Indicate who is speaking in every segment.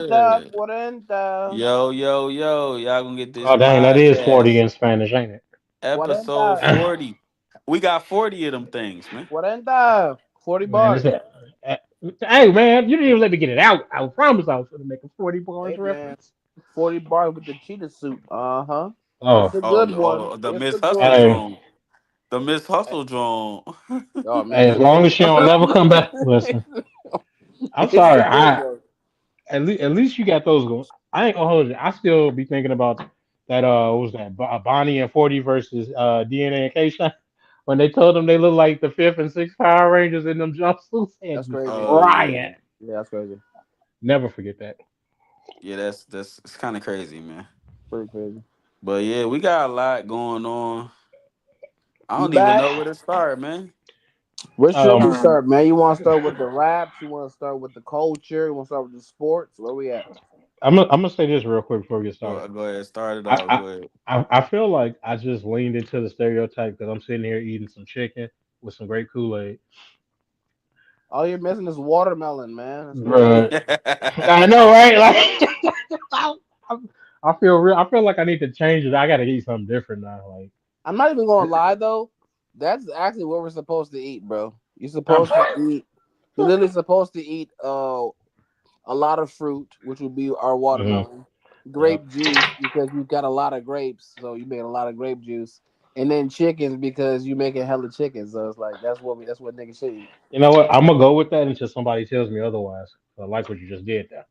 Speaker 1: 40 40.
Speaker 2: Yo. Y'all gonna get this
Speaker 3: Oh dang, that is 40
Speaker 2: podcast.
Speaker 3: in Spanish, ain't it?
Speaker 2: Episode
Speaker 1: 40.
Speaker 2: 40. We got 40 of them things, man.
Speaker 1: 40. 40
Speaker 3: Man,
Speaker 1: bars.
Speaker 3: it's hey man, you didn't even let me get it out. I promise I was gonna make a 40 bars
Speaker 1: Hey, man.
Speaker 3: reference.
Speaker 1: 40 bars with the cheetah suit. Uh-huh. It's
Speaker 3: Oh,
Speaker 1: a good one.
Speaker 2: The
Speaker 1: It's
Speaker 2: Miss
Speaker 1: a
Speaker 2: Hustle
Speaker 1: good
Speaker 3: hey,
Speaker 1: one.
Speaker 2: drone. The Miss Hustle drone.
Speaker 1: Oh,
Speaker 3: hey,
Speaker 1: man.
Speaker 3: as long as she don't never come back. Listen, I'm
Speaker 1: It's
Speaker 3: sorry.
Speaker 1: a good
Speaker 3: I
Speaker 1: one.
Speaker 3: at least you got those going. I ain't gonna hold you. I still be thinking about that. What was that Bonnie and 40 versus DNA and K Shine when they told them they look like the fifth and sixth Power Rangers in them jumpsuits. They had
Speaker 1: That's
Speaker 3: me
Speaker 1: crazy.
Speaker 2: Oh yeah.
Speaker 3: crying.
Speaker 1: Yeah, that's crazy.
Speaker 3: Never forget that.
Speaker 2: Yeah, that's it's kind of crazy, man.
Speaker 1: Pretty crazy.
Speaker 2: But yeah, we got a lot going on. I
Speaker 1: You
Speaker 2: don't even
Speaker 1: back?
Speaker 2: know where to start, man.
Speaker 1: Where should we
Speaker 3: Um,
Speaker 1: start, man? You want to start with the raps? You want to start with the culture? You want to start with the sports? Where we at?
Speaker 3: I'm gonna say this real quick before we get started.
Speaker 2: Go ahead, start it
Speaker 3: I,
Speaker 2: off.
Speaker 3: I
Speaker 2: Go ahead.
Speaker 3: I feel like I just leaned into the stereotype because I'm sitting here eating some chicken with some great Kool-Aid.
Speaker 1: All you're missing is watermelon, man. That's really all.
Speaker 3: Bruh, I know, right? Like, I, I feel real. I feel like I need to change it. I gotta eat something different now. Like,
Speaker 1: I'm not even gonna lie though. That's actually what we're supposed to eat, bro. You're
Speaker 3: I'm,
Speaker 1: supposed to eat. You're literally supposed to eat a lot of fruit, which would be our
Speaker 3: Mhm,
Speaker 1: watermelon,
Speaker 3: yep.
Speaker 1: grape juice because you've got a lot of grapes, so you make a lot of grape juice, and then chickens because you making hella chickens. So it's like that's what niggas should eat.
Speaker 3: You know what? I'm gonna go with that until somebody tells me otherwise. I like what you just did there.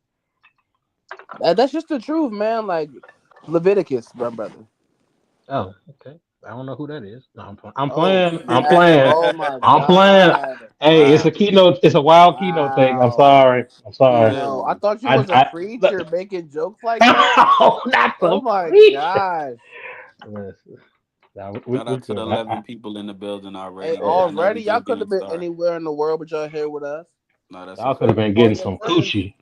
Speaker 1: That's just the truth, man. Like Leviticus, my brother.
Speaker 3: Oh, okay. I don't know who that is. No, I'm
Speaker 1: Oh
Speaker 3: playing. I'm
Speaker 1: snap!
Speaker 3: playing.
Speaker 1: Oh my
Speaker 3: I'm playing.
Speaker 1: god!
Speaker 3: Hey, it's a keynote. It's a wild keynote thing. I'm
Speaker 1: Wow.
Speaker 3: sorry. I'm sorry.
Speaker 1: No, I
Speaker 2: Man,
Speaker 1: thought you
Speaker 3: I,
Speaker 1: was a
Speaker 3: I,
Speaker 1: preacher making jokes like that.
Speaker 3: oh, not the
Speaker 1: Oh my
Speaker 3: preacher.
Speaker 1: gosh!
Speaker 3: Listen, nah,
Speaker 2: shout
Speaker 3: we
Speaker 2: out to the
Speaker 3: good.
Speaker 2: 11 people in the building
Speaker 1: Hey,
Speaker 2: already, man. I know we
Speaker 1: already y'all
Speaker 2: just
Speaker 1: could have
Speaker 2: getting
Speaker 1: been
Speaker 2: started.
Speaker 1: anywhere in the world, but y'all here with us.
Speaker 2: No, that's a
Speaker 3: Y'all could have
Speaker 2: fact.
Speaker 3: been
Speaker 1: On
Speaker 3: getting
Speaker 1: your
Speaker 3: some
Speaker 1: friends.
Speaker 3: coochie,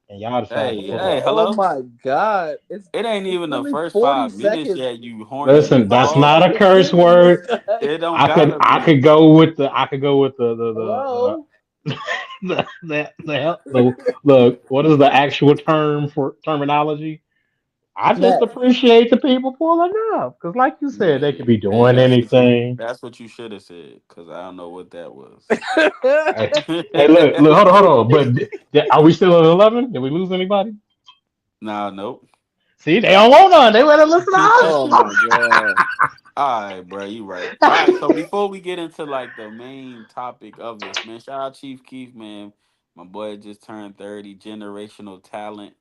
Speaker 3: and y'all decided to
Speaker 2: Hey,
Speaker 3: pull up.
Speaker 1: Oh
Speaker 2: hello.
Speaker 1: my god!
Speaker 2: It ain't
Speaker 1: It's
Speaker 2: even the
Speaker 1: only
Speaker 2: first
Speaker 1: 40
Speaker 2: 5 minutes
Speaker 1: seconds.
Speaker 2: yet, you horny
Speaker 3: Listen, that's
Speaker 1: Five
Speaker 2: dog.
Speaker 3: not a
Speaker 1: seconds
Speaker 3: curse
Speaker 1: in, this
Speaker 3: word.
Speaker 1: guy.
Speaker 2: It don't
Speaker 3: I
Speaker 2: gotta
Speaker 3: could
Speaker 2: be.
Speaker 3: go with
Speaker 1: Hello.
Speaker 3: look. What is the actual term for terminology? I just
Speaker 1: Cat.
Speaker 3: appreciate the people pulling up because, like you said, they could
Speaker 2: Man,
Speaker 3: be
Speaker 2: hey,
Speaker 3: doing anything.
Speaker 2: that's what you should have said, cause I don't know what that was.
Speaker 3: Hey, hey, look, hold on. But are we still at 11? Did we lose anybody?
Speaker 2: Nah, nope.
Speaker 3: See, they don't want none. They want to listen
Speaker 1: Oh
Speaker 3: to
Speaker 1: my god.
Speaker 2: All right, bro, you right. All right, so
Speaker 3: us.
Speaker 2: before we get into like the main topic of this, man, shout out Chief Keef, man. My boy just turned 30, generational talent.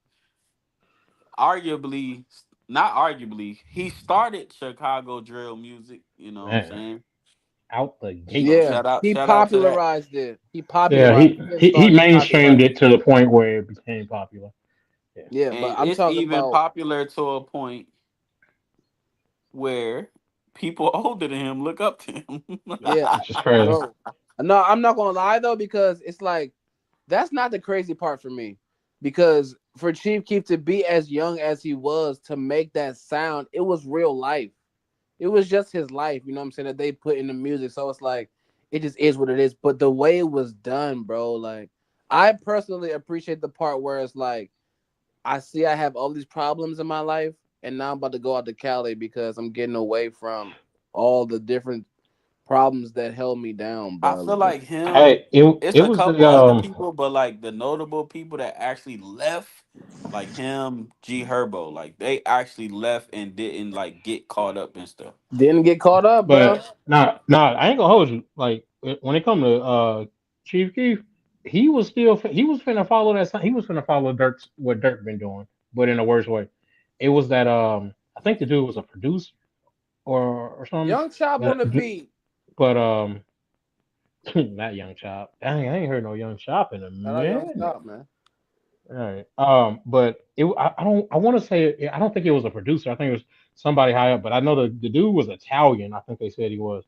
Speaker 2: Arguably, not arguably, he started Chicago drill music. You know what I'm
Speaker 3: Man,
Speaker 2: saying?
Speaker 3: out the
Speaker 2: So
Speaker 3: gate.
Speaker 1: Yeah,
Speaker 2: shout out,
Speaker 1: he
Speaker 2: shout out to that.
Speaker 1: popularized it. He
Speaker 3: Yeah,
Speaker 1: popularized.
Speaker 3: he
Speaker 1: He didn't
Speaker 3: he, he
Speaker 1: start. He
Speaker 3: mainstreamed
Speaker 1: popularized
Speaker 3: it
Speaker 1: it.
Speaker 3: to the point where it became popular. Yeah,
Speaker 1: Yeah, but
Speaker 2: And
Speaker 1: I'm
Speaker 2: it's
Speaker 1: talking
Speaker 2: even
Speaker 1: about.
Speaker 2: popular to a point where people older than him look up to him.
Speaker 1: Yeah,
Speaker 3: which is crazy.
Speaker 1: bro. No, I'm not gonna lie though because it's like that's not the crazy part for me. Because for Chief Keef to be as young as he was to make that sound, it was real life. It was just his life, you know what I'm saying, that they put in the music. So it's like it just is what it is. But the way it was done, bro, like I personally appreciate the part where it's like I see I have all these problems in my life, and now I'm about to go out to Cali because I'm getting away from all the different problems that held me down,
Speaker 2: I
Speaker 1: bro.
Speaker 2: feel
Speaker 1: Like,
Speaker 2: like him.
Speaker 3: Hey, it
Speaker 2: It's
Speaker 3: it
Speaker 2: a
Speaker 3: was
Speaker 2: couple
Speaker 3: the
Speaker 2: other people, but like the notable people that actually left, like him, G Herbo, like they actually left and didn't like get caught up and stuff.
Speaker 1: didn't get caught up, bro.
Speaker 3: but nah, I ain't gonna hold you. Like when it come to Chief Keef, he was finna follow he was finna follow Dirk's what Dirk been doing, but in a worse way. It was that I think the dude was a producer or something.
Speaker 1: Young Chop on
Speaker 3: But
Speaker 1: the beat.
Speaker 3: but not Young Chop. Dang, I ain't heard no Young Chop in a
Speaker 1: Shout out Young
Speaker 3: minute.
Speaker 1: Chop, man.
Speaker 3: All right. But I don't I want to say I don't think it was a producer. I think it was somebody high up. But I know the dude was Italian. I think they said he was.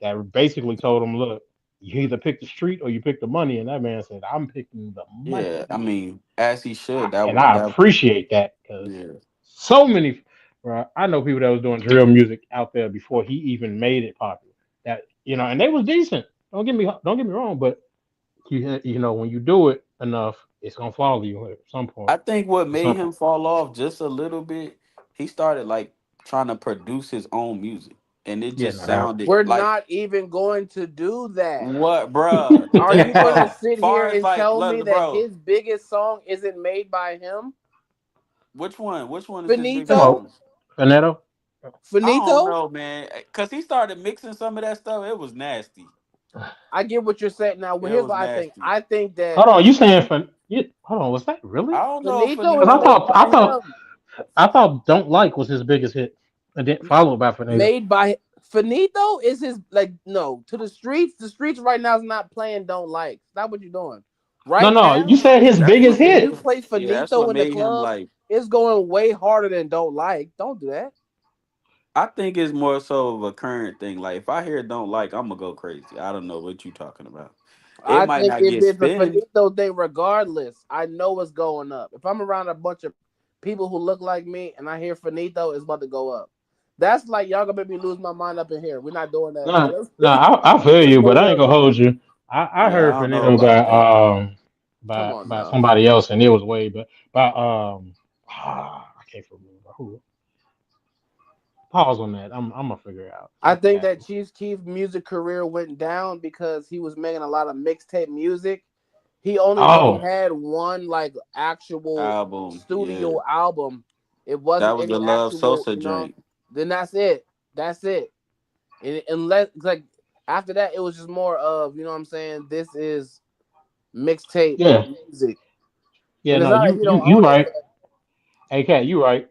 Speaker 3: That basically told him, look, you either pick the street or you pick the money. And that man said, I'm picking the
Speaker 2: Yeah,
Speaker 3: money.
Speaker 2: I mean, as he should. That
Speaker 3: And
Speaker 2: was
Speaker 3: I
Speaker 2: that.
Speaker 3: appreciate that because
Speaker 2: Yeah,
Speaker 3: so many. Bro, I know people that was doing drill music out there before he even made it popular. That and they was decent. Don't get me wrong, but you know when you do it enough it's gonna follow you at some point.
Speaker 2: I think what
Speaker 3: At
Speaker 2: made
Speaker 3: some
Speaker 2: him
Speaker 3: point.
Speaker 2: fall off just a little bit, he started like trying to produce his own music, and it
Speaker 3: Yeah,
Speaker 2: just
Speaker 3: no, that.
Speaker 2: sounded
Speaker 1: We're
Speaker 2: like
Speaker 1: not even going to do that.
Speaker 2: what, bruh?
Speaker 1: Are you gonna
Speaker 2: Bro,
Speaker 1: sit here
Speaker 2: far as
Speaker 1: and
Speaker 2: like,
Speaker 1: tell me
Speaker 2: look,
Speaker 1: that
Speaker 2: bro,
Speaker 1: his biggest song isn't made by him?
Speaker 2: which one? Which one is his
Speaker 3: Come
Speaker 2: biggest
Speaker 1: Finito?
Speaker 3: on,
Speaker 2: song?
Speaker 3: Finetto.
Speaker 2: I don't
Speaker 1: Finito?
Speaker 2: know, man, because he started mixing some of that stuff. It was nasty.
Speaker 1: I get what you're saying. Now, well,
Speaker 2: It
Speaker 1: here's
Speaker 2: was
Speaker 1: what I think.
Speaker 2: nasty.
Speaker 1: I think that
Speaker 3: Hold on, you saying Hold on, was that
Speaker 2: I
Speaker 3: really?
Speaker 2: don't know if
Speaker 1: Finito
Speaker 3: Because
Speaker 1: is
Speaker 3: I
Speaker 2: Finito.
Speaker 1: made
Speaker 3: thought
Speaker 1: by him.
Speaker 3: I thought "Don't Like" was his biggest hit, and then followed by Finetto.
Speaker 1: Made by Finito is his like no to the streets. The streets right now is not playing. Don't like. Stop what you're doing.
Speaker 3: No,
Speaker 1: Right
Speaker 3: no, you
Speaker 1: now,
Speaker 3: said his
Speaker 2: That's
Speaker 3: biggest
Speaker 2: what
Speaker 1: if
Speaker 2: made
Speaker 3: hit.
Speaker 1: you
Speaker 2: him.
Speaker 1: play
Speaker 2: Yeah, that's what
Speaker 1: Finito in the
Speaker 2: made him
Speaker 1: club,
Speaker 2: like.
Speaker 1: it's going way harder than don't like. Don't do that.
Speaker 2: I think it's more so of a current thing. Like if I hear "Don't Like," I'm gonna go crazy. I don't know what you talking about. It
Speaker 1: I
Speaker 2: might
Speaker 1: think
Speaker 2: not
Speaker 1: if
Speaker 2: get
Speaker 1: it's a
Speaker 2: spin.
Speaker 1: finito thing, regardless, I know it's going up. If I'm around a bunch of people who look like me and I hear finito, it's about to go up. That's like y'all gonna make me lose my mind up in here. We're not doing that, bro.
Speaker 3: No, no, I feel
Speaker 1: Let's
Speaker 3: you, but
Speaker 1: move
Speaker 3: I ain't
Speaker 1: that
Speaker 3: gonna hold
Speaker 1: along.
Speaker 3: you. I
Speaker 2: Yeah, I
Speaker 3: heard
Speaker 2: don't know
Speaker 3: Finetto
Speaker 2: about that.
Speaker 1: Come on
Speaker 3: by
Speaker 1: now.
Speaker 3: somebody else, and it was way, but by I can't remember who. Pause on that. I'm gonna figure it out.
Speaker 1: I
Speaker 3: Something
Speaker 1: think that
Speaker 3: happened.
Speaker 1: Chief's Keef music career went down because he was making a lot of mixtape music. He only really
Speaker 3: Oh,
Speaker 1: had one like actual
Speaker 2: Album, yeah,
Speaker 1: studio album. It
Speaker 2: that
Speaker 1: wasn't
Speaker 2: was the
Speaker 1: any
Speaker 2: Love
Speaker 1: actual,
Speaker 2: Sosa joint.
Speaker 1: then that's it. That's it. And unless like after that, it was just more of what I'm saying. This is mixtape
Speaker 3: yeah,
Speaker 1: music,
Speaker 3: yeah.
Speaker 1: and it's
Speaker 3: No,
Speaker 1: not like he don't
Speaker 3: you
Speaker 1: own it,
Speaker 3: right.
Speaker 1: but
Speaker 3: Hey, Cat, you right.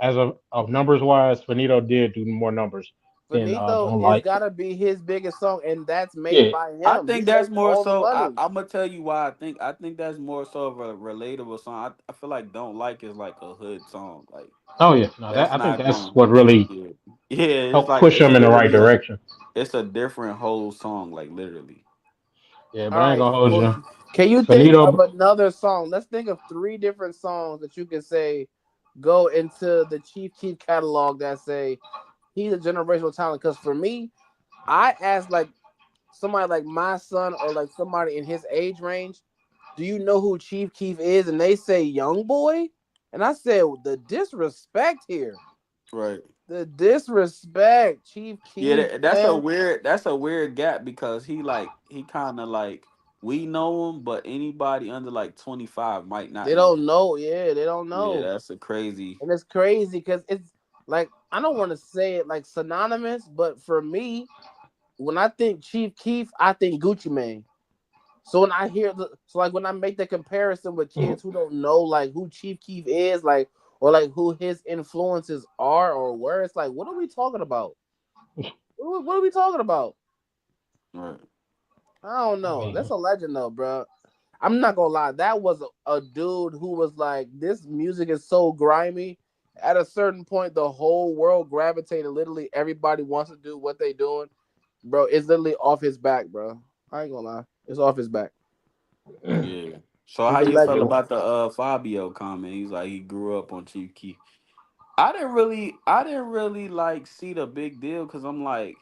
Speaker 3: As of numbers wise, Finito did do more numbers than
Speaker 1: Finito
Speaker 3: Don't
Speaker 1: is
Speaker 3: Like.
Speaker 1: gotta be his biggest song, and that's made
Speaker 3: Yeah,
Speaker 1: by
Speaker 2: I
Speaker 1: him. He
Speaker 2: think that's
Speaker 1: makes
Speaker 2: more
Speaker 1: all the
Speaker 2: so.
Speaker 1: money.
Speaker 2: I'm gonna tell you why. I think that's more so of a relatable song. I feel like "Don't Like" is like a hood song. Like
Speaker 3: oh yeah, no, that
Speaker 2: that's
Speaker 3: I think
Speaker 2: not
Speaker 3: that's
Speaker 2: going.
Speaker 3: what really
Speaker 2: Yeah, yeah. It's
Speaker 3: helped
Speaker 2: like
Speaker 3: push
Speaker 2: it's
Speaker 3: him in the right
Speaker 2: literally a.
Speaker 3: direction.
Speaker 2: It's a different whole song. Like literally.
Speaker 3: Yeah,
Speaker 1: All
Speaker 3: but I ain't
Speaker 1: right.
Speaker 3: gonna hold
Speaker 1: Well,
Speaker 3: you.
Speaker 1: can you think of
Speaker 3: Finito,
Speaker 1: another song? Let's think of three different songs that you can say go into the Chief Keef catalog that say he's a generational talent. Because for me, I asked like somebody like my son or like somebody in his age range, do you know who Chief Keef is? And they say Young Boy. And I said, the disrespect here.
Speaker 2: Right.
Speaker 1: The disrespect. Chief
Speaker 2: Yeah,
Speaker 1: Keef,
Speaker 2: that's a
Speaker 1: man.
Speaker 2: weird. That's a weird gap because he kind of like we know him, but anybody under like 25 might
Speaker 1: They
Speaker 2: not know
Speaker 1: don't
Speaker 2: him.
Speaker 1: know. Yeah, they don't
Speaker 2: Yeah,
Speaker 1: know.
Speaker 2: that's a crazy.
Speaker 1: And it's crazy because it's like I don't want to say it like synonymous, but for me, when I think Chief Keef, I think Gucci Mane. So when I hear so like when I make the comparison with kids who don't know like who Chief Keef is, like or like who his influences are or where, it's like, what are we talking about? What are we talking about?
Speaker 2: Right.
Speaker 1: I don't
Speaker 3: I
Speaker 1: know. That's
Speaker 3: mean,
Speaker 1: a legend though, bro. I'm not gonna lie. That was a dude who was like, this music is so grimy. At a certain point, the whole world gravitated. Literally, everybody wants to do what they doing, bro. It's literally off his back, bro. I ain't gonna lie. It's off his back.
Speaker 2: Yeah. So
Speaker 1: He's
Speaker 2: how
Speaker 1: a
Speaker 2: you feel
Speaker 1: legend.
Speaker 2: about the Fabio comment? He's like he grew up on Chief Keef. I didn't really like see the big deal because I'm like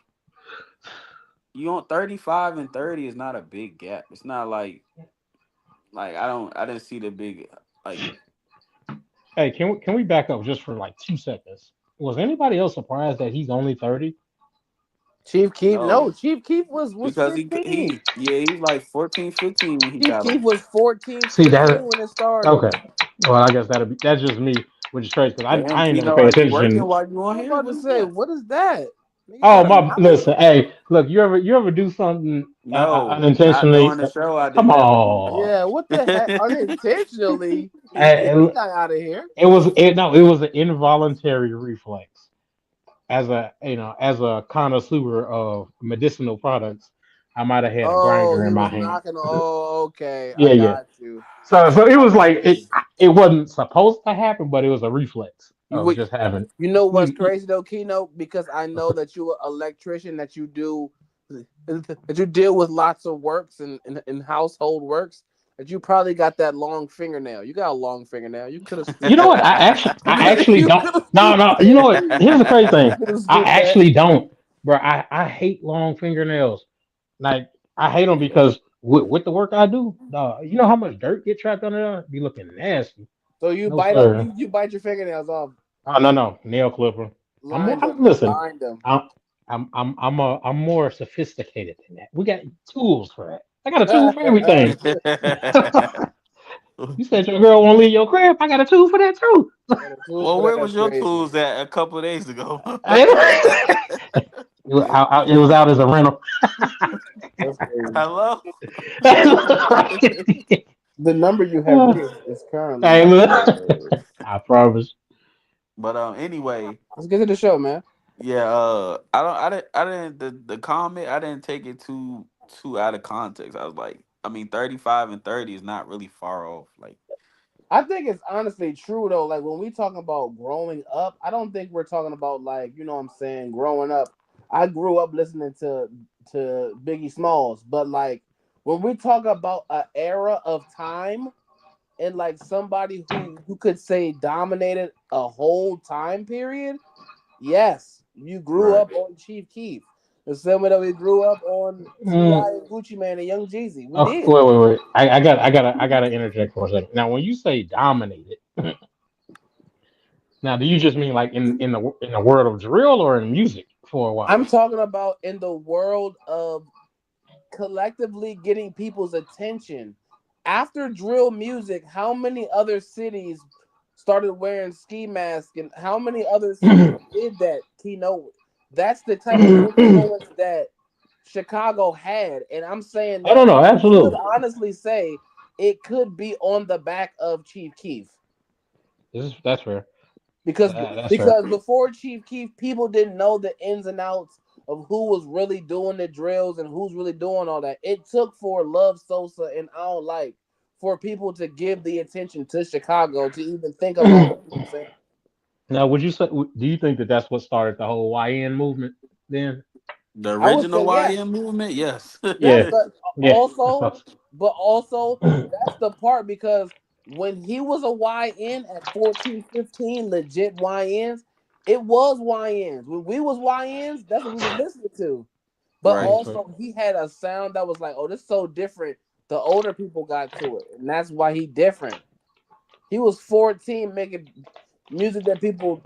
Speaker 2: you on 35 and 30 is not a big gap. It's not like I didn't see the big like
Speaker 3: hey, can we back up just for like 2 seconds? Was anybody else surprised that he's only 30?
Speaker 1: Chief Keef, no,
Speaker 2: no
Speaker 1: Chief Keef was
Speaker 2: because
Speaker 1: 15.
Speaker 2: he yeah he was like 14, 15 when he
Speaker 1: Chief
Speaker 2: got
Speaker 1: Keef
Speaker 2: on.
Speaker 1: was 14,
Speaker 3: See
Speaker 1: 15
Speaker 3: that?
Speaker 1: when it started.
Speaker 3: Okay. Well, I guess that's just me, which is crazy because
Speaker 2: Damn,
Speaker 3: I ain't never
Speaker 2: Keno,
Speaker 3: pay
Speaker 2: are you working
Speaker 3: attention.
Speaker 2: while you on
Speaker 1: I'm
Speaker 2: here?
Speaker 1: about
Speaker 2: What
Speaker 1: to
Speaker 2: is
Speaker 1: say,
Speaker 2: that?
Speaker 1: what is that? Nigga, you
Speaker 3: Oh
Speaker 1: got a
Speaker 3: my!
Speaker 1: mouth?
Speaker 3: Listen, hey, look, you ever do something
Speaker 2: No, not
Speaker 3: unintentionally?
Speaker 2: during the show. I
Speaker 3: Come
Speaker 2: did that with you.
Speaker 3: on.
Speaker 1: Yeah, what the heck? Unintentionally, get this
Speaker 3: Hey,
Speaker 1: guy out of here.
Speaker 3: it was an involuntary reflex. As a connoisseur of medicinal products, I might have had a
Speaker 1: Oh,
Speaker 3: grinder
Speaker 1: he
Speaker 3: in my
Speaker 1: was
Speaker 3: hand.
Speaker 1: knocking. Oh, okay, I
Speaker 3: Yeah, yeah.
Speaker 1: got you.
Speaker 3: So it
Speaker 1: I
Speaker 3: was
Speaker 1: got
Speaker 3: like
Speaker 1: you.
Speaker 3: it wasn't supposed to happen, but it was a reflex
Speaker 1: You
Speaker 3: of
Speaker 1: would,
Speaker 3: just having.
Speaker 1: you know what's
Speaker 3: You, you,
Speaker 1: crazy though, Keno? Because I know that you're an electrician, that you do, that you deal with lots of works and household works. That you probably got that long fingernail. You got a long fingernail. You could have
Speaker 3: you
Speaker 1: scooped
Speaker 3: know what?
Speaker 1: that.
Speaker 3: I actually
Speaker 1: You
Speaker 3: don't.
Speaker 1: could have
Speaker 3: No,
Speaker 1: scooped
Speaker 3: no. You know what?
Speaker 1: that.
Speaker 3: Here's the crazy
Speaker 1: You
Speaker 3: thing.
Speaker 1: could have
Speaker 3: I
Speaker 1: scooped that.
Speaker 3: actually don't, bro. I hate long fingernails. Like I hate them
Speaker 2: Yeah.
Speaker 3: because with the work I do, you know how much dirt get trapped under there? Be looking nasty.
Speaker 1: So you
Speaker 3: No
Speaker 1: bite up,
Speaker 3: sir.
Speaker 1: you bite your fingernails off,
Speaker 3: Oh no, nail clipper. I'm more.
Speaker 1: line them,
Speaker 3: Listen.
Speaker 1: line them.
Speaker 3: I'm more sophisticated than that. We got tools for that. I got a tool for everything. You said your girl won't leave your crib. I got a tool for that too.
Speaker 1: Yeah, the tools
Speaker 2: Well,
Speaker 1: for that.
Speaker 2: where
Speaker 1: That's
Speaker 2: was your
Speaker 1: crazy.
Speaker 2: tools at a couple of days ago?
Speaker 3: It was out as a rental.
Speaker 1: That's crazy.
Speaker 2: Hello.
Speaker 1: The number you have reached is currently
Speaker 3: Hey,
Speaker 1: not
Speaker 3: look.
Speaker 1: available.
Speaker 3: I promise.
Speaker 2: But anyway,
Speaker 1: Let's get to the show, man.
Speaker 2: yeah. I didn't the comment. I didn't take it too out of context. I was like, I mean, 35 and 30 is not really far off. Like,
Speaker 1: I think it's honestly true though. Like when we talk about growing up, I don't think we're talking about like you know what I'm saying growing up. I grew up listening to Biggie Smalls, but like when we talk about an era of time and like somebody who you could say dominated a whole time period, yes, you grew
Speaker 2: right.
Speaker 1: up on Chief Keef. The same way that we grew up on
Speaker 3: Mm,
Speaker 1: T.I. and Gucci Man and Young Jeezy. We
Speaker 3: okay,
Speaker 1: did.
Speaker 3: wait. I gotta interject for a second. Now, when you say dominated, now do you just mean like in the world of drill or in music for a while?
Speaker 1: I'm talking about in the world of collectively getting people's attention. After drill music, how many other cities started wearing ski masks and how many other cities did that keynote? That's the type of
Speaker 3: I
Speaker 1: influence that Chicago had. And I'm saying
Speaker 3: don't
Speaker 1: that
Speaker 3: know.
Speaker 1: you could
Speaker 3: Absolutely,
Speaker 1: honestly say it could be on the back of Chief Keef.
Speaker 3: that's fair.
Speaker 1: Because
Speaker 3: That's fair.
Speaker 1: because before Chief Keef, people didn't know the ins and outs of who was really doing the drills and who's really doing all that. It took for Love Sosa and I don't like for people to give the attention to Chicago to even think about it. You know what I'm saying?
Speaker 3: Now, would you say? Do you think that that's what started the whole YN movement? Then,
Speaker 2: The
Speaker 1: I would
Speaker 2: original
Speaker 1: say yes.
Speaker 2: YM movement, yes.
Speaker 1: Yes,
Speaker 3: yeah, yeah.
Speaker 1: also, but also that's the part because when he was a YN at 14, 15, legit YNs, it was YNs. When we was YNs, that's what we was listening to. But
Speaker 2: Right.
Speaker 3: That's right.
Speaker 1: also he had a sound that was like, oh, this is so different. The older people got to it, and that's why he different. He was 14 making music that people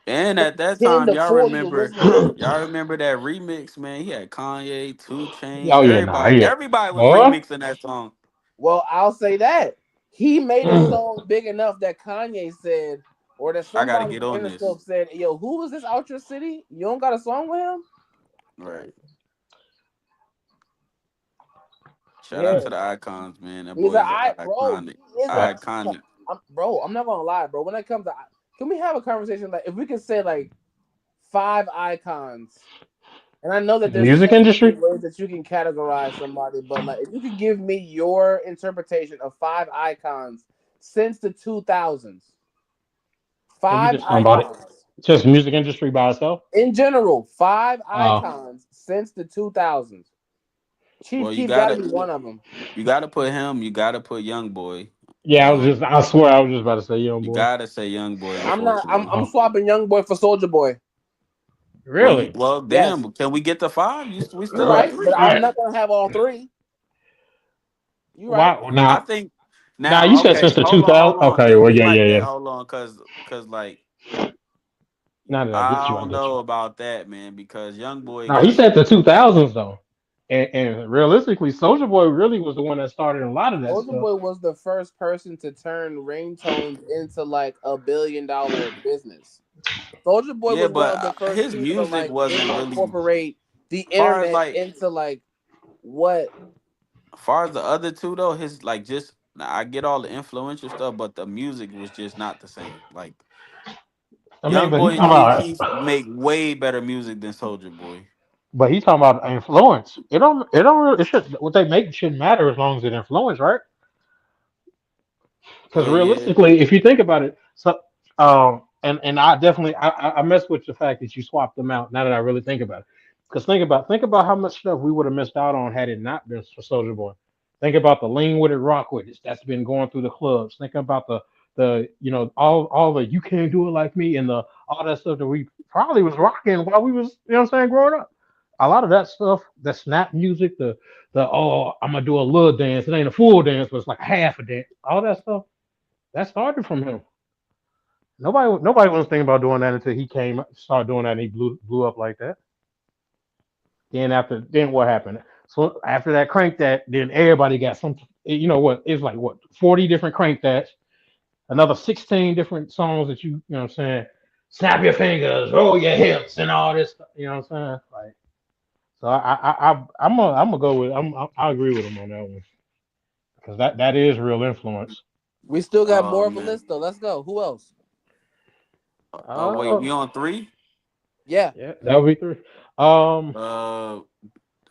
Speaker 2: And at that
Speaker 1: 10
Speaker 2: time,
Speaker 1: to 40 was listening to.
Speaker 2: y'all remember that remix, man. He had Kanye, Two Chains,
Speaker 3: Oh yeah, nah,
Speaker 2: everybody.
Speaker 3: yeah.
Speaker 2: Everybody was
Speaker 3: Boy,
Speaker 2: remixing that song.
Speaker 1: Well, I'll say that. He made a song big enough that Kanye said, or that
Speaker 2: I gotta
Speaker 1: somebody
Speaker 2: get
Speaker 1: from
Speaker 2: on this.
Speaker 1: Interscope said, yo, who was this out your city? You don't got a song with him?
Speaker 2: Right. Shout out
Speaker 1: Yeah.
Speaker 2: to the icons, man. That
Speaker 1: He's
Speaker 2: boy
Speaker 1: an
Speaker 2: is
Speaker 1: bro.
Speaker 2: iconic.
Speaker 1: He is a
Speaker 2: Iconic.
Speaker 1: bro. I'm not gonna lie, bro. When it comes to can we have a conversation like if we can say like five icons? And I know that
Speaker 3: in the
Speaker 1: there's
Speaker 3: music
Speaker 1: so many
Speaker 3: industry,
Speaker 1: ways that you can categorize somebody, but like if you could give me your interpretation of five icons since the 2000s,
Speaker 3: and we
Speaker 1: five
Speaker 3: just talking about it,
Speaker 1: icons
Speaker 3: just music industry by itself.
Speaker 1: in general, five
Speaker 3: Uh,
Speaker 1: icons since the 2000s. Chief
Speaker 2: Well,
Speaker 1: Keef got to be one of them.
Speaker 2: you gotta put him. You gotta put Young Boy.
Speaker 3: yeah,
Speaker 2: Um,
Speaker 3: I swear, I was just about to say, young
Speaker 2: you
Speaker 3: boy.
Speaker 2: gotta say Young Boy.
Speaker 1: I'm not. I'm
Speaker 2: Unfortunately.
Speaker 1: swapping Young Boy for Soldier Boy.
Speaker 3: Really?
Speaker 2: Well,
Speaker 1: Yes,
Speaker 2: damn. Can we get to five? We
Speaker 1: you're
Speaker 2: still at
Speaker 1: right, but
Speaker 2: three.
Speaker 1: I'm
Speaker 3: I,
Speaker 1: not gonna have all three. You're right.
Speaker 3: why
Speaker 2: I
Speaker 3: now?
Speaker 2: think
Speaker 3: Now you
Speaker 2: now.
Speaker 3: said
Speaker 2: Okay,
Speaker 3: since the 2000.
Speaker 2: hold on.
Speaker 3: Okay,
Speaker 2: Give
Speaker 3: well,
Speaker 2: me
Speaker 3: yeah,
Speaker 2: like that.
Speaker 3: yeah.
Speaker 2: Hold on, cause like
Speaker 3: Now that I
Speaker 2: I
Speaker 3: get you, I
Speaker 2: don't
Speaker 3: get you.
Speaker 2: know about that, man. Because Young Boy
Speaker 3: Now he
Speaker 2: got
Speaker 3: said the 2000s though, and realistically, Soldier Boy really was the one that started a lot of that
Speaker 1: Soldier
Speaker 3: stuff.
Speaker 1: Boy was the first person to turn ringtones into like $1 billion business. Soldier Boy
Speaker 2: yeah,
Speaker 1: was one
Speaker 2: but
Speaker 1: of the first
Speaker 2: his
Speaker 1: people to
Speaker 2: music
Speaker 1: like
Speaker 2: wasn't really
Speaker 1: incorporate the
Speaker 2: far as
Speaker 1: internet
Speaker 2: like
Speaker 1: into like what
Speaker 2: far as the other two though. His like just now, I get all the influential stuff, but the music was just not the same. Like
Speaker 3: I mean,
Speaker 2: Young
Speaker 3: but he
Speaker 2: Boy and
Speaker 3: talking
Speaker 2: Chief
Speaker 3: about,
Speaker 2: Keef make way better music than Soldier Boy.
Speaker 3: influence. It don't really, it should, what they make shouldn't matter as long as it influence, right? Because
Speaker 2: Well, yeah,
Speaker 3: realistically, if you think about it, so and I definitely I mess with the fact that you swapped them out. Now that I really think about it, because think about how much stuff we would have missed out on had it not been for Soldier Boy. Think about the lean with it, rock with it. That's been going through the clubs. Think about the all the you can't do it like me and the all that stuff that we probably was rocking while we was what I'm saying growing up. a lot of that stuff, the snap music, the oh I'm gonna do a little dance. It ain't a full dance, but it's like half a dance. All that stuff that started from him. Nobody was thinking about doing that until he started doing that, and he blew up like that. Then what happened? So after that crank that, then everybody got some. You know what? It's like what 40 different crank that's another 16 different songs that you know what I'm saying. Snap your fingers, roll your hips, and all this. You know what I'm saying? Like so, I'm gonna go with I agree with him on that one because that is real influence.
Speaker 1: We still got
Speaker 2: Oh
Speaker 1: more of a
Speaker 2: man.
Speaker 1: list though. Let's go. Who else?
Speaker 2: Wait,
Speaker 3: Uh,
Speaker 2: we on three?
Speaker 1: Yeah.
Speaker 3: yeah, that would be three. Um,
Speaker 2: Uh,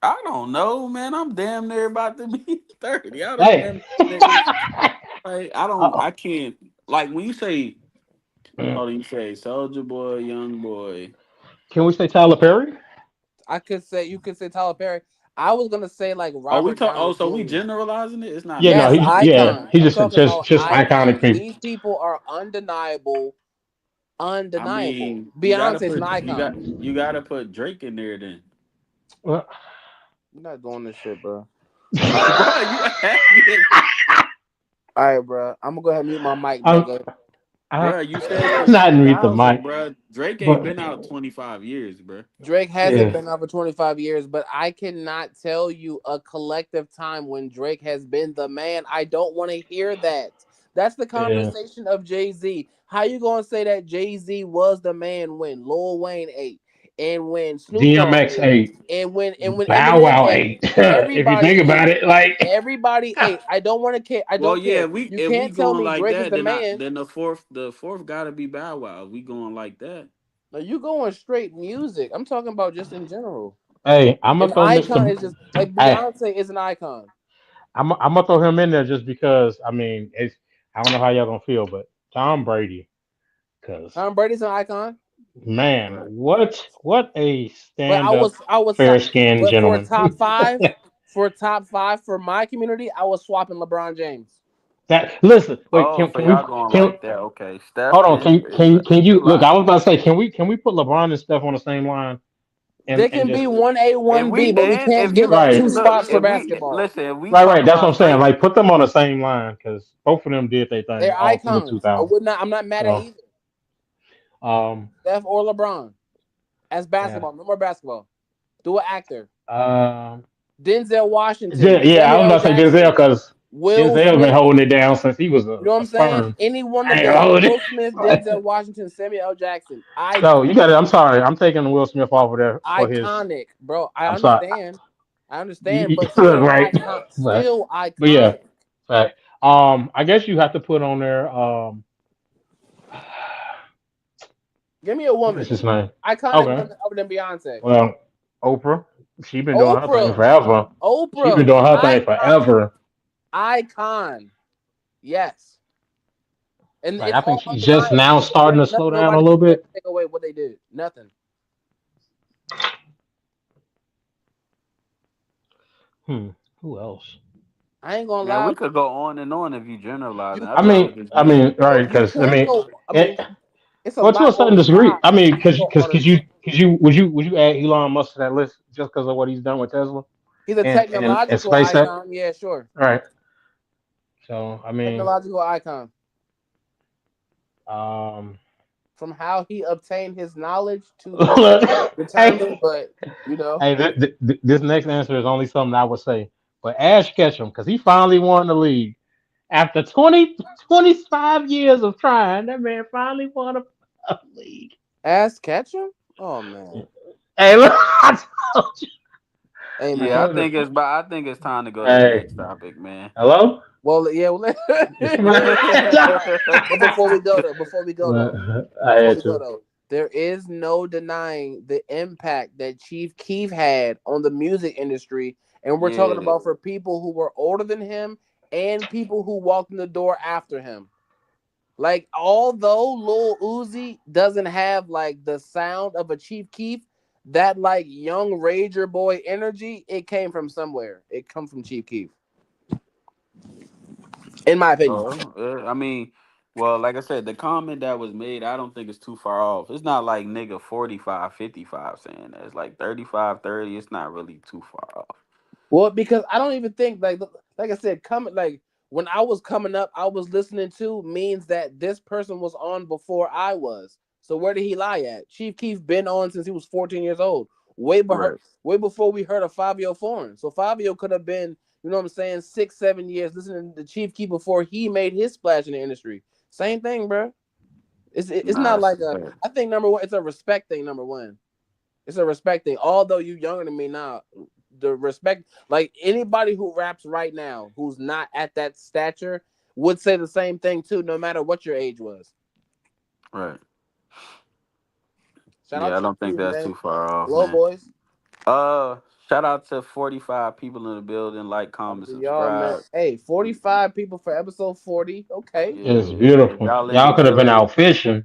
Speaker 2: I don't know, man. I'm damn near about to be 30. I don't
Speaker 3: hey.
Speaker 2: remember niggas. Like,
Speaker 3: Uh,
Speaker 2: I can't. Like when you say,
Speaker 3: can
Speaker 2: oh, you say Soldier Boy, Young Boy.
Speaker 3: we say Tyler Perry?
Speaker 1: I could say you could say Tyler Perry. I was gonna say like
Speaker 2: Oh, we
Speaker 1: Robert
Speaker 2: talk. Oh,
Speaker 1: Downey
Speaker 2: so we
Speaker 1: Jr.
Speaker 2: generalizing it? It's not
Speaker 3: Yeah, no,
Speaker 1: Yes,
Speaker 2: icons.
Speaker 1: icons. I'm
Speaker 3: he's just
Speaker 1: talking about
Speaker 3: just iconic
Speaker 1: icons.
Speaker 3: people.
Speaker 1: These people are undeniable.
Speaker 2: I
Speaker 1: Undeniable.
Speaker 2: mean,
Speaker 1: Beyonce's an icon.
Speaker 2: you gotta put Drake in there then.
Speaker 3: Well,
Speaker 1: You're not doing this shit, bro.
Speaker 2: Bro, you asked me,
Speaker 1: All right, bro. I'm gonna go ahead and mute my mic,
Speaker 3: I'm,
Speaker 1: nigga.
Speaker 3: I,
Speaker 2: bro. You said since
Speaker 3: not read the
Speaker 2: 2000,
Speaker 3: mic,
Speaker 2: bro. Drake ain't
Speaker 3: but
Speaker 2: been out 25 years, bro.
Speaker 1: Drake hasn't
Speaker 3: yeah,
Speaker 1: been out for 25 years, but I cannot tell you a collective time when Drake has been the man. I don't want to hear that. That's the
Speaker 3: yeah,
Speaker 1: conversation of Jay-Z. How you gonna say that Jay-Z was the man when Lil Wayne ate, and when Snoop Dogg
Speaker 3: DMX
Speaker 1: ate,
Speaker 3: ate,
Speaker 1: and when
Speaker 3: Bow
Speaker 1: Eminem
Speaker 3: Wow
Speaker 1: ate?
Speaker 3: ate. If you
Speaker 1: Everybody
Speaker 3: think about
Speaker 1: ate.
Speaker 3: it, like,
Speaker 1: Everybody ate. I don't want to care. I
Speaker 2: Well,
Speaker 1: don't
Speaker 2: yeah,
Speaker 1: care.
Speaker 2: if we
Speaker 1: You
Speaker 2: if we
Speaker 1: can't tell
Speaker 2: going
Speaker 1: me
Speaker 2: like
Speaker 1: Drake is
Speaker 2: that,
Speaker 1: the man.
Speaker 2: then the fourth gotta be Bow Wow. If we going like that.
Speaker 1: No, you going straight music. I'm talking about just in general.
Speaker 3: hey, I'm
Speaker 1: An
Speaker 3: gonna throw
Speaker 1: icon
Speaker 3: Mr.
Speaker 1: is just like
Speaker 3: Hey,
Speaker 1: Beyonce is an icon.
Speaker 3: I'm gonna throw him in there just because. I mean, it's I don't know how y'all gonna feel, but Tom Brady, because
Speaker 1: Tom Brady's an icon.
Speaker 3: man,
Speaker 2: Right.
Speaker 3: what a
Speaker 1: But
Speaker 3: stand up,
Speaker 1: I was,
Speaker 3: fair skinned
Speaker 1: but
Speaker 3: gentleman.
Speaker 1: for top five for my community, I was swapping LeBron James.
Speaker 3: That listen, wait,
Speaker 2: Oh, so
Speaker 3: can we
Speaker 2: y'all going
Speaker 3: can
Speaker 2: like that? Okay, Steph
Speaker 3: hold on?
Speaker 2: then
Speaker 3: Can
Speaker 2: it's a
Speaker 3: you look?
Speaker 2: lot.
Speaker 3: I was about to say, can we put LeBron and Steph on the same line
Speaker 1: They
Speaker 3: and
Speaker 1: can be
Speaker 3: just
Speaker 1: 1A,
Speaker 2: If
Speaker 1: one
Speaker 2: we
Speaker 1: B, but we
Speaker 2: can,
Speaker 1: can't
Speaker 2: if you
Speaker 1: give up
Speaker 3: right,
Speaker 1: two
Speaker 2: look,
Speaker 1: spots for
Speaker 2: if we
Speaker 1: basketball.
Speaker 2: listen, if we
Speaker 3: right.
Speaker 2: talking
Speaker 3: That's what I'm
Speaker 2: about
Speaker 3: saying.
Speaker 2: night,
Speaker 3: Like, put them on the same line because both of them did their thing
Speaker 1: They're
Speaker 3: all through the
Speaker 1: icons.
Speaker 3: 2000s.
Speaker 1: I'm not mad at
Speaker 3: So,
Speaker 1: either.
Speaker 3: um,
Speaker 1: Steph or LeBron as
Speaker 3: yeah,
Speaker 1: basketball. No more basketball. Do an actor.
Speaker 3: um,
Speaker 1: Denzel
Speaker 3: yeah,
Speaker 1: Washington,
Speaker 3: yeah. I was
Speaker 1: Samuel L.
Speaker 3: about to say Denzel
Speaker 1: Jackson,
Speaker 3: because
Speaker 1: Will
Speaker 3: Denzel's been
Speaker 1: Smith.
Speaker 3: holding it down since he was
Speaker 1: You know what
Speaker 3: a
Speaker 1: I'm saying?
Speaker 3: sperm.
Speaker 1: Any one of
Speaker 3: I ain't
Speaker 1: them.
Speaker 3: hold it.
Speaker 1: Will Smith, Denzel Washington, Samuel L. Jackson.
Speaker 3: No, you got it. I'm sorry. I'm taking Will Smith off of there for his.
Speaker 1: Iconic, bro. I
Speaker 3: I'm sorry.
Speaker 1: understand. I understand, but
Speaker 3: Look,
Speaker 1: still
Speaker 3: right.
Speaker 1: icon
Speaker 3: But,
Speaker 1: still
Speaker 3: but yeah,
Speaker 1: iconic.
Speaker 3: fact. I guess you have to put on there.
Speaker 1: Give me a
Speaker 3: What is
Speaker 1: woman.
Speaker 3: his name?
Speaker 1: Iconic
Speaker 3: Okay.
Speaker 1: woman other than Beyonce.
Speaker 3: Well, Oprah. She been doing her thing
Speaker 1: Oprah.
Speaker 3: forever. She been
Speaker 1: Oprah.
Speaker 3: doing her thing
Speaker 1: Icon.
Speaker 3: forever.
Speaker 1: Icon. Yes. And
Speaker 3: Like
Speaker 1: it's
Speaker 3: I think
Speaker 1: all
Speaker 3: she's just
Speaker 1: undeniable.
Speaker 3: now starting to slow down a
Speaker 1: Nobody
Speaker 3: little
Speaker 1: can
Speaker 3: bit.
Speaker 1: take away what they did. Nothing.
Speaker 3: Hmm. Who else?
Speaker 1: I ain't gonna
Speaker 2: man,
Speaker 1: lie.
Speaker 2: we could go on and on if you generalizing.
Speaker 1: You
Speaker 2: I
Speaker 3: I
Speaker 2: feel
Speaker 1: can't.
Speaker 3: mean,
Speaker 2: like it's
Speaker 3: I
Speaker 2: just
Speaker 3: mean, right?
Speaker 1: You
Speaker 3: Because
Speaker 1: can't go. I mean,
Speaker 3: it,
Speaker 1: it's a
Speaker 3: well, to a
Speaker 1: lot
Speaker 3: certain
Speaker 1: on
Speaker 3: degree.
Speaker 1: five.
Speaker 3: I mean,
Speaker 1: You can't go all the
Speaker 3: because you would you add Elon Musk to that list just because of what he's done with Tesla
Speaker 1: He's a
Speaker 3: and
Speaker 1: technological
Speaker 3: SpaceX?
Speaker 1: icon. Yeah, sure.
Speaker 3: Right. So I mean,
Speaker 1: Technological icon.
Speaker 3: um,
Speaker 1: From how he obtained his knowledge to be
Speaker 3: look, hey,
Speaker 1: determined, but you know,
Speaker 3: hey, this next answer is only something I would say. But Ash Ketchum, because he finally won the league after 25 years of trying. That man finally won a league.
Speaker 1: ass Ketchum. Oh man.
Speaker 3: Hey, look, I told you.
Speaker 1: Hey
Speaker 3: I
Speaker 2: yeah.
Speaker 1: man.
Speaker 3: told you.
Speaker 2: I think it's time to go to the
Speaker 3: Hey,
Speaker 2: next topic, man.
Speaker 3: hello?
Speaker 1: Well, yeah. Well, but
Speaker 3: I
Speaker 1: before
Speaker 3: had
Speaker 1: we go
Speaker 3: to.
Speaker 1: though, there is no denying the impact that Chief Keef had on the music industry, and we're talking
Speaker 2: Yeah.
Speaker 1: about for people who were older than him and people who walked in the door after him. Like, although Lil Uzi doesn't have like the sound of a Chief Keef, that like young Rager boy energy, it came from somewhere. It come from Chief Keef, in my opinion.
Speaker 2: I mean, Well, like I said, the comment that was made, I don't think it's too far off. It's not like nigga 45, 55 saying that. It's like 35, 30. It's not really too far off.
Speaker 1: Well, because I don't even think like I said, coming like when I was coming up, I was listening to means that this person was on before I was. So where did he lie at? Chief Keef been on since he was 14 years old.
Speaker 2: Right.
Speaker 1: Way before we heard of Fabio Foreign. So Fabio could have been, you know what I'm saying, 6, 7 years listening to Chief Keef before he made his splash in the industry. Same thing, bro. It's
Speaker 2: Nah,
Speaker 1: not
Speaker 2: that's
Speaker 1: like
Speaker 2: a
Speaker 1: a.
Speaker 2: fact.
Speaker 1: I think number one, it's a respect thing. Number one, it's a respect thing. Although you younger than me now, the respect, like anybody who raps right now who's not at that stature would say the same thing too, no matter what your age was.
Speaker 2: Right.
Speaker 1: Shout out
Speaker 2: Yeah, I
Speaker 1: Chief
Speaker 2: don't think
Speaker 1: Keef,
Speaker 2: that's
Speaker 1: man.
Speaker 2: too far off,
Speaker 1: Hello,
Speaker 2: man.
Speaker 1: boys.
Speaker 2: Uh, Shout out to 45 people in the building. Like,
Speaker 1: Shout out
Speaker 2: comment,
Speaker 1: to y'all, man.
Speaker 2: subscribe.
Speaker 1: Hey, 45 people for episode 40. Okay.
Speaker 3: It's
Speaker 2: Yeah. If
Speaker 3: beautiful.
Speaker 2: y'all in
Speaker 3: Y'all
Speaker 2: the
Speaker 3: could have been
Speaker 2: building,
Speaker 3: out fishing.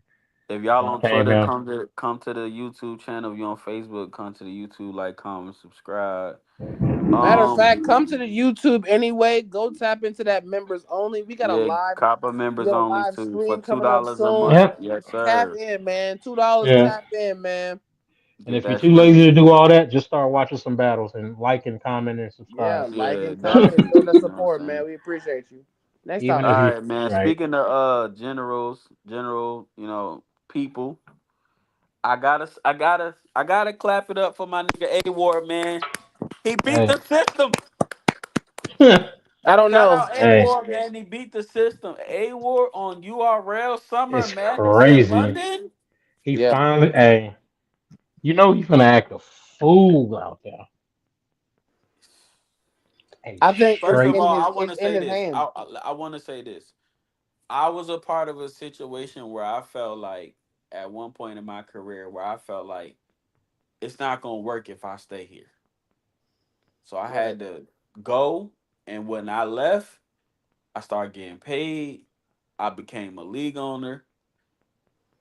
Speaker 2: if y'all
Speaker 3: Y'all
Speaker 2: on
Speaker 3: came
Speaker 2: Twitter,
Speaker 3: here.
Speaker 2: come to the YouTube channel. If you on Facebook, come to the YouTube. Like, comment, subscribe.
Speaker 1: Matter of
Speaker 2: Um,
Speaker 1: fact, come to the YouTube anyway. Go tap into that members only.
Speaker 2: yeah, copper
Speaker 1: We
Speaker 2: members
Speaker 1: got a
Speaker 2: only
Speaker 1: live
Speaker 2: too for
Speaker 1: stream
Speaker 2: two
Speaker 1: coming up
Speaker 2: dollars a
Speaker 1: soon.
Speaker 2: month.
Speaker 3: Yep.
Speaker 2: Yes,
Speaker 1: Tap
Speaker 2: sir.
Speaker 1: in, man. $2.
Speaker 3: Yeah.
Speaker 1: Tap in, man.
Speaker 3: And
Speaker 2: Get
Speaker 3: if you're
Speaker 2: that
Speaker 3: too
Speaker 2: stream.
Speaker 3: lazy to do all that, just start watching some battles and like and comment and
Speaker 1: Yeah,
Speaker 3: subscribe.
Speaker 1: like
Speaker 2: Yeah,
Speaker 1: and comment and
Speaker 2: definitely.
Speaker 1: show the
Speaker 2: You know what
Speaker 1: support,
Speaker 2: I'm
Speaker 1: man.
Speaker 2: saying?
Speaker 1: We appreciate you. Next
Speaker 3: Even
Speaker 2: All
Speaker 3: if
Speaker 1: topic.
Speaker 3: you
Speaker 2: right, man.
Speaker 3: right.
Speaker 2: Speaking of general, people. I gotta clap it up for my nigga A Ward, man. He beat
Speaker 3: Hey.
Speaker 2: the system.
Speaker 1: I don't
Speaker 2: Shout
Speaker 1: know.
Speaker 2: out A
Speaker 3: Hey.
Speaker 2: Ward, man. He beat the system. A Ward on URL Summer
Speaker 3: It's
Speaker 2: Madness in
Speaker 3: crazy.
Speaker 2: London.
Speaker 3: He
Speaker 1: Yeah,
Speaker 3: finally hey. You know he's gonna act a fool out there. Hey,
Speaker 1: I think
Speaker 2: First of
Speaker 3: straight.
Speaker 2: all, I want
Speaker 1: it's
Speaker 2: to
Speaker 1: in
Speaker 2: say
Speaker 1: his
Speaker 2: this.
Speaker 1: hands.
Speaker 2: I want to say this. I was a part of a situation where I felt like at one point in my career where I felt like it's not gonna work if I stay here. So I
Speaker 1: Right.
Speaker 2: had to go, and when I left, I started getting paid. I became a league owner.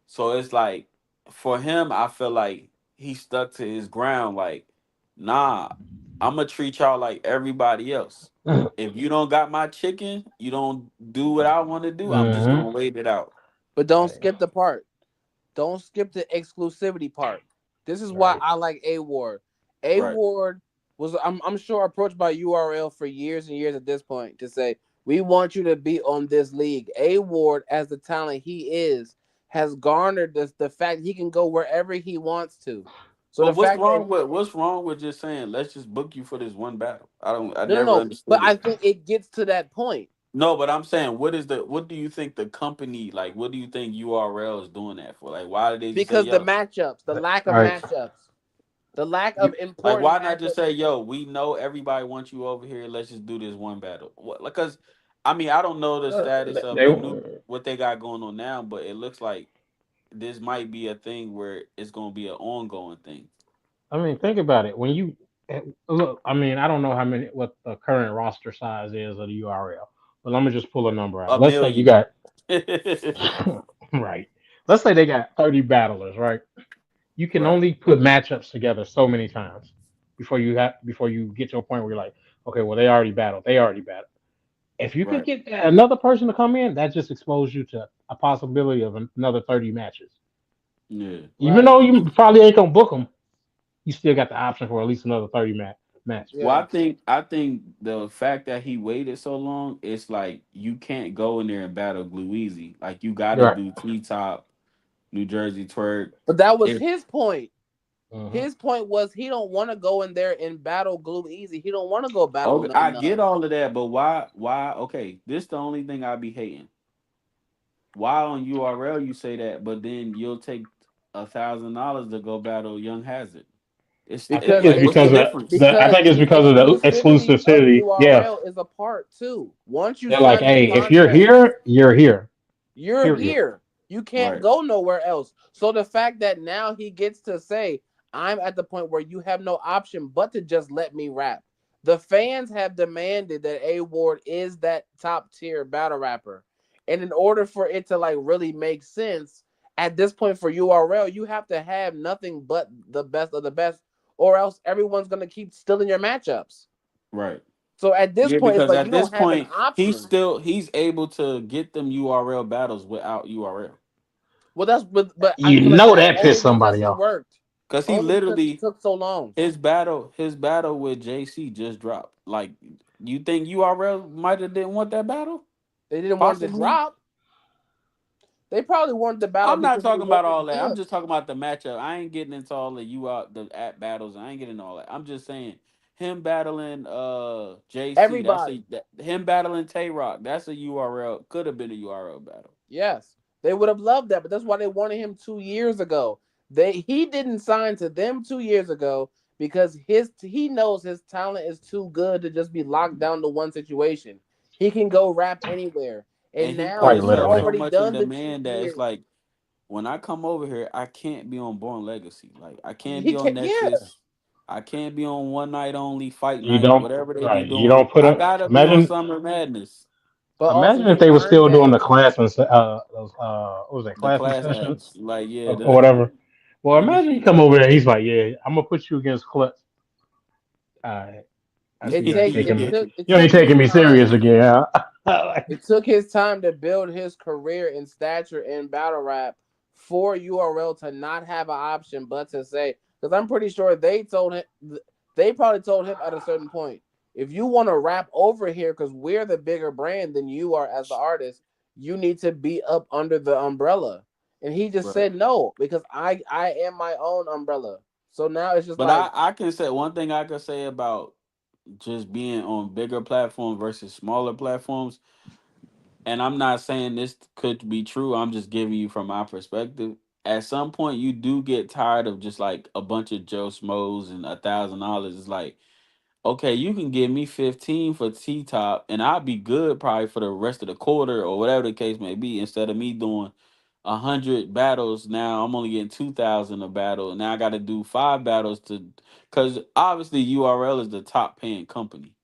Speaker 2: So it's like for him, I feel like he stuck to his ground. Like, nah, I'm gonna treat y'all like everybody else. If you don't got my chicken, you don't do what I want to do. I'm just
Speaker 3: Mm-hmm.
Speaker 2: gonna wait it out.
Speaker 1: But don't
Speaker 3: Right.
Speaker 1: skip the part. Don't skip the exclusivity part. This is why
Speaker 3: Right.
Speaker 1: I like A Ward. A
Speaker 2: Right.
Speaker 1: Ward was I'm sure approached by URL for years and years at this point to say we want you to be on this league. A Ward, as the talent he is, has garnered the fact he can go wherever he wants to. So
Speaker 2: But
Speaker 1: the fact that
Speaker 2: what's wrong with just saying let's just book you for this one battle? I
Speaker 1: no, no,
Speaker 2: never
Speaker 1: no. But
Speaker 2: understood
Speaker 1: I
Speaker 2: it.
Speaker 1: think it gets to that point
Speaker 2: No, but I'm saying what do you think the company like what do you think URL is doing that for? Like why did they just say
Speaker 1: because the
Speaker 2: yo
Speaker 1: matchups, the lack of
Speaker 3: Right.
Speaker 1: matchups, the lack of
Speaker 2: you like
Speaker 1: important
Speaker 2: why not just
Speaker 1: matchups.
Speaker 2: say yo we know everybody wants you over here, let's just do this one battle. What like cuz I mean I don't know the status of
Speaker 3: They.
Speaker 2: the new what they got going on now, but it looks like this might be a thing where it's going to be an ongoing thing.
Speaker 3: I mean, think about it. When you look, I mean, I don't know how many what the current roster size is of the URL, but let me just pull a number out.
Speaker 2: A
Speaker 3: Let's say you
Speaker 2: million.
Speaker 3: got right. Let's say they got 30 battlers, right? You can
Speaker 2: Right.
Speaker 3: only put matchups together so many times before you get to a point where you're like, okay, well they already battled, they already battled. If you can
Speaker 2: Right.
Speaker 3: get another person to come in, that just exposes you to a possibility of another 30 matches.
Speaker 2: Yeah.
Speaker 3: Even
Speaker 1: Right.
Speaker 3: though you probably ain't gonna book them, you still got the option for at least another 30 matches.
Speaker 2: Well,
Speaker 1: Yeah.
Speaker 2: I think the fact that he waited so long, it's like you can't go in there and battle Glue Easy. Like you got to
Speaker 3: Right.
Speaker 2: do T Top, New Jersey Twerk.
Speaker 1: But that was
Speaker 2: If
Speaker 1: his point.
Speaker 3: Hmm.
Speaker 1: His point was he don't want to go in there and battle Glue Easy. He don't want to go battle
Speaker 2: okay, I get
Speaker 1: None.
Speaker 2: all of that, but why? Why? Okay, this the only thing I be hating. Why on URL you say that, but then you'll take $1,000 to go battle Young Hazard.
Speaker 3: I think
Speaker 1: Because
Speaker 3: it's
Speaker 2: Like,
Speaker 1: the
Speaker 2: what's the
Speaker 3: because of
Speaker 2: difference?
Speaker 3: the. I
Speaker 1: because
Speaker 3: think it's
Speaker 1: the
Speaker 3: because of the
Speaker 1: exclusivity of
Speaker 3: exclusivity. Yeah,
Speaker 1: URL is a part too. Once you
Speaker 3: they're like,
Speaker 1: sign that
Speaker 3: hey, if you're
Speaker 1: contract,
Speaker 3: here, you're here.
Speaker 1: you're
Speaker 3: Period.
Speaker 1: here. You can't
Speaker 2: Right.
Speaker 1: go nowhere else. So the fact that now he gets to say, I'm at the point where you have no option but to just let me rap. The fans have demanded that A Ward is that top tier battle rapper. And in order for it to like really make sense, at this point for URL, you have to have nothing but the best of the best, or else everyone's gonna keep stealing your matchups.
Speaker 2: Right.
Speaker 1: So at this
Speaker 2: Yeah,
Speaker 1: point, it's
Speaker 2: because
Speaker 1: like you
Speaker 2: at this
Speaker 1: don't have an
Speaker 2: point
Speaker 1: option.
Speaker 2: he's able to get them URL battles without URL.
Speaker 1: Well, that's I
Speaker 3: You
Speaker 1: feel like
Speaker 3: know
Speaker 1: that's
Speaker 3: that
Speaker 1: only
Speaker 3: pissed
Speaker 1: because
Speaker 3: somebody
Speaker 1: he
Speaker 3: off.
Speaker 1: worked,
Speaker 2: Cause he
Speaker 1: only because he
Speaker 2: literally
Speaker 1: took so long.
Speaker 2: his battle with JC just dropped. Like, you think URL might have didn't want that battle?
Speaker 1: They didn't want it to
Speaker 2: Possibly.
Speaker 1: drop. They probably wanted the battle
Speaker 2: I'm not
Speaker 1: because he
Speaker 2: talking about
Speaker 1: worked with
Speaker 2: all that. I'm
Speaker 1: him.
Speaker 2: just talking about the matchup. I ain't getting into all the the at battles. I ain't getting all that. I'm just saying him battling JC.
Speaker 1: Everybody.
Speaker 2: Him battling Tay Rock. That's a URL. Could have been a URL battle.
Speaker 1: Yes, they would have loved that, but that's why they wanted him 2 years ago. He didn't sign to them 2 years ago because he knows his talent is too good to just be locked down to one situation. He can go rap anywhere,
Speaker 2: And
Speaker 1: and
Speaker 2: he
Speaker 1: now
Speaker 2: put
Speaker 3: Quite
Speaker 1: he's
Speaker 2: himself
Speaker 3: literally.
Speaker 2: so
Speaker 1: already
Speaker 2: much in
Speaker 1: done the two
Speaker 2: demand that it's
Speaker 1: years.
Speaker 2: like, when I come over here, I can't be on Born Legacy. Like, I can't
Speaker 1: He
Speaker 2: be on
Speaker 1: can, yeah.
Speaker 2: Nexus. I can't be on One Night Only, Fight
Speaker 3: You
Speaker 2: Night,
Speaker 3: don't
Speaker 2: whatever they be
Speaker 3: right. You
Speaker 2: doing.
Speaker 3: don't put
Speaker 2: I
Speaker 3: up.
Speaker 2: gotta be on
Speaker 3: Imagine
Speaker 2: Summer Madness,
Speaker 1: But also,
Speaker 3: imagine if
Speaker 1: he
Speaker 3: they were
Speaker 1: earned
Speaker 3: still doing
Speaker 1: that.
Speaker 3: the classman those what was that
Speaker 2: the
Speaker 3: classman
Speaker 2: class
Speaker 3: session
Speaker 2: acts. Like, yeah,
Speaker 3: or whatever. Well,
Speaker 2: the
Speaker 3: imagine he come over there. He's like, yeah, I'm gonna put you against Clutch. I I see
Speaker 1: It
Speaker 3: you ain't
Speaker 1: take
Speaker 3: taking
Speaker 1: it
Speaker 3: me.
Speaker 2: yeah.
Speaker 1: took it
Speaker 3: You ain't
Speaker 1: took his
Speaker 3: taking me serious
Speaker 1: time.
Speaker 3: again. Huh? Like,
Speaker 1: It took his time to build his career and stature in battle rap for URL to not have an option but to say, because I'm pretty sure they probably told him at a certain point, if you want to rap over here, because we're the bigger brand than you are as the artist, you need to be up under the umbrella. And he just
Speaker 2: Right.
Speaker 1: said no because I am my own umbrella. So now it's just
Speaker 2: But
Speaker 1: like
Speaker 2: I can say one thing I could say about just being on bigger platforms versus smaller platforms, and I'm not saying this could be true. I'm just giving you from my perspective. At some point, you do get tired of just like a bunch of Joe Schmoes and $1,000. It's like, okay, you can give me 15 for T top, and I'll be good probably for the rest of the quarter or whatever the case may be. Instead of me doing 100 battles, now I'm only getting 2,000 a battle. Now I got to do 5 battles because obviously URL is the top paying company.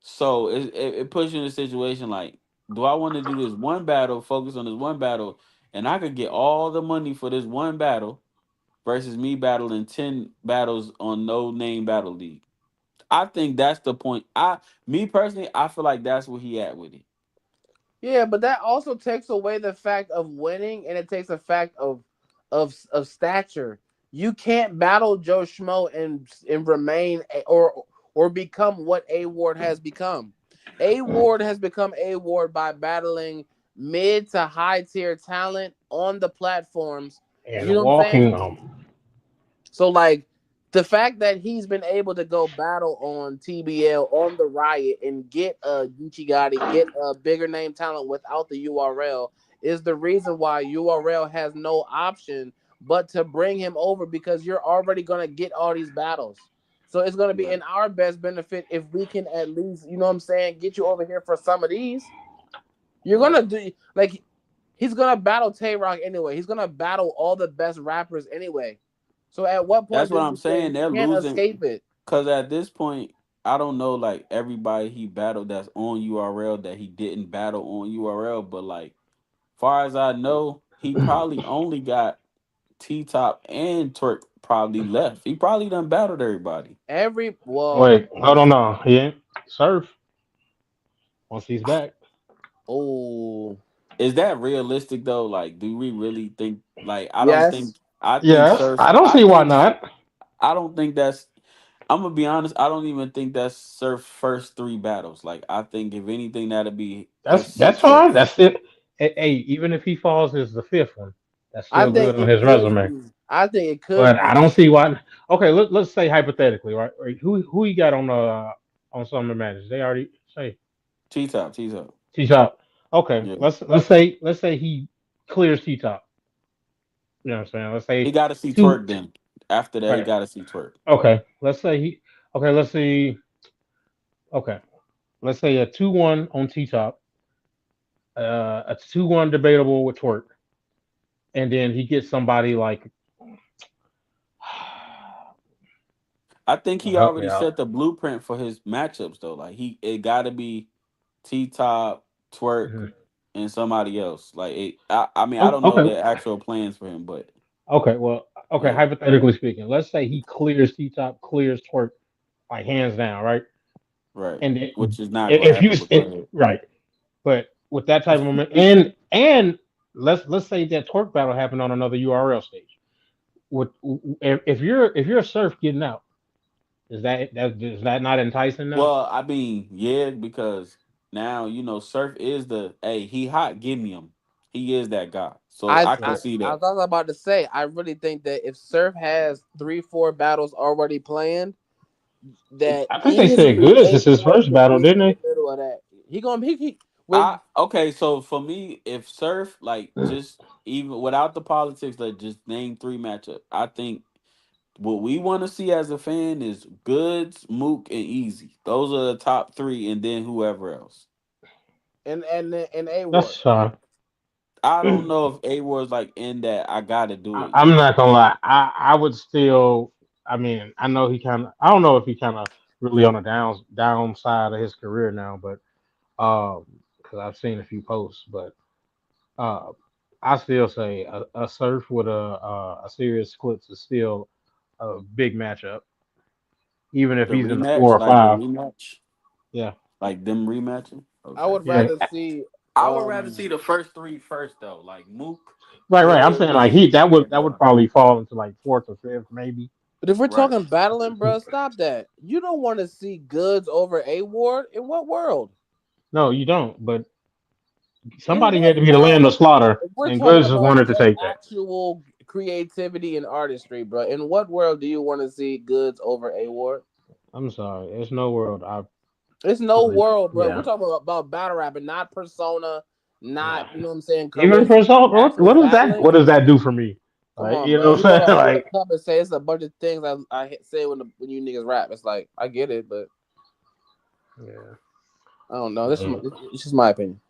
Speaker 2: So it puts you in a situation like, do I want to do this one battle, focus on this one battle, and I could get all the money for this one battle versus me battling 10 battles on no name battle league? I think that's the point. Me personally, I feel like that's where he at with it.
Speaker 1: yeah, but that also takes away the fact of winning, and it takes a fact of stature. You can't battle Joe Schmo and remain or become what A Ward has become. A Ward has become A Ward by battling mid to high tier talent on the platforms. You
Speaker 3: and
Speaker 1: know what I'm saying?
Speaker 3: walking them.
Speaker 1: So like the fact that he's been able to go battle on TBL on the Riot and get a Gucci Gotti, get a bigger name talent without the URL is the reason why URL has no option but to bring him over because you're already gonna get all these battles. So it's gonna be
Speaker 2: Right.
Speaker 1: in our best benefit if we can at least, you know what I'm saying, get you over here for some of these. You're
Speaker 2: Right.
Speaker 1: gonna do like he's gonna battle Tay Rock anyway. He's gonna battle all the best rappers anyway. So at what
Speaker 2: That's
Speaker 1: point do
Speaker 2: what
Speaker 1: you
Speaker 2: I'm
Speaker 1: say
Speaker 2: saying.
Speaker 1: you
Speaker 2: They're
Speaker 1: can't
Speaker 2: losing
Speaker 1: escape it?
Speaker 2: because at this point, I don't know like everybody he battled that's on URL that he didn't battle on URL, but like far as I know, he probably only got T Top and Twerk probably left. He probably done battled everybody.
Speaker 1: Every well,
Speaker 3: Wait, hold on, no, he ain't surf once he's back.
Speaker 1: oh
Speaker 2: Is that realistic though? Like, do we really think? Like, I don't
Speaker 1: yes,
Speaker 2: think. I think
Speaker 3: Yes,
Speaker 2: Surf.
Speaker 3: I don't see why not.
Speaker 2: I don't think that's. I'm gonna be honest. I don't even think that's Surf first 3 battles. Like, I think if anything, that'll be his
Speaker 3: That's
Speaker 2: sixth or.
Speaker 3: fine. That's it. Hey, even if he falls as the fifth one, that's
Speaker 1: I
Speaker 3: still
Speaker 1: think
Speaker 3: good on
Speaker 1: it
Speaker 3: his
Speaker 1: could
Speaker 3: resume.
Speaker 1: be. I think it
Speaker 3: But
Speaker 1: could
Speaker 3: I
Speaker 1: be.
Speaker 3: don't see why. Okay, let's say hypothetically, right? Who he got on Summer Madness? They already say
Speaker 2: T Top. T Top.
Speaker 3: T Top. Okay,
Speaker 2: Yeah,
Speaker 3: let's say he clears T Top. You know what I'm saying? Let's
Speaker 2: he
Speaker 3: say
Speaker 2: got to see
Speaker 3: two.
Speaker 2: Twerk. Then after that, he
Speaker 3: Right.
Speaker 2: got to see Twerk.
Speaker 3: Okay. Let's say he. Okay. Let's see. Okay. Let's say a 2-1 on T Top. A 2-1 debatable with Twerk, and then he gets somebody like.
Speaker 2: I think he
Speaker 3: Help me
Speaker 2: already
Speaker 3: out.
Speaker 2: set the blueprint for his matchups though. Like, it got to be T Top, Twerk,
Speaker 3: Mhm.
Speaker 2: and somebody else. Like, I mean, I
Speaker 3: Oh,
Speaker 2: don't know
Speaker 3: okay.
Speaker 2: the actual plans for him, but
Speaker 3: Okay. Well. Okay.
Speaker 2: yeah.
Speaker 3: Hypothetically speaking, let's say he clears T Top, clears Twerk, like hands down, right?
Speaker 2: Right.
Speaker 3: And
Speaker 2: Which is not gonna
Speaker 3: if you
Speaker 2: happen. But go ahead.
Speaker 3: right, but with that type of moment, and let's say that twerk battle happened on another URL stage. With if you're Surf getting out, is that not enticing now?
Speaker 2: Well, I mean, yeah, because now Surf is the hey, he hot, give me him. He is that guy. So
Speaker 1: I
Speaker 2: I can
Speaker 1: I
Speaker 3: Right.
Speaker 2: see
Speaker 1: I
Speaker 2: that.
Speaker 1: was about to say, I really think that if Surf has 3-4 battles already planned, that
Speaker 3: I think they said
Speaker 1: easily
Speaker 3: Goods
Speaker 1: A
Speaker 3: is his
Speaker 1: Ward
Speaker 3: first
Speaker 1: could
Speaker 3: battle,
Speaker 1: be in
Speaker 3: didn't
Speaker 1: the
Speaker 3: they?
Speaker 1: middle of that. He gonna he
Speaker 2: I
Speaker 1: when
Speaker 2: okay, so for me, if Surf like just even without the politics, like just name three matchup. I think what we want to see as a fan is Goods, Mook, and Easy. Those are the top three, and then whoever else.
Speaker 1: and A Ward.
Speaker 3: That's fine.
Speaker 2: I don't know if A was like in that. I gotta do it
Speaker 3: I'm
Speaker 2: yet.
Speaker 3: not gonna lie. I would still. I mean, I know he kind of. I don't know if he kind of really on the downside of his career now, but because I've seen a few posts, but uh, I still say a Surf with a serious clips is still a big matchup, even if
Speaker 2: The
Speaker 3: he's in the four
Speaker 2: rematch,
Speaker 3: or
Speaker 2: like the
Speaker 3: five.
Speaker 2: rematch,
Speaker 3: Yeah,
Speaker 2: like them rematching.
Speaker 1: I
Speaker 2: Okay.
Speaker 1: would
Speaker 3: yeah.
Speaker 1: rather see
Speaker 2: I would rather
Speaker 1: um
Speaker 2: see the first three first though, like Mook,
Speaker 3: Right, right. I'm saying like
Speaker 2: Goods,
Speaker 3: he that would
Speaker 2: and
Speaker 3: probably fall into like fourth or fifth, maybe.
Speaker 1: but if we're
Speaker 2: right.
Speaker 1: talking battling, bro, stop that. You don't want to see Goods over A Ward in what world?
Speaker 3: No, you don't. But
Speaker 1: In
Speaker 3: somebody
Speaker 1: what
Speaker 3: had to be the lamb to
Speaker 1: world?
Speaker 3: slaughter,
Speaker 1: If we're
Speaker 3: and
Speaker 1: talking
Speaker 3: Goods just
Speaker 1: about
Speaker 3: wanted to
Speaker 1: just
Speaker 3: take that.
Speaker 1: actual creativity and artistry, bro, in what world do you want to see Goods over A Ward?
Speaker 3: I'm sorry, there's no world. I
Speaker 1: It's no
Speaker 3: really,
Speaker 1: world, bro. We're
Speaker 3: yeah,
Speaker 1: talking about battle rapping, not persona,
Speaker 3: no.
Speaker 1: not you know what I'm saying,
Speaker 3: Even
Speaker 1: charisma,
Speaker 3: for salt,
Speaker 1: actual
Speaker 3: what does that?
Speaker 1: battling.
Speaker 3: What does that do for me?
Speaker 1: Come
Speaker 3: Like,
Speaker 1: on,
Speaker 3: you
Speaker 1: bro.
Speaker 3: know
Speaker 1: You
Speaker 3: what I'm
Speaker 1: wanna
Speaker 3: saying?
Speaker 1: you wanna
Speaker 3: Like,
Speaker 1: come and say it's a bunch of things I say when you niggas rap. It's like I get it, but
Speaker 3: yeah,
Speaker 1: I don't know.
Speaker 3: man,
Speaker 1: It's just my opinion.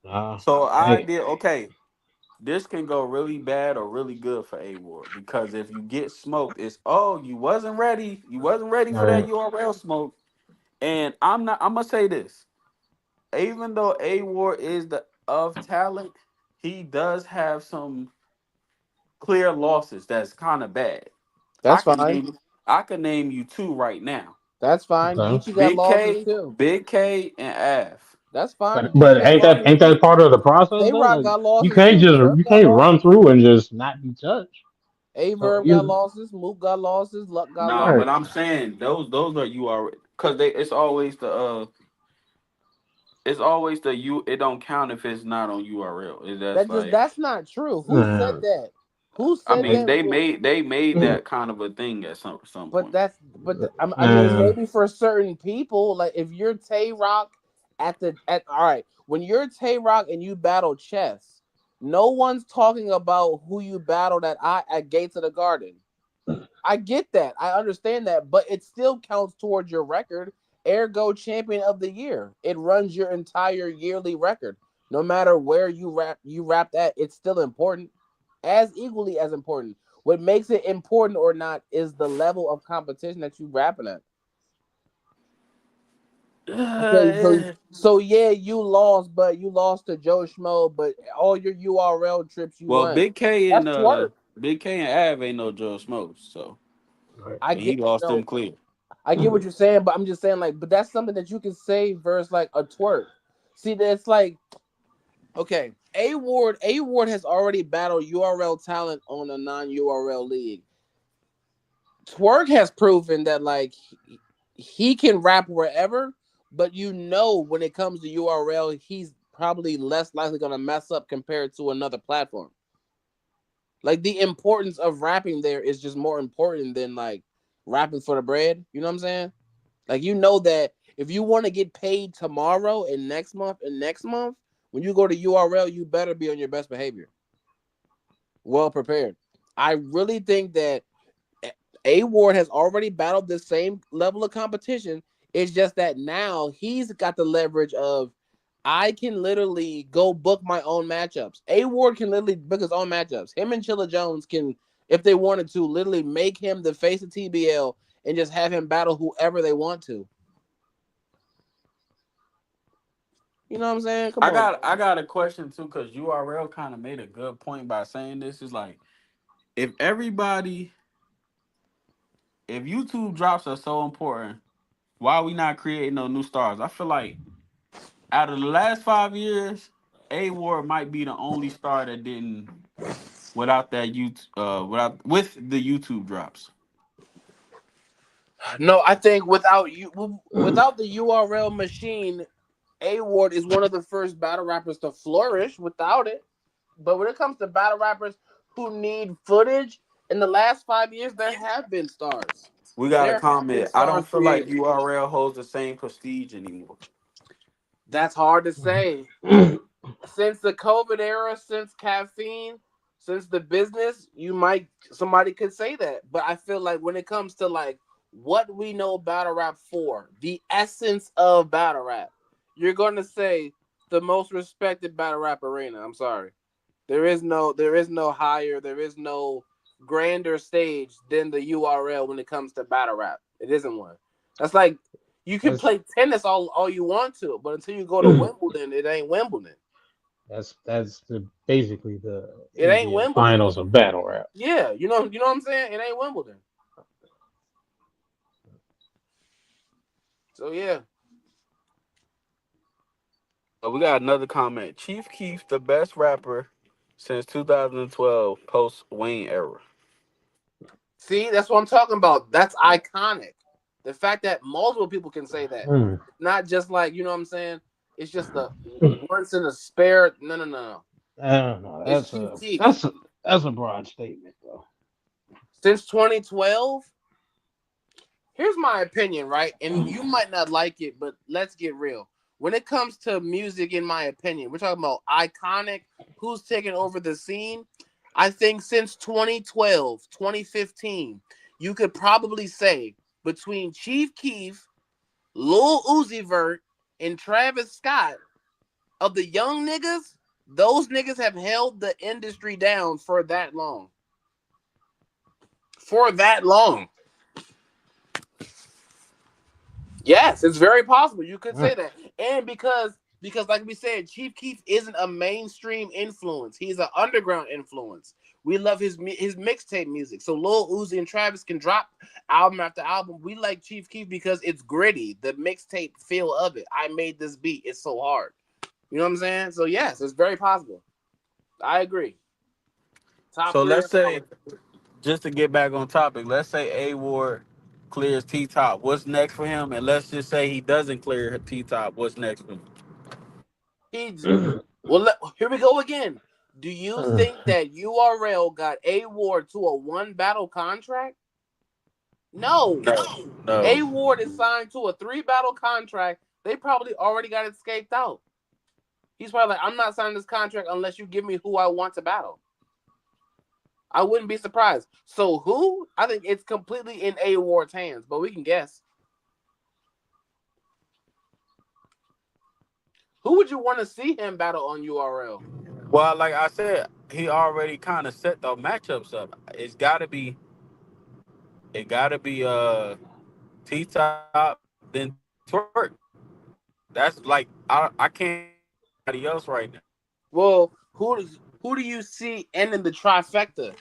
Speaker 3: nah.
Speaker 2: So I
Speaker 3: Hey,
Speaker 2: did okay. This can go really bad or really good for A Ward because if you get smoked, it's oh you wasn't ready for that
Speaker 3: man,
Speaker 2: URL smoke. And I'm not. I'm gonna say this. Even though A Ward is the of talent, he does have some clear losses that's kind of bad. I
Speaker 1: That's
Speaker 2: can
Speaker 1: fine.
Speaker 2: name I can name you two right now.
Speaker 1: That's fine.
Speaker 3: okay.
Speaker 1: Geechee got
Speaker 2: Big
Speaker 1: losses
Speaker 2: K,
Speaker 1: too.
Speaker 2: Big K, and Av.
Speaker 1: That's fine.
Speaker 3: But
Speaker 1: Geechee got losses
Speaker 3: ain't that
Speaker 1: too.
Speaker 3: part of the process
Speaker 1: Tay
Speaker 3: though?
Speaker 1: Rock
Speaker 3: Like,
Speaker 1: got losses too. Surf
Speaker 3: you
Speaker 1: got
Speaker 3: can't run
Speaker 1: losses.
Speaker 3: through and just not be touched.
Speaker 1: A
Speaker 3: So
Speaker 1: Verb got
Speaker 3: you,
Speaker 1: losses. Mook got losses. Luck got
Speaker 2: No,
Speaker 3: right,
Speaker 2: but
Speaker 1: losses.
Speaker 2: I'm saying those are URL because they it's always the U. It don't count if it's not on URL. That's like
Speaker 1: That's not true. Who said
Speaker 3: nah,
Speaker 1: that? Who
Speaker 2: I
Speaker 1: said
Speaker 2: mean
Speaker 1: that?
Speaker 2: they made that kind of a thing at some
Speaker 1: But
Speaker 2: point.
Speaker 1: I mean
Speaker 3: nah.
Speaker 1: maybe for certain people, like if you're Tay Rock at all right, when you're Tay Rock and you battle chess, no one's talking about who you battled at Gates of the Garden. I get that. I understand that, but it still counts towards your record. Ergo champion of the year. It runs your entire yearly record. No matter where you rapped at, it's still important. As equally as important. What makes it important or not is the level of competition that you rapping at. Okay, so yeah, you lost, but you lost to Joe Schmo, but all your URL trips you
Speaker 2: Well,
Speaker 1: won. That's twerk.
Speaker 2: Big K and Av ain't no Joe Smokes, so
Speaker 3: Right.
Speaker 1: I
Speaker 2: he
Speaker 1: get
Speaker 2: lost them
Speaker 1: no,
Speaker 2: clear.
Speaker 1: I get what you're saying, but I'm just saying like, but that's something that you can say versus like a twerk. See, that's like okay, A Ward has already battled URL talent on a non URL league. Twerk has proven that like he can rap wherever, but you know when it comes to URL, he's probably less likely gonna mess up compared to another platform. Like the importance of rapping there is just more important than like rapping for the bread. You know what I'm saying? Like you know that if you want to get paid tomorrow and next month, when you go to URL, you better be on your best behavior, well prepared. I really think that A Ward has already battled the same level of competition. It's just that now he's got the leverage of I can literally go book my own matchups. A Ward can literally book his own matchups. Him and Chilla Jones can, if they wanted to, literally make him the face of TBL and just have him battle whoever they want to. You know what I'm saying? Come on.
Speaker 2: I got a question too because URL kind of made a good point by saying this is like if everybody if YouTube drops are so important, Why are we not creating no new stars? I feel like out of the last 5 years, A Ward might be the only star that didn't without that without with the YouTube drops.
Speaker 1: No, I think without the URL machine, A Ward is one of the first battle rappers to flourish without it. But when it comes to battle rappers who need footage, in the last 5 years, there have been stars.
Speaker 2: We got a
Speaker 1: There have been
Speaker 2: comment. I
Speaker 1: stars
Speaker 2: don't feel like
Speaker 1: created.
Speaker 2: URL holds the same prestige anymore.
Speaker 1: That's hard to say. Since the COVID era, since caffeine, since the business, somebody could say that. But I feel like when it comes to like what we know battle rap for, the essence of battle rap, you're gonna say the most respected battle rap arena. I'm sorry. There is no higher, there is no grander stage than the URL when it comes to battle rap. It isn't one. That's like you can
Speaker 3: That's
Speaker 1: play tennis all you want to, but until you go to Wimbledon, it ain't Wimbledon.
Speaker 3: basically the
Speaker 1: It ain't
Speaker 3: NBA
Speaker 1: Wimbledon.
Speaker 3: finals of battle rap.
Speaker 1: Yeah, you know what I'm saying? It ain't Wimbledon. So yeah.
Speaker 2: We got another comment. Chief Keef, the best rapper since 2012, post Wayne era.
Speaker 1: See, that's what I'm talking about. That's iconic. The fact that multiple people can say that.
Speaker 3: Hmm.
Speaker 1: Not just like, you know what I'm saying? It's just the once in a spare. No, no, no, no.
Speaker 3: I don't know.
Speaker 1: It's
Speaker 3: That's
Speaker 1: Chief
Speaker 3: a
Speaker 1: Keef.
Speaker 3: that's a broad statement though.
Speaker 1: Since 2012, here's my opinion, right? And you might not like it, but let's get real. When it comes to music, in my opinion, we're talking about iconic, who's taking over the scene. I think since 2012, 2015, you could probably say between Chief Keef, Lil Uzi Vert, and Travis Scott, of the young niggas, those niggas have held the industry down for that long. For that long. Yes, it's very possible. You could
Speaker 3: Hmm.
Speaker 1: say that. And because like we said, Chief Keef isn't a mainstream influence. He's an underground influence. We love his mixtape music. So Lil Uzi and Travis can drop album after album. We like Chief Keef because it's gritty. The mixtape feel of it. I made this beat. It's so hard. You know what I'm saying? So yes, it's very possible. I agree. Top
Speaker 2: So
Speaker 1: three
Speaker 2: let's
Speaker 1: or
Speaker 2: say,
Speaker 1: four.
Speaker 2: just to get back on topic, let's say A Ward clears T Top. What's next for him? And let's just say he doesn't clear T Top. What's next for him?
Speaker 1: He's well. Here we go again. Do you think that URL got A Ward to a one battle contract? No.
Speaker 2: No, no.
Speaker 1: A Ward is signed to a three battle contract. They probably already got it scaped out. He's probably like, I'm not signing this contract unless you give me who I want to battle. I wouldn't be surprised. So who? I think it's completely in A Ward's hands, but we can guess. Who would you want to see him battle on URL?
Speaker 2: Well, like I said, he already kind of set the matchups up. It gotta be T Top then Twerk. That's like I can't anybody else right now.
Speaker 1: Well, who do you see ending the trifecta?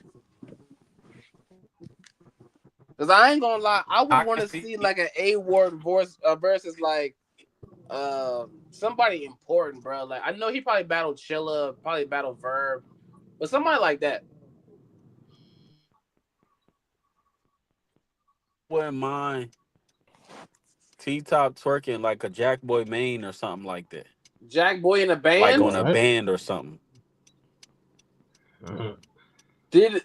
Speaker 1: Because I ain't gonna lie, I would
Speaker 2: I
Speaker 1: want
Speaker 2: can
Speaker 1: to
Speaker 2: see
Speaker 1: see like an A Ward versus like somebody important, bro. Like I know he probably battled Chilla, probably battled Verb, but somebody like that.
Speaker 2: wouldn't mind T Top twerking like a Jack Boy Maine or something like that.
Speaker 1: Jack Boy in a
Speaker 2: Like
Speaker 1: band.
Speaker 2: on a
Speaker 3: What?
Speaker 2: band or something.
Speaker 1: Did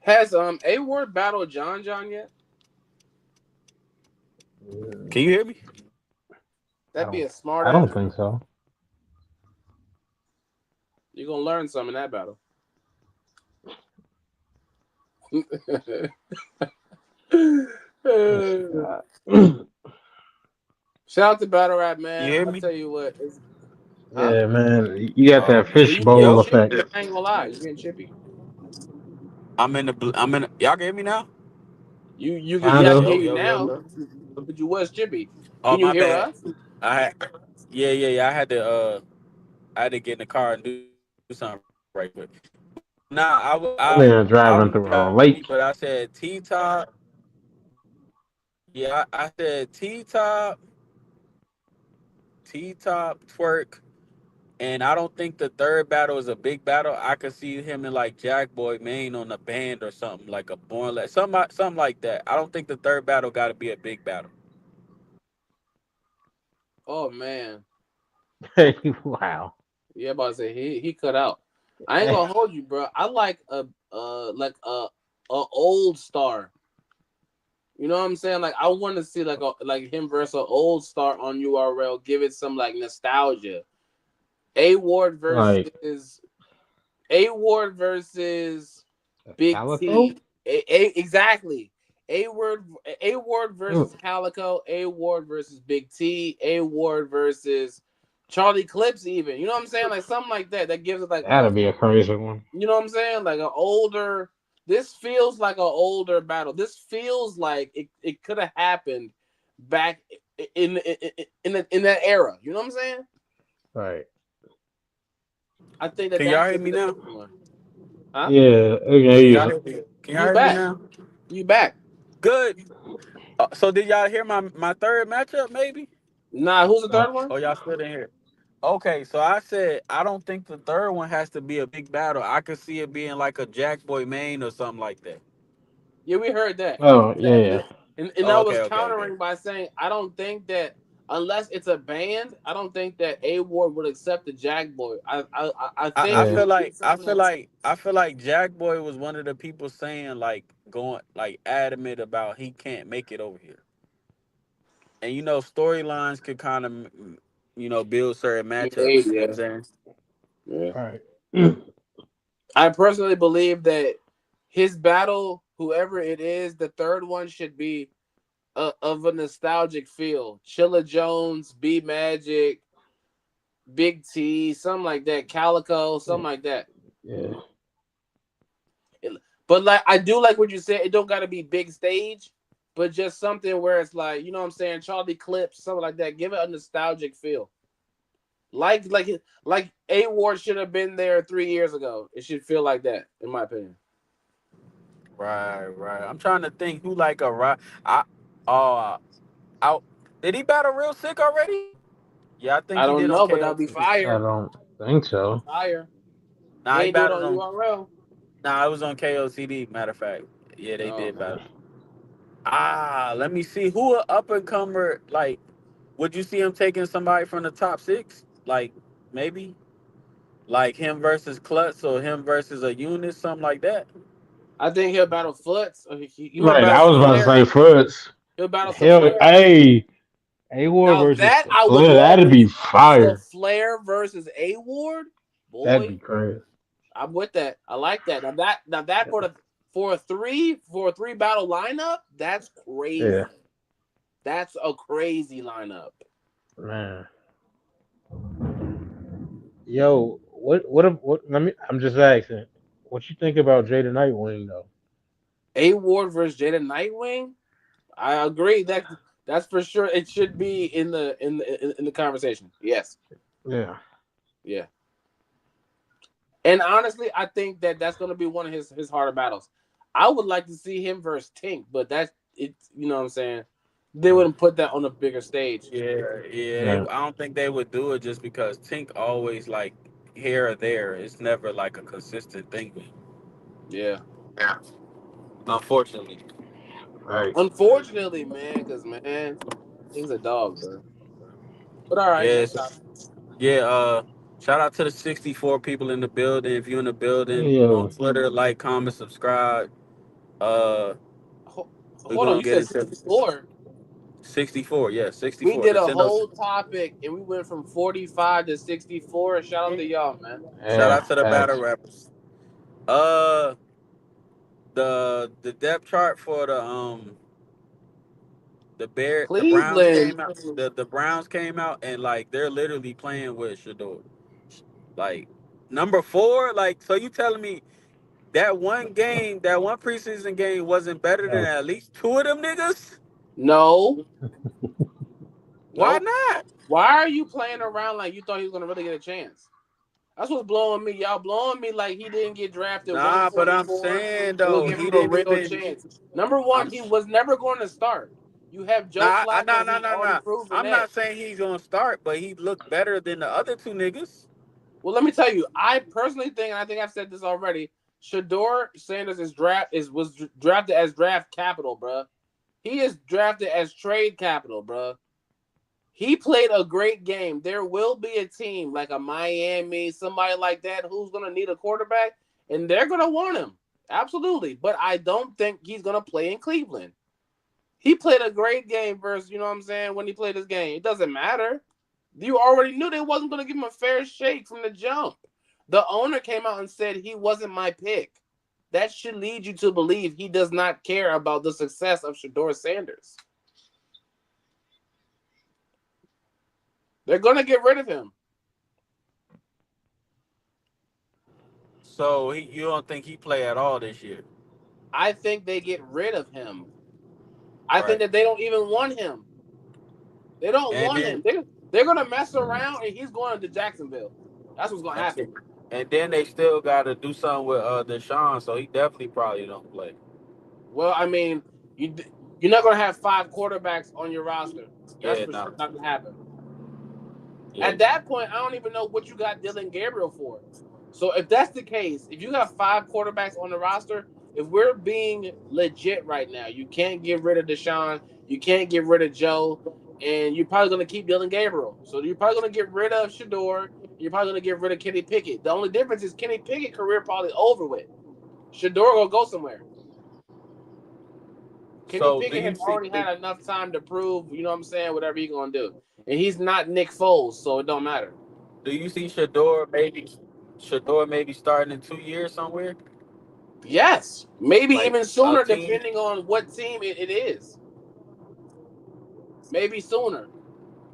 Speaker 1: has A Ward battled John John yet?
Speaker 2: Can you hear me?
Speaker 3: I
Speaker 1: That'd be
Speaker 3: don't.
Speaker 1: a smart
Speaker 3: I don't
Speaker 1: ass.
Speaker 3: think so.
Speaker 1: You're gonna learn something in that battle.
Speaker 3: Let's see.
Speaker 1: Shout out to Battle Rap,
Speaker 2: You
Speaker 1: man.
Speaker 2: hear
Speaker 1: I'll
Speaker 2: me?
Speaker 1: tell you what. Huh?
Speaker 3: Yeah, man. You got that
Speaker 1: Yeah, you getting
Speaker 3: fishbowl
Speaker 2: Yo,
Speaker 3: effect.
Speaker 1: chippy. I ain't gonna lie. You getting chippy.
Speaker 2: y'all can hear me now?
Speaker 1: Yeah,
Speaker 3: Kind
Speaker 1: I can
Speaker 3: of.
Speaker 1: hear
Speaker 2: Yo,
Speaker 1: you
Speaker 2: yo, yo,
Speaker 1: now,
Speaker 2: yo.
Speaker 1: but you was chippy.
Speaker 2: Oh,
Speaker 1: Can you
Speaker 2: my
Speaker 1: hear
Speaker 2: bad.
Speaker 1: us?
Speaker 2: I had yeah. I had to get in the car and do something right quick. Nah,
Speaker 3: That man
Speaker 2: I was
Speaker 3: driving
Speaker 2: driving,
Speaker 3: through
Speaker 2: but
Speaker 3: a
Speaker 2: I
Speaker 3: lake.
Speaker 2: said T Top. Yeah, I said T top, twerk, and I don't think the third battle is a big battle. I could see him in like Jack Boy Maine on a band or something like a Born like something like that. I don't think the third battle got to be a big battle.
Speaker 1: Oh man,
Speaker 3: Wow.
Speaker 1: yeah, about to say he cut out. I ain't gonna hold you, bro. I like a old star. You know what I'm saying? Like I want to see like him versus an old star on URL. Give it some like nostalgia. A Ward
Speaker 3: Like
Speaker 1: versus A Ward versus Big
Speaker 3: Calico?
Speaker 1: T. Exactly. A Ward
Speaker 3: Mm,
Speaker 1: versus Calico. A Ward versus Big T. A Ward versus Charlie Clips. Even you know what I'm saying? Like something like that. That gives it like
Speaker 3: that'd be a crazy one.
Speaker 1: you know what I'm saying? Like an older. This feels like an older battle. This feels like it could have happened back in that era. You know what I'm saying?
Speaker 3: Right.
Speaker 1: I think that
Speaker 2: Can
Speaker 1: that
Speaker 2: y'all hear
Speaker 1: could
Speaker 2: me
Speaker 1: be the
Speaker 2: now?
Speaker 1: good one. Huh?
Speaker 3: Yeah. Okay.
Speaker 2: Can y'all
Speaker 3: Yeah.
Speaker 2: hear me? Can y'all
Speaker 1: You
Speaker 2: hear me
Speaker 1: back?
Speaker 2: now?
Speaker 1: You back?
Speaker 2: Good. So did y'all hear my third matchup? Maybe.
Speaker 1: Nah. Who's the
Speaker 3: Uh,
Speaker 1: third one?
Speaker 2: Oh, y'all still didn't hear? Okay, so I said I don't think the third one has to be a big battle. I could see it being like a Jack Boy Maine or something like that.
Speaker 1: Yeah, we heard that.
Speaker 3: oh yeah. Yeah.
Speaker 1: And I
Speaker 2: Oh,
Speaker 1: was
Speaker 2: okay.
Speaker 1: countering by saying I don't think that unless it's a band, I don't think that A Ward would accept the Jack Boy. I think
Speaker 2: I
Speaker 1: it
Speaker 3: Yeah.
Speaker 2: feel
Speaker 1: would be
Speaker 2: like
Speaker 1: something that's
Speaker 2: I feel like Jack Boy was one of the people saying like going like adamant about he can't make it over here. And storylines could kind of build certain
Speaker 1: made.
Speaker 2: matchups. You know what I'm
Speaker 1: Yeah,
Speaker 2: saying?
Speaker 1: yeah.
Speaker 3: Right.
Speaker 1: I personally believe that his battle, whoever it is, the third one should be of a nostalgic feel. Chilla Jones, B Magic, Big T, something like that. Calico, something like that.
Speaker 3: Yeah.
Speaker 1: But like I do like what you said. It don't got to be big stage, but just something where it's like you know what I'm saying. Charlie Clips, something like that. Give it a nostalgic feel. Like A Ward should have been there 3 years ago. It should feel like that, in my opinion.
Speaker 2: Right. I'm trying to think who like a rock. I uh out. Did he battle real sick already? Yeah, I think
Speaker 1: I
Speaker 2: he
Speaker 1: don't
Speaker 2: did on
Speaker 1: know, but that'll be
Speaker 2: KOTV.
Speaker 3: I
Speaker 1: fire.
Speaker 3: don't think so.
Speaker 1: Fire. He
Speaker 2: Nah, he
Speaker 1: ain't do it
Speaker 2: battled
Speaker 1: on
Speaker 2: on.
Speaker 1: URL.
Speaker 2: Nah, it was on KOTD. Matter of fact, yeah, they
Speaker 1: Oh
Speaker 2: did
Speaker 1: man,
Speaker 2: battle. Let me see who a up and comer like. Would you see him taking somebody from the top six? Like maybe like him versus Klutz or him versus a unit, something like that.
Speaker 1: I think he'll battle Foots. He might
Speaker 3: Right.
Speaker 1: battle
Speaker 3: I
Speaker 1: some
Speaker 3: was about to
Speaker 1: Flair.
Speaker 3: say Foots.
Speaker 1: He'll battle some
Speaker 3: Hell,
Speaker 1: Flair.
Speaker 3: hey, A War
Speaker 1: Now
Speaker 3: versus
Speaker 1: that I would
Speaker 3: Flair.
Speaker 1: love
Speaker 3: That'd
Speaker 1: to
Speaker 3: be
Speaker 1: so
Speaker 3: fire.
Speaker 1: Flair versus A Ward.
Speaker 3: That'd be
Speaker 1: Boy,
Speaker 3: crazy.
Speaker 1: I'm with that. I like that. Now that for a three battle lineup, that's
Speaker 3: Yeah,
Speaker 1: crazy. That's a crazy lineup.
Speaker 3: man. Yo, what? Let me. I'm just asking. What you think about Jada Nightwing though?
Speaker 1: A Ward versus Jada Nightwing. I agree that that's for sure. It should be in the conversation. Yes.
Speaker 3: Yeah.
Speaker 1: Yeah. And honestly, I think that that's going to be one of his harder battles. I would like to see him versus Tink, but that's it. You know what I'm saying? They
Speaker 3: Yeah.
Speaker 1: wouldn't put that on a bigger stage.
Speaker 2: Yeah.
Speaker 3: Yeah.
Speaker 2: I don't think they would do it just because Tink always like here or there. It's never like a consistent thing.
Speaker 1: Yeah.
Speaker 2: Yeah. Unfortunately.
Speaker 3: Right.
Speaker 1: Unfortunately, man, because man, Tink's a dog, bro. But all right, no
Speaker 2: Yes.
Speaker 1: problem.
Speaker 2: Yeah. Shout out to the 64 people in the building. If you're in the building on
Speaker 3: Yo.
Speaker 2: Twitter, like, comment, subscribe. Uh, we're
Speaker 1: Hold on,
Speaker 2: gonna
Speaker 1: you
Speaker 2: get
Speaker 1: said
Speaker 2: into
Speaker 1: 64.
Speaker 2: 64. Yeah,
Speaker 1: We
Speaker 2: 64.
Speaker 1: did a
Speaker 2: Nintendo's.
Speaker 1: whole topic and we went from 45 to 64. Shout out to y'all, man.
Speaker 2: Shout
Speaker 3: Yeah.
Speaker 2: out to the battle
Speaker 3: Facts.
Speaker 2: rappers. Uh, the depth chart for the Browns
Speaker 1: Cleveland.
Speaker 2: came out. The Browns came out and like they're literally playing with Shedeur. Like number four. Like so, you telling me that one preseason game wasn't better than
Speaker 3: Uh,
Speaker 2: at least two of them niggas?
Speaker 1: No,
Speaker 2: Why
Speaker 1: nope.
Speaker 2: not?
Speaker 1: Why are you playing around like you thought he was gonna really get a chance? That's what's blowing me. Y'all blowing me like he didn't get drafted
Speaker 2: Nah, but I'm
Speaker 1: 144
Speaker 2: saying
Speaker 1: and we'll
Speaker 2: though,
Speaker 1: give
Speaker 2: he
Speaker 1: him a
Speaker 2: didn't
Speaker 1: real
Speaker 2: even.
Speaker 1: chance. Number one,
Speaker 2: I'm
Speaker 1: he was never going to start. You have Joe
Speaker 2: Nah,
Speaker 1: Flacco,
Speaker 2: nah,
Speaker 1: who's
Speaker 2: nah,
Speaker 1: already
Speaker 2: nah.
Speaker 1: proven
Speaker 2: I'm
Speaker 1: that.
Speaker 2: not saying he's gonna start, but he looked better than the other two niggas.
Speaker 1: Well, let me tell you, I personally think, and I think I've said this already, Shedeur Sanders was drafted as draft capital, bruh. He is drafted as trade capital, bruh. He played a great game. There will be a team like a Miami, somebody like that, who's gonna need a quarterback, and they're gonna want him. Absolutely. But I don't think he's gonna play in Cleveland. He played a great game versus, you know what I'm saying, when he played this game. It doesn't matter. You already knew they wasn't going to give him a fair shake from the jump. The owner came out and said he wasn't my pick. That should lead you to believe he does not care about the success of Shedeur Sanders. They're going to get rid of him.
Speaker 2: So you don't think he play at all this year,
Speaker 1: I think they get rid of him. I think
Speaker 2: right?
Speaker 1: that they don't even want him. They don't
Speaker 2: And
Speaker 1: want
Speaker 2: then
Speaker 1: him. They're going to mess around and he's going to Jacksonville. That's what's going to
Speaker 2: and,
Speaker 1: happen.
Speaker 2: and then they still got to do something with Deshaun, so he definitely probably don't play.
Speaker 1: Well, I mean, you you're not going to have five quarterbacks on your roster. That's
Speaker 2: Yeah,
Speaker 1: for sure
Speaker 2: no,
Speaker 1: not going to happen.
Speaker 2: yeah,
Speaker 1: At that point, I don't even know what you got Dylan Gabriel for. So if that's the case, if you got five quarterbacks on the roster, if we're being legit right now, you can't get rid of Deshaun, you can't get rid of Joe, and you're probably going to keep Dylan Gabriel. So you're probably going to get rid of Shedeur, and you're probably going to get rid of Kenny Pickett. The only difference is Kenny Pickett's career probably over with. Shedeur will go somewhere. Kenny
Speaker 2: So do
Speaker 1: Pickett
Speaker 2: you
Speaker 1: has
Speaker 2: see?
Speaker 1: already had enough time to prove, you know what I'm saying, whatever he's going to do. And he's not Nick Foles, so it don't matter.
Speaker 2: Do you see Shador maybe starting in 2 years somewhere,
Speaker 1: Yes, maybe
Speaker 2: like
Speaker 1: even
Speaker 2: a
Speaker 1: sooner,
Speaker 2: team?
Speaker 1: depending on what team it is. Maybe sooner.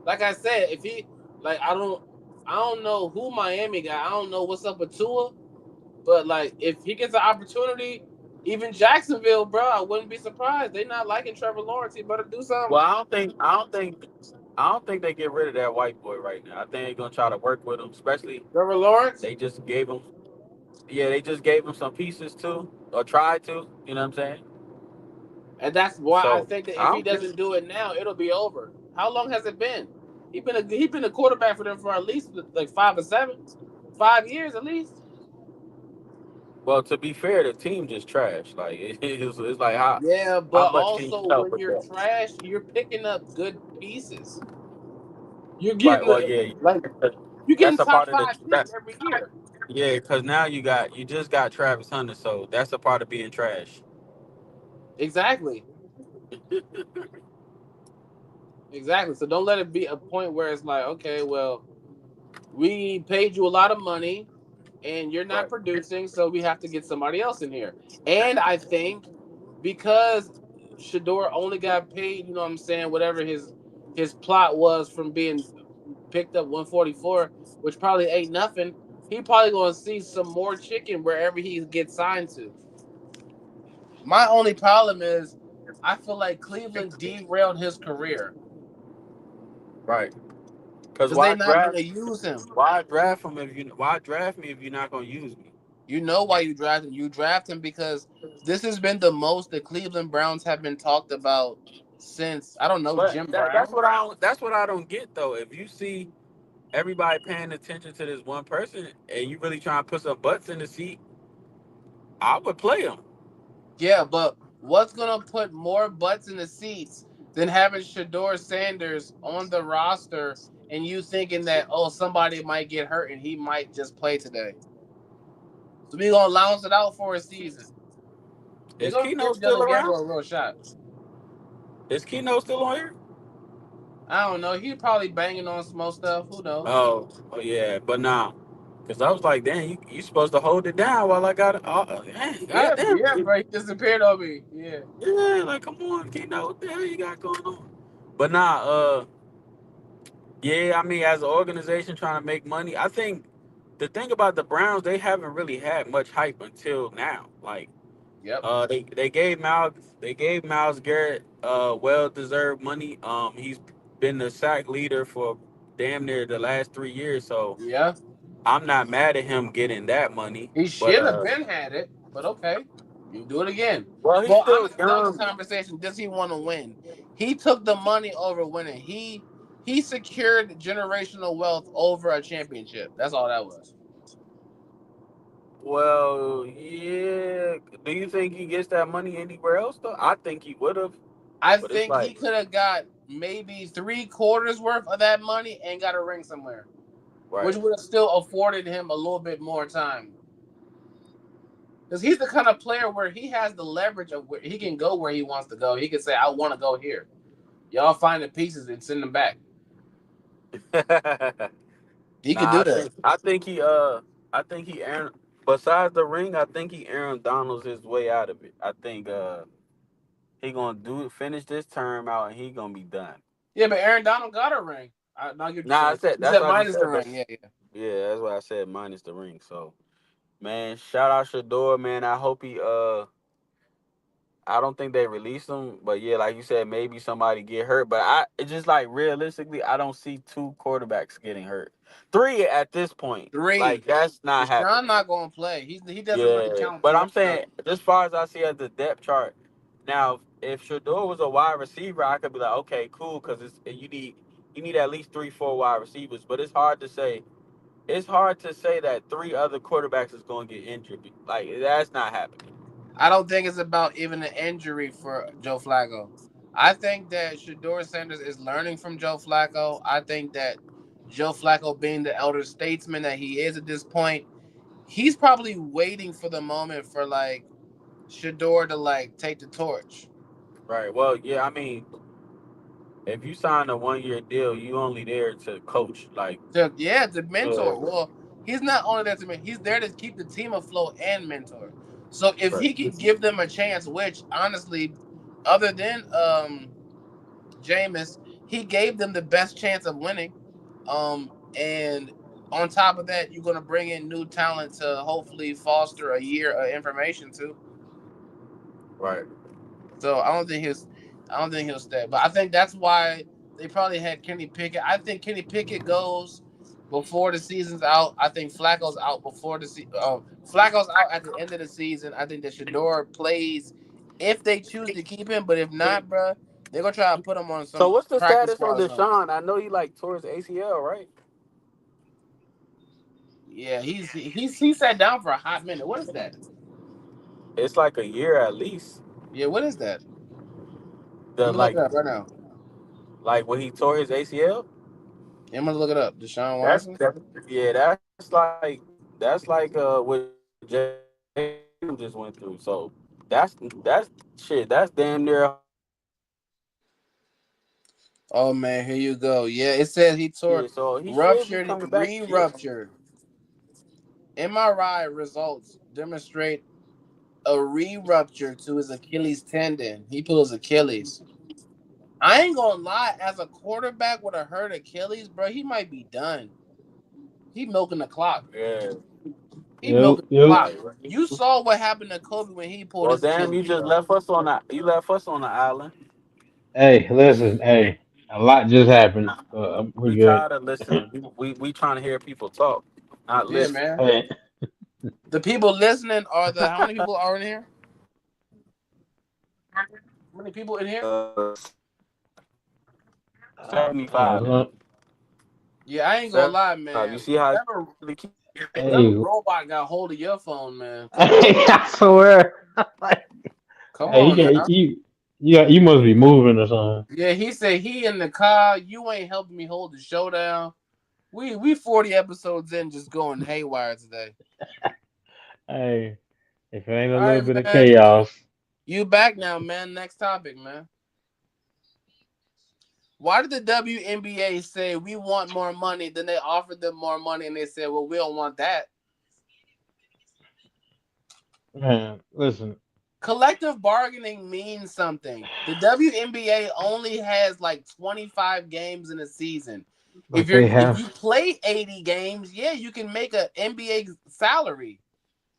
Speaker 1: Like I said, if he like, I don't know who Miami got. I don't know what's up with Tua, but like, if he gets an opportunity, even Jacksonville, bro, I wouldn't be surprised. They not liking Trevor Lawrence. He better do something.
Speaker 2: Well, I don't think they get rid of that white boy right now. I think they're gonna try to work with him, especially
Speaker 1: Trevor Lawrence,
Speaker 2: they just gave him, yeah, they just gave him some pieces too, or tried to. You know what I'm saying?
Speaker 1: and that's why I
Speaker 2: So
Speaker 1: think that
Speaker 2: I
Speaker 1: if he
Speaker 2: don't think.
Speaker 1: doesn't do it now, it'll be over. How long has it been? He been a quarterback for them for at least like 5 years at least.
Speaker 2: Well, to be fair, the team just trash. Like it's like
Speaker 1: Yeah,
Speaker 2: how
Speaker 1: but
Speaker 2: much can you
Speaker 1: also
Speaker 2: help
Speaker 1: when
Speaker 2: with
Speaker 1: you're
Speaker 2: that?
Speaker 1: trash, you're picking up good pieces. You're
Speaker 2: Right.
Speaker 1: getting
Speaker 2: Well, yeah,
Speaker 1: like you're getting
Speaker 2: that's a
Speaker 1: top
Speaker 2: part of the
Speaker 1: five picks
Speaker 2: that.
Speaker 1: every year.
Speaker 2: Yeah, because now you just got Travis Hunter, so that's a part of being trash.
Speaker 1: Exactly, exactly. So don't let it be a point where it's like, okay, well, we paid you a lot of money and you're not
Speaker 2: Right.
Speaker 1: producing, so we have to get somebody else in here. And I think because Shador only got paid, you know what I'm saying, whatever his plot was from being picked up 144, which probably ain't nothing. He probably gonna see some more chicken wherever he gets signed to. My only problem is I feel like Cleveland derailed his career
Speaker 2: Right. Because
Speaker 1: because they not gonna use him.
Speaker 2: why draft me if you're not gonna use me?
Speaker 1: You know why you draft him? You draft him because this has been the most the Cleveland Browns have been talked about since I don't know
Speaker 2: But
Speaker 1: Jim Brown.
Speaker 2: that's what I don't get though. If you see everybody paying attention to this one person and you really trying to put some butts in the seat, I would play him.
Speaker 1: Yeah, but what's gonna put more butts in the seats than having Shador Sanders on the roster and you thinking that somebody might get hurt and he might just play today? So we gonna lounge it out for a season. They're
Speaker 2: Is
Speaker 1: gonna
Speaker 2: Keno
Speaker 1: give
Speaker 2: still
Speaker 1: Dylan
Speaker 2: around?
Speaker 1: Gabriel a real shot.
Speaker 2: Is Keno still on here?
Speaker 1: I don't know. He probably banging on some more stuff. Who knows?
Speaker 2: Oh yeah, but nah. Cause I was like, damn, you supposed to hold it down while I got it.
Speaker 1: Yeah,
Speaker 2: Goddamn.
Speaker 1: yeah, bro. He disappeared on me. Yeah.
Speaker 2: Yeah, like come on, Keno, what the hell you got going on? But nah, yeah, I mean, as an organization trying to make money, I think the thing about the Browns, they haven't really had much hype until now. Like,
Speaker 1: Yep.
Speaker 2: they gave Miles Garrett well deserved money. He's been the sack leader for damn near the last 3 years, so
Speaker 1: Yeah.
Speaker 2: I'm not mad at him getting that money.
Speaker 1: He
Speaker 2: But
Speaker 1: should have been had it, but okay. You do it again.
Speaker 2: Well, he's
Speaker 1: Well,
Speaker 2: still
Speaker 1: honestly, that was the
Speaker 2: young.
Speaker 1: conversation. Does he want to win? He took the money over winning. He secured generational wealth over a championship. That's all that was.
Speaker 2: Well, yeah. Do you think he gets that money anywhere else though? I think he would have,
Speaker 1: I
Speaker 2: but it's
Speaker 1: think he
Speaker 2: like,
Speaker 1: could have got maybe 3/4 worth of that money and got a ring somewhere, which
Speaker 2: right.
Speaker 1: would have still afforded him a little bit more time. Because he's the kind of player where he has the leverage of where he can go where he wants to go. He can say, "I want to go here." Y'all find the pieces and send them back. He could
Speaker 2: Nah,
Speaker 1: do that.
Speaker 2: I think he Aaron. Besides the ring, I think he Aaron Donald's his way out of it. I think he gonna finish this term out and he gonna be done.
Speaker 1: Yeah, but Aaron Donald got a ring. I get what you're
Speaker 2: Nah, I
Speaker 1: saying.
Speaker 2: said
Speaker 1: You
Speaker 2: that's
Speaker 1: said
Speaker 2: what I just
Speaker 1: minus the
Speaker 2: said. But
Speaker 1: ring. Yeah, yeah.
Speaker 2: yeah, that's what I said minus the ring. So man, shout out Shedeur, man. I hope he I don't think they released him, but yeah, like you said, maybe somebody get hurt. But it's just like realistically, I don't see two quarterbacks getting hurt. Three at this point, like
Speaker 1: Three.
Speaker 2: that's not
Speaker 1: Deshaun
Speaker 2: happening.
Speaker 1: not gonna play. He doesn't really
Speaker 2: Yeah,
Speaker 1: count
Speaker 2: but
Speaker 1: towards
Speaker 2: I'm
Speaker 1: the.
Speaker 2: saying as far as I see as the depth chart, now if Shador was a wide receiver, I could be like, okay, cool, because you need at least 3, 4 wide receivers. But it's hard to say. It's hard to say that three other quarterbacks is going to get injured. Like that's not happening.
Speaker 1: I don't think it's about even an injury for Joe Flacco. I think that Shedeur Sanders is learning from Joe Flacco. I think that Joe Flacco, being the elder statesman that he is at this point, he's probably waiting for the moment for like Shedeur to like take the torch.
Speaker 2: Right. Well, yeah. I mean, if you sign a 1 year deal, you only there to coach. Like,
Speaker 1: Yeah, to
Speaker 2: uh,
Speaker 1: mentor. Well, he's not only there to mentor, he's there to keep the team afloat and mentor. So if
Speaker 2: right,
Speaker 1: he can give them a chance, which honestly, other than Jameis, he gave them the best chance of winning. And on top of that, you're gonna bring in new talent to hopefully foster a year of information too.
Speaker 2: right,
Speaker 1: So I don't think he'll stay. But I think that's why they probably had Kenny Pickett. I think Kenny Pickett goes before the season's out. I think Flacco's out before the season. Flacco's out at the end of the season. I think that Shador plays if they choose to keep him, but if not, bro, they're gonna try to put him on
Speaker 2: So
Speaker 1: some
Speaker 2: what's the
Speaker 1: practice
Speaker 2: status on
Speaker 1: squad or something.
Speaker 2: Deshaun? I know he like tore his ACL, right?
Speaker 1: Yeah, he sat down for a hot minute. What is that?
Speaker 2: It's like a year at least.
Speaker 1: Yeah, what is that? I'm
Speaker 2: The
Speaker 1: gonna look it up right now.
Speaker 2: like when he tore his ACL.
Speaker 1: Yeah, I'm gonna look it up. Deshaun
Speaker 2: That's
Speaker 1: Watson.
Speaker 2: that, yeah. That's like what James just went through. So that's shit. That's damn near a whole year.
Speaker 1: Oh man, here you go. Yeah, it says he tore
Speaker 2: Yeah. So he should be
Speaker 1: ruptured,
Speaker 2: coming back this year.
Speaker 1: re-ruptured. MRI results demonstrate a re-rupture to his Achilles tendon. He pulled his Achilles. I ain't gonna lie, as a quarterback with a hurt Achilles, bro, he might be done. He milking the clock.
Speaker 2: Yeah.
Speaker 1: He milking the
Speaker 3: Yep.
Speaker 1: clock.
Speaker 2: Right. Right.
Speaker 1: You saw what happened to Kobe when he pulled
Speaker 2: Well,
Speaker 1: his
Speaker 2: damn,
Speaker 1: Achilles,
Speaker 2: you just
Speaker 1: bro.
Speaker 2: left us on that. You left us on the island.
Speaker 3: Hey, listen. Hey, a lot just happened. We
Speaker 2: We
Speaker 3: good.
Speaker 2: tired of listening. We trying to hear people talk, not
Speaker 1: Yeah,
Speaker 2: listen.
Speaker 1: man.
Speaker 3: Hey,
Speaker 1: The people listening are the how many people are in here? How many people in here?
Speaker 2: 75
Speaker 3: uh,
Speaker 2: now.
Speaker 1: Yeah, I ain't gonna
Speaker 2: 75.
Speaker 1: lie,
Speaker 2: You see
Speaker 1: man.
Speaker 2: how they keep
Speaker 1: Whatever
Speaker 3: hey,
Speaker 1: robot got hold of your phone, man. Come on,
Speaker 3: hey, I swear.
Speaker 1: come
Speaker 3: Hey,
Speaker 1: on now.
Speaker 3: you must be moving or something.
Speaker 1: Yeah, he said he in the car. You ain't helping me hold the show down. We 40 episodes in, just going haywire today.
Speaker 3: Hey, if it ain't a
Speaker 1: All
Speaker 3: little
Speaker 1: right,
Speaker 3: bit of
Speaker 1: man.
Speaker 3: chaos,
Speaker 1: You back now, man. Next topic, man. Why did the WNBA say we want more money? Then they offered them more money, and they said, "Well, we don't want that."
Speaker 3: man, listen.
Speaker 1: Collective bargaining means something. The WNBA only has like 25 games in a season.
Speaker 3: But they
Speaker 1: If
Speaker 3: have,
Speaker 1: you play 80 games, yeah, you can make an NBA salary.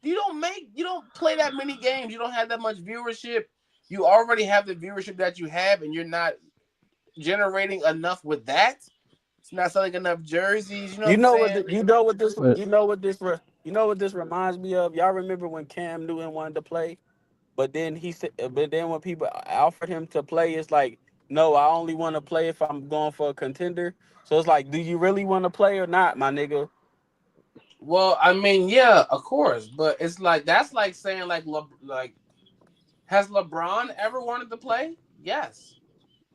Speaker 1: You don't play that many games. You don't have that much viewership. You already have the viewership that you have, and you're not generating enough with that. It's not selling enough jerseys. You know what
Speaker 2: You
Speaker 1: I'm
Speaker 2: know what?
Speaker 1: saying?
Speaker 3: but
Speaker 2: You know what this reminds me of. Y'all remember when Cam Newton wanted to play? But then when people offered him to play, it's like, no, I only want to play if I'm going for a contender. So it's like, do you really want to play or not, my nigga?
Speaker 1: Well, I mean, yeah, of course, but it's like that's like saying like has LeBron ever wanted to play? Yes.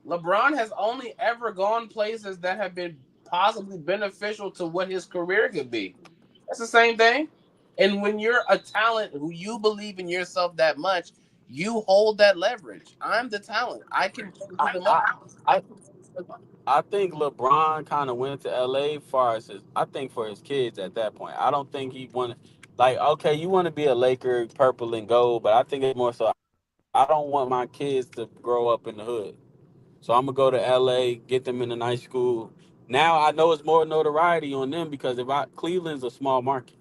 Speaker 1: LeBron has only ever gone places that have been possibly beneficial to what his career could be. That's the same thing. And when you're a talent who you believe in yourself that much, you hold that leverage. I'm the talent. I can bring you
Speaker 2: I
Speaker 1: the money.
Speaker 2: I I, I think LeBron kind of went to LA far as I think for his kids at that point. I don't think he wanted, like, okay, you want to be a Laker, purple and gold, but I think it's more so I don't want my kids to grow up in the hood. So I'm gonna go to LA, get them in a nice school. Now I know it's more notoriety on them because Cleveland's a small market.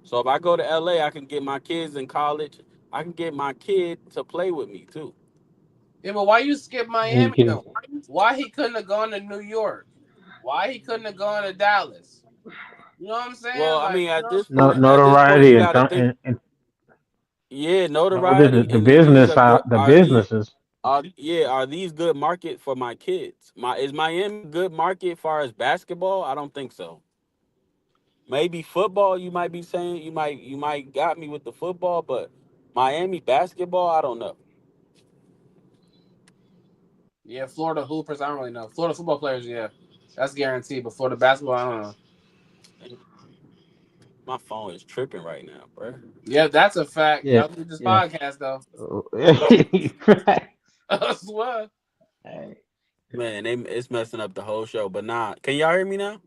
Speaker 2: So if I go to LA, I can get my kids in college. I can get my kid to play with me too.
Speaker 1: Yeah, but why you skip
Speaker 3: He
Speaker 1: Miami
Speaker 3: can
Speaker 1: though? Why he couldn't have gone to New York? Why he couldn't have gone to Dallas? You know what I'm saying?
Speaker 2: Well, I
Speaker 1: Like,
Speaker 2: mean,
Speaker 1: you know,
Speaker 2: at this point,
Speaker 3: notoriety
Speaker 2: you
Speaker 3: and,
Speaker 2: got to think, yeah,
Speaker 3: no, the,
Speaker 2: notoriety,
Speaker 3: the
Speaker 2: and is these
Speaker 3: business
Speaker 2: a good?
Speaker 3: side, the businesses.
Speaker 2: Are these good market for my kids? Is Miami a good market as far as basketball? I don't think so. Maybe football. You might be saying you might got me with the football, but Miami basketball, I don't know.
Speaker 1: yeah, Florida Hoopers. I don't really know. Florida football players, yeah, that's guaranteed. But Florida basketball, I don't know.
Speaker 2: My phone is tripping right now, bro.
Speaker 1: Yeah, that's a fact.
Speaker 3: Yeah,
Speaker 1: Y'all do this
Speaker 3: yeah.
Speaker 1: podcast though. I swear,
Speaker 3: Hey,
Speaker 2: Man, it's messing up the whole show. But nah, can y'all hear me now?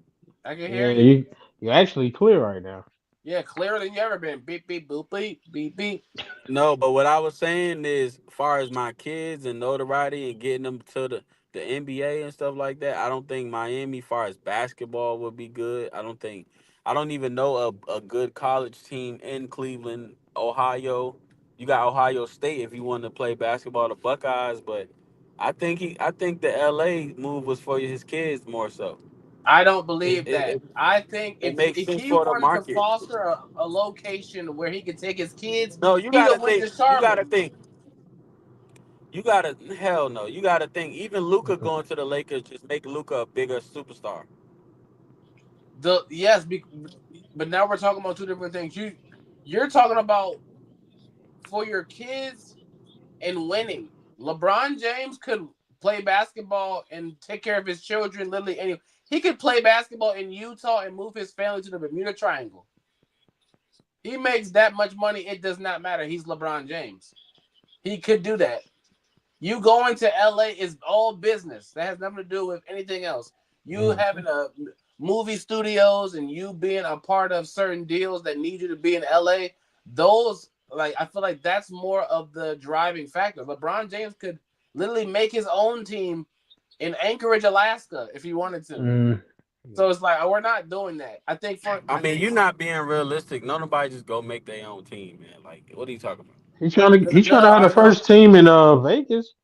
Speaker 1: I can hear
Speaker 3: yeah,
Speaker 1: you.
Speaker 3: you're actually clear right now.
Speaker 1: Yeah, clearer than you ever been. Beep beep boop beep beep beep.
Speaker 2: No, but what I was saying is, far as my kids and notoriety and getting them to the NBA and stuff like that, I don't think Miami, far as basketball, would be good. I don't even know a good college team in Cleveland, Ohio. You got Ohio State if you want to play basketball, the Buckeyes, but I think the LA move was for his kids more so.
Speaker 1: I don't
Speaker 2: It
Speaker 1: believe
Speaker 2: it,
Speaker 1: that.
Speaker 2: it,
Speaker 1: I think
Speaker 2: it makes
Speaker 1: if
Speaker 2: sense
Speaker 1: he
Speaker 2: for the
Speaker 1: wanted to
Speaker 2: market.
Speaker 1: foster a location where he could take his kids,
Speaker 2: No,
Speaker 1: he'd have went to
Speaker 2: you
Speaker 1: Charlotte.
Speaker 2: gotta think. You gotta hell no. You gotta think even Luca going to the Lakers just make Luca a bigger superstar.
Speaker 1: The yes, but now we're talking about two different things. You're talking about for your kids and winning. LeBron James could play basketball and take care of his children literally any. He could play basketball in Utah and move his family to the Bermuda Triangle. He makes that much money. It does not matter. He's LeBron James. He could do that. You going to LA is all business. That has nothing to do with anything else. You
Speaker 3: Mm.
Speaker 1: having a movie studios and you being a part of certain deals that need you to be in LA, those like I feel like that's more of the driving factor. LeBron James could literally make his own team in Anchorage, Alaska, if he wanted to.
Speaker 3: Mm.
Speaker 1: So it's like we're not doing that. I think for
Speaker 2: I mean, you're not being realistic. No, nobody just go make their own team, man. Like, what are you talking about?
Speaker 3: He
Speaker 1: no,
Speaker 3: trying to have the
Speaker 1: no,
Speaker 3: first team in Vegas.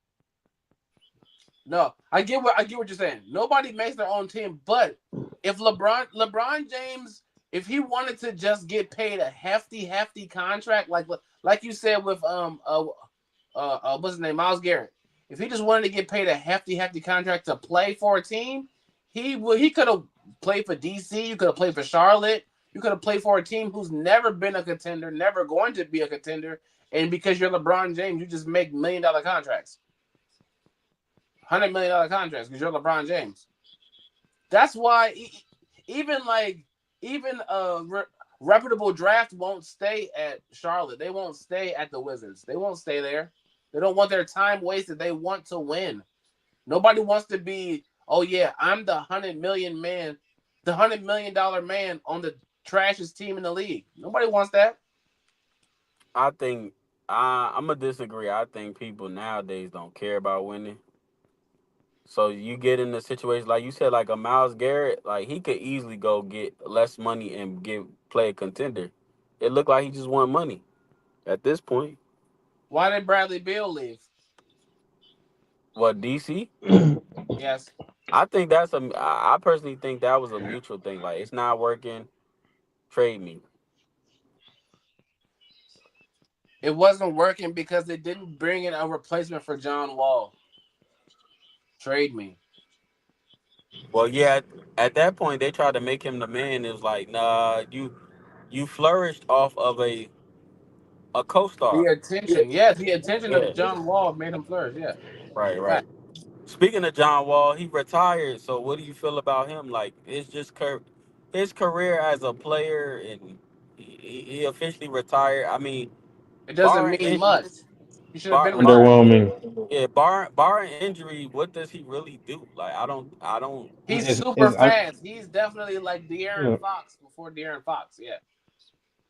Speaker 1: no, I get what you're saying. Nobody makes their own team, but if LeBron James, if he wanted to just get paid a hefty contract, like you said with what's his name, Miles Garrett, if he just wanted to get paid a hefty contract to play for a team, he could have played for DC. You could have played for Charlotte. You could have played for a team who's never been a contender, never going to be a contender, and because you're LeBron James, you just make $1 million contracts. $100 million contracts because you're LeBron James. That's why even like even reputable draft won't stay at Charlotte. They won't stay at the Wizards. They won't stay there. They don't want their time wasted. They want to win. Nobody wants to be. Oh yeah, I'm the 100 million man, the $100 million man on the trashiest team in the league. Nobody wants that.
Speaker 2: I think I'm gonna disagree. I think people nowadays don't care about winning. So you get in a situation like you said, like a Miles Garrett, like he could easily go get less money and play a contender. It looked like he just won money at this point.
Speaker 1: Why did Bradley Beal leave?
Speaker 2: What, DC?
Speaker 1: Yes.
Speaker 2: I think I personally think that was a mutual thing. Like, it's not working, trade me.
Speaker 1: It wasn't working because they didn't bring in a replacement for John Wall. Trade me.
Speaker 2: Well, yeah, at that point they tried to make him the man. It was like, nah, you flourished off of a
Speaker 1: The
Speaker 2: co-star.
Speaker 1: attention, yeah, the attention of
Speaker 2: Yeah,
Speaker 1: John Wall made him flourish. Yeah,
Speaker 2: right, right.
Speaker 1: fact.
Speaker 2: Speaking of John Wall, he retired. So what do you feel about him? Like it's just his career as a player, and he officially retired. I mean,
Speaker 1: It doesn't
Speaker 2: barring
Speaker 1: mean
Speaker 2: injury,
Speaker 1: much. He should have been
Speaker 2: barring
Speaker 1: fired.
Speaker 3: Underwhelming.
Speaker 2: yeah, barring injury, what does he really do? Like I don't.
Speaker 1: He's super
Speaker 3: Is I
Speaker 1: fast. He's definitely like De'Aaron
Speaker 3: yeah,
Speaker 1: Fox before De'Aaron Fox. Yeah,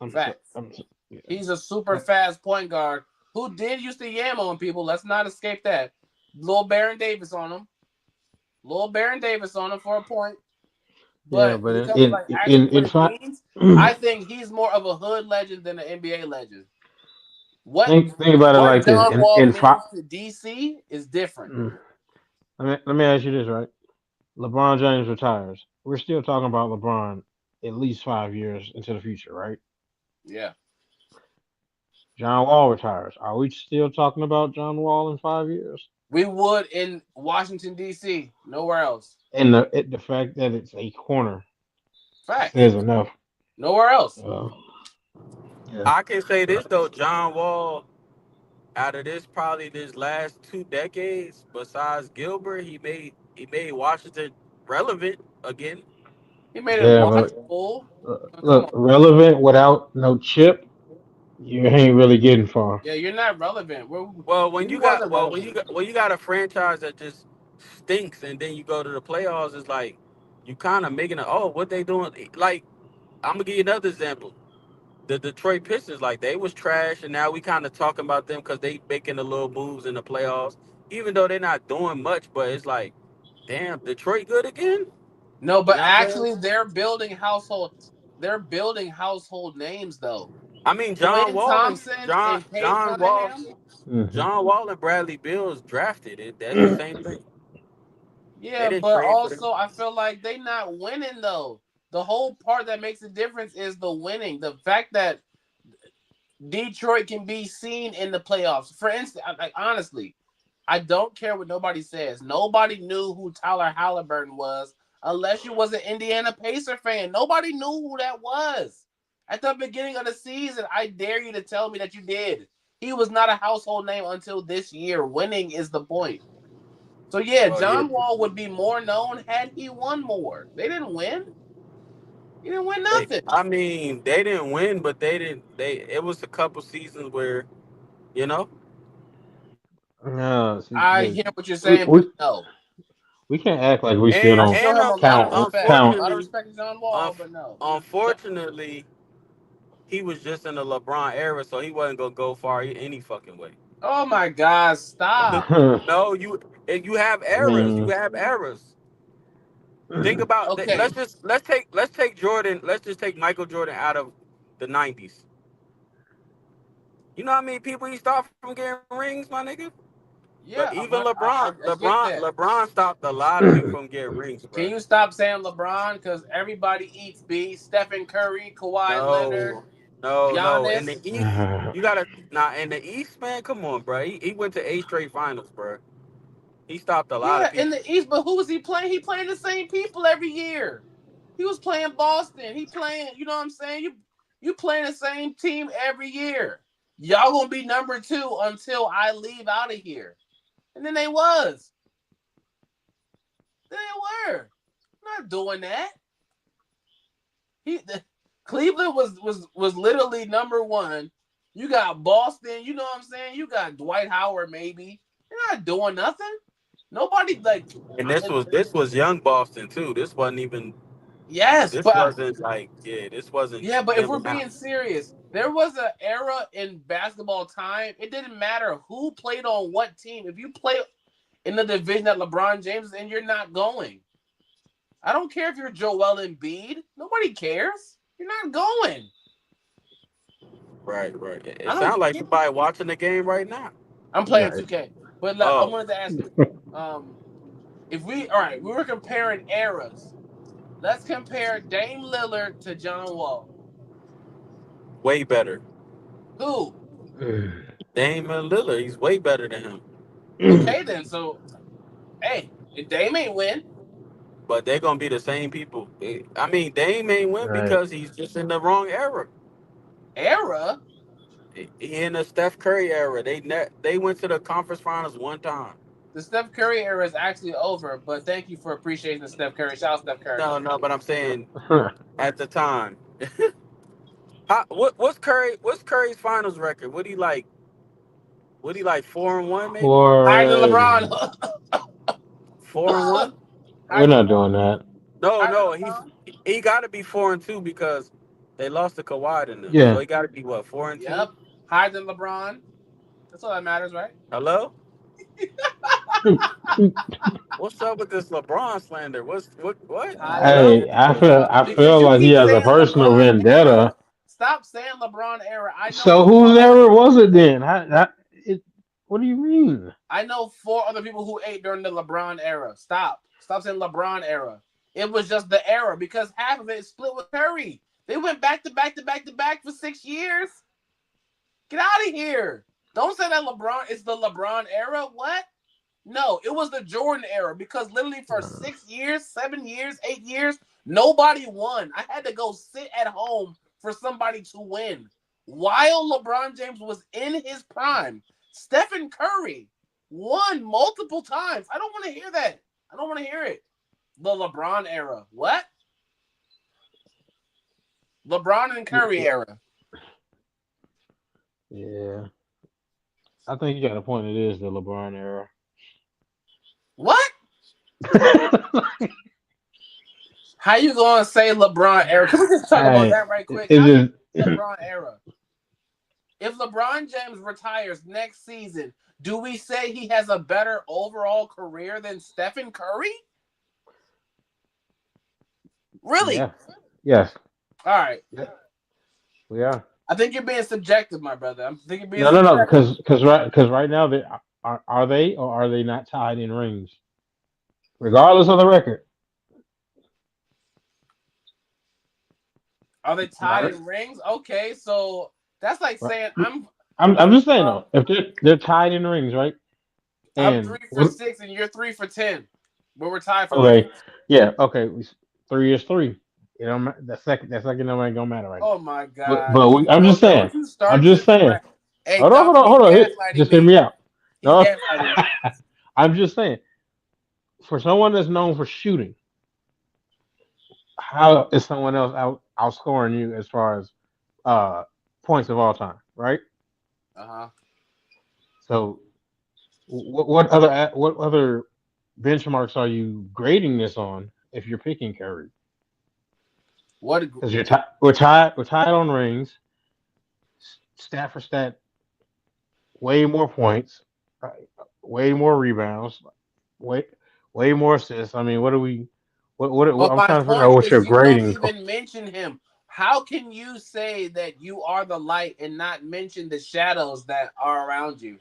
Speaker 3: I'm so
Speaker 1: facts.
Speaker 3: I'm so, yeah.
Speaker 1: He's a super fast point guard who did used to yam on people. Let's not escape that. Lil Baron Davis on him. Lil Baron Davis on him for a point.
Speaker 3: Yeah,
Speaker 1: But when it
Speaker 3: but
Speaker 1: comes to like actually
Speaker 3: in
Speaker 1: what it
Speaker 3: fact,
Speaker 1: means, I think he's more of a hood legend than an NBA legend. What
Speaker 3: think about it
Speaker 1: what
Speaker 3: like this.
Speaker 1: John Wall
Speaker 3: In five,
Speaker 1: means to DC is different.
Speaker 3: let me ask you this, right? LeBron James retires. We're still talking about LeBron at least 5 years into the future, right?
Speaker 1: Yeah.
Speaker 3: John Wall retires. Are we still talking about John Wall in 5 years?
Speaker 1: We would in Washington, DC. Nowhere else.
Speaker 3: And the fact that it's a corner
Speaker 1: Facts.
Speaker 3: says enough.
Speaker 1: Nowhere else.
Speaker 3: Uh, yeah.
Speaker 2: I can say this though, John Wall. Out of probably this last 2 decades, besides Gilbert, he made Washington relevant again.
Speaker 1: He made it
Speaker 3: Yeah, but
Speaker 1: watchable. Come
Speaker 3: look,
Speaker 1: on.
Speaker 3: relevant without no chip, you ain't really getting far.
Speaker 1: Yeah, you're not relevant.
Speaker 2: Well,
Speaker 1: He wasn't relevant.
Speaker 2: when you got a franchise that just stinks, and then you go to the playoffs, it's like you kind of making it. Oh, what they doing? Like I'm gonna give you another example. The Detroit Pistons, like they was trash, and now we kind of talking about them because they making the little moves in the playoffs, even though they're not doing much. But it's like, damn, Detroit good again.
Speaker 1: No,
Speaker 2: You
Speaker 1: but
Speaker 2: know what I'm saying?
Speaker 1: actually they're building household. They're building household names though.
Speaker 2: I mean,
Speaker 1: Dwayne Thompson and Kate Cunningham.
Speaker 3: Hmm.
Speaker 2: John Wall and Bradley Bills drafted it. That's the same thing. They
Speaker 1: Yeah,
Speaker 2: didn't
Speaker 1: but
Speaker 2: trade for them.
Speaker 1: also I feel like they not winning though. The whole part that makes a difference is the winning. The fact that Detroit can be seen in the playoffs. For instance, like honestly, I don't care what nobody says. Nobody knew who Tyler Halliburton was unless you was an Indiana Pacer fan. Nobody knew who that was. At the beginning of the season, I dare you to tell me that you did. He was not a household name until this year. Winning is the point. So yeah,
Speaker 2: Well, yeah.
Speaker 1: John Wall would be more known had he won more. They didn't win. He didn't win nothing.
Speaker 2: I mean, they didn't win, but they didn't. They it was a couple seasons where you know.
Speaker 3: No, see,
Speaker 1: I
Speaker 3: the,
Speaker 1: hear what you're saying,
Speaker 3: we
Speaker 1: but no.
Speaker 3: we can't act like we still
Speaker 2: And
Speaker 1: I
Speaker 3: don't
Speaker 1: show
Speaker 2: and
Speaker 1: him a lot of respect. A
Speaker 3: count.
Speaker 1: lot of
Speaker 2: unfortunately,
Speaker 1: respect to John Wall, but no.
Speaker 2: unfortunately, he was just in the LeBron era, so he wasn't gonna go far any fucking way.
Speaker 1: Oh my God, stop.
Speaker 2: No, you have
Speaker 3: I
Speaker 2: errors. You
Speaker 3: mean,
Speaker 2: have errors. Think about
Speaker 1: Okay.
Speaker 2: let's take Jordan. Let's just take Michael Jordan out of the 90s. You know how many people he stopped from getting rings, my nigga?
Speaker 1: Yeah,
Speaker 2: Even
Speaker 1: I get that.
Speaker 2: LeBron stopped a lot of people from getting rings,
Speaker 1: Can
Speaker 2: bro.
Speaker 1: you stop saying LeBron? Because everybody eats B. Stephen Curry, Kawhi Leonard,
Speaker 2: No, no. In the
Speaker 1: Giannis.
Speaker 2: East, you gotta in the East, man. Come on, bro. He went to 8 straight finals, bro. He stopped a lot of
Speaker 1: Yeah, in
Speaker 2: people.
Speaker 1: the East, but who was he playing? He playing the same people every year. He was playing Boston. He playing, you know what I'm saying? You playing the same team every year. Y'all gonna be number two until I leave out of here. And then they was. Then they were. I'm not doing that. Cleveland was literally number one. You got Boston, you know what I'm saying? You got Dwight Howard, maybe. You're not doing nothing. Nobody like
Speaker 2: And this was young Boston too.
Speaker 1: yes,
Speaker 2: This
Speaker 1: but
Speaker 2: wasn't like this wasn't
Speaker 1: yeah, but if
Speaker 2: them
Speaker 1: we're
Speaker 2: now.
Speaker 1: being serious, there was an era in basketball time. It didn't matter who played on what team. If you play in the division that LeBron James is in, you're not going. I don't care if you're Joel Embiid. Nobody cares. You're not going.
Speaker 2: Right, right. It
Speaker 1: I don't
Speaker 2: sounds like
Speaker 1: care.
Speaker 2: somebody watching the game right now.
Speaker 1: I'm playing
Speaker 3: right.
Speaker 1: 2K. But I
Speaker 2: Oh,
Speaker 1: wanted to ask you, if we all right, we were comparing eras. Let's compare Dame Lillard to John Wall.
Speaker 2: way better.
Speaker 1: Who?
Speaker 2: Damian Lillard, he's way better than him.
Speaker 1: Okay, then. So, hey, if Dame ain't win,
Speaker 2: But they're gonna be the same people. I mean, Dame ain't win
Speaker 3: Right.
Speaker 2: because he's just in the wrong era.
Speaker 1: era,
Speaker 2: He in the Steph Curry era. They went to the conference finals one time.
Speaker 1: the Steph Curry era is actually over. But thank you for appreciating the Steph Curry. Shout out Steph Curry.
Speaker 2: No, no, but I'm saying at the time. What's Curry's finals record? What he like? What he like 4-1 maybe?
Speaker 1: Higher than
Speaker 3: For
Speaker 1: LeBron.
Speaker 2: 4-1?
Speaker 3: we're
Speaker 1: Higher than
Speaker 3: not
Speaker 1: LeBron.
Speaker 3: doing that.
Speaker 2: No,
Speaker 1: Higher than
Speaker 2: no,
Speaker 1: LeBron.
Speaker 2: he got to be 4-2 because they lost to Kawhi in them. So
Speaker 3: Yeah.
Speaker 2: he got to be what 4-2.
Speaker 1: Yep. Higher than LeBron. That's all that matters, right?
Speaker 2: Hello, what's up with this LeBron slander? What?
Speaker 1: Higher than
Speaker 2: Hello,
Speaker 3: I
Speaker 1: because
Speaker 3: feel
Speaker 1: you
Speaker 3: like he
Speaker 1: keep
Speaker 3: has a
Speaker 1: saying
Speaker 3: personal
Speaker 1: LeBron era.
Speaker 3: vendetta.
Speaker 1: Stop saying LeBron era. I know
Speaker 3: So
Speaker 1: four
Speaker 3: whose
Speaker 1: other
Speaker 3: error
Speaker 1: people
Speaker 3: was
Speaker 1: who
Speaker 3: it
Speaker 1: ate.
Speaker 3: then? What do you mean?
Speaker 1: I know four other people who ate during the LeBron era. Stop saying LeBron era. It was just the era because half of it is split with Curry. They went back to back to back to back for 6 years. Get out of here. Don't say that LeBron is the LeBron era. What? No, it was the Jordan era because literally for 6 years, 7 years, 8 years, nobody won. I had to go sit at home for somebody to win. While LeBron James was in his prime, Stephen Curry won multiple times. I don't want to hear that. I don't want to hear it. The LeBron era. What? LeBron and Curry era.
Speaker 3: Yeah, I think you got a point. It is the LeBron era.
Speaker 1: What? How you gonna say LeBron era? Can we just talk about
Speaker 3: Hey,
Speaker 1: that right quick?
Speaker 3: it's
Speaker 1: How you
Speaker 3: just
Speaker 1: LeBron era? If LeBron James retires next season, do we say he has a better overall career than Stephen Curry? Really?
Speaker 3: yeah, yes,
Speaker 1: All right.
Speaker 3: yeah, we are.
Speaker 1: I think you're being subjective, my brother. I think you're being
Speaker 3: No,
Speaker 1: subjective.
Speaker 3: because right now they are they or are they not tied in rings, regardless of the record.
Speaker 1: Are they
Speaker 3: Am I
Speaker 1: tied
Speaker 3: right?
Speaker 1: in rings? Okay, so that's like
Speaker 3: Right.
Speaker 1: saying
Speaker 3: I'm just saying
Speaker 1: um
Speaker 3: though, if they're tied in rings, right?
Speaker 1: I'm
Speaker 3: And
Speaker 1: three for
Speaker 3: what?
Speaker 1: six and you're 3 for 10, but we're tied for
Speaker 3: Okay,
Speaker 1: rings.
Speaker 3: yeah, okay, 3 is 3. You know, that second number ain't gonna matter right now.
Speaker 1: Oh my
Speaker 3: But
Speaker 1: God!
Speaker 3: I'm just saying,
Speaker 1: Don't you
Speaker 3: I'm
Speaker 1: start
Speaker 3: just
Speaker 1: this
Speaker 3: saying.
Speaker 1: crap? Hey,
Speaker 3: Hold on, hold
Speaker 1: Dominic,
Speaker 3: on,
Speaker 1: he's
Speaker 3: hold on.
Speaker 1: gaslighting
Speaker 3: Just hear
Speaker 1: me.
Speaker 3: me out.
Speaker 1: He's
Speaker 3: No,
Speaker 1: gaslighting me.
Speaker 3: I'm just saying, for someone that's known for shooting, how is someone else outscoring you as far as uh points of all time, right?
Speaker 1: Uh huh.
Speaker 3: So what other benchmarks are you grading this on if you're picking Curry?
Speaker 1: What?
Speaker 3: Because we're tied on rings, stat for stat, way more points, uh, way more rebounds, way way more assists. I mean, what are we? What
Speaker 1: But
Speaker 3: I'm
Speaker 1: my
Speaker 3: trying to figure out
Speaker 1: point
Speaker 3: what you're
Speaker 1: is, you don't
Speaker 3: grading.
Speaker 1: even mention him. How can you say that you are the light and not mention the shadows that are around you?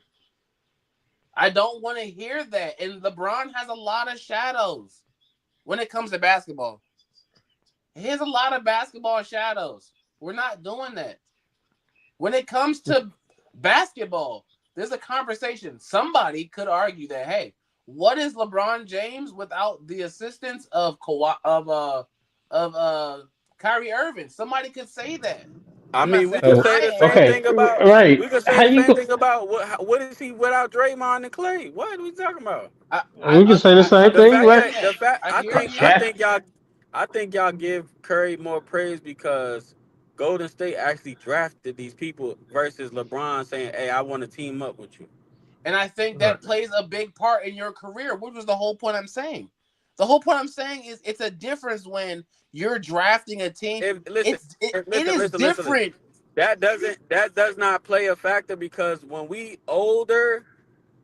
Speaker 1: I don't want to hear that. And LeBron has a lot of shadows when it comes to basketball. He has a lot of basketball shadows. We're not doing that. When it comes to basketball, there's a conversation. Somebody could argue that, hey, what is LeBron James without the assistance of Kyrie Irving? Somebody could say that.
Speaker 2: I
Speaker 1: I'm not
Speaker 2: mean, we
Speaker 1: saying
Speaker 2: could
Speaker 3: So
Speaker 2: say
Speaker 1: I
Speaker 2: the
Speaker 1: am.
Speaker 2: same
Speaker 3: okay,
Speaker 2: thing about.
Speaker 3: right?
Speaker 2: We could say
Speaker 3: How
Speaker 2: the
Speaker 3: you
Speaker 2: same
Speaker 3: go?
Speaker 2: thing about what is he without Draymond and Clay? What are we talking about?
Speaker 3: We can say the
Speaker 1: I
Speaker 3: same thing, right?
Speaker 1: understand that. I hear you.
Speaker 3: Shaq.
Speaker 2: I think y'all give Curry more praise because Golden State actually drafted these people versus LeBron saying, "Hey, I want to team up with you."
Speaker 1: And I think
Speaker 3: Right.
Speaker 1: that plays a big part in your career, which was the whole point I'm saying. The whole point I'm saying is it's a difference when you're drafting a team.
Speaker 2: If listen,
Speaker 1: It is
Speaker 2: listen.
Speaker 1: different.
Speaker 2: That does not play a factor because when we older,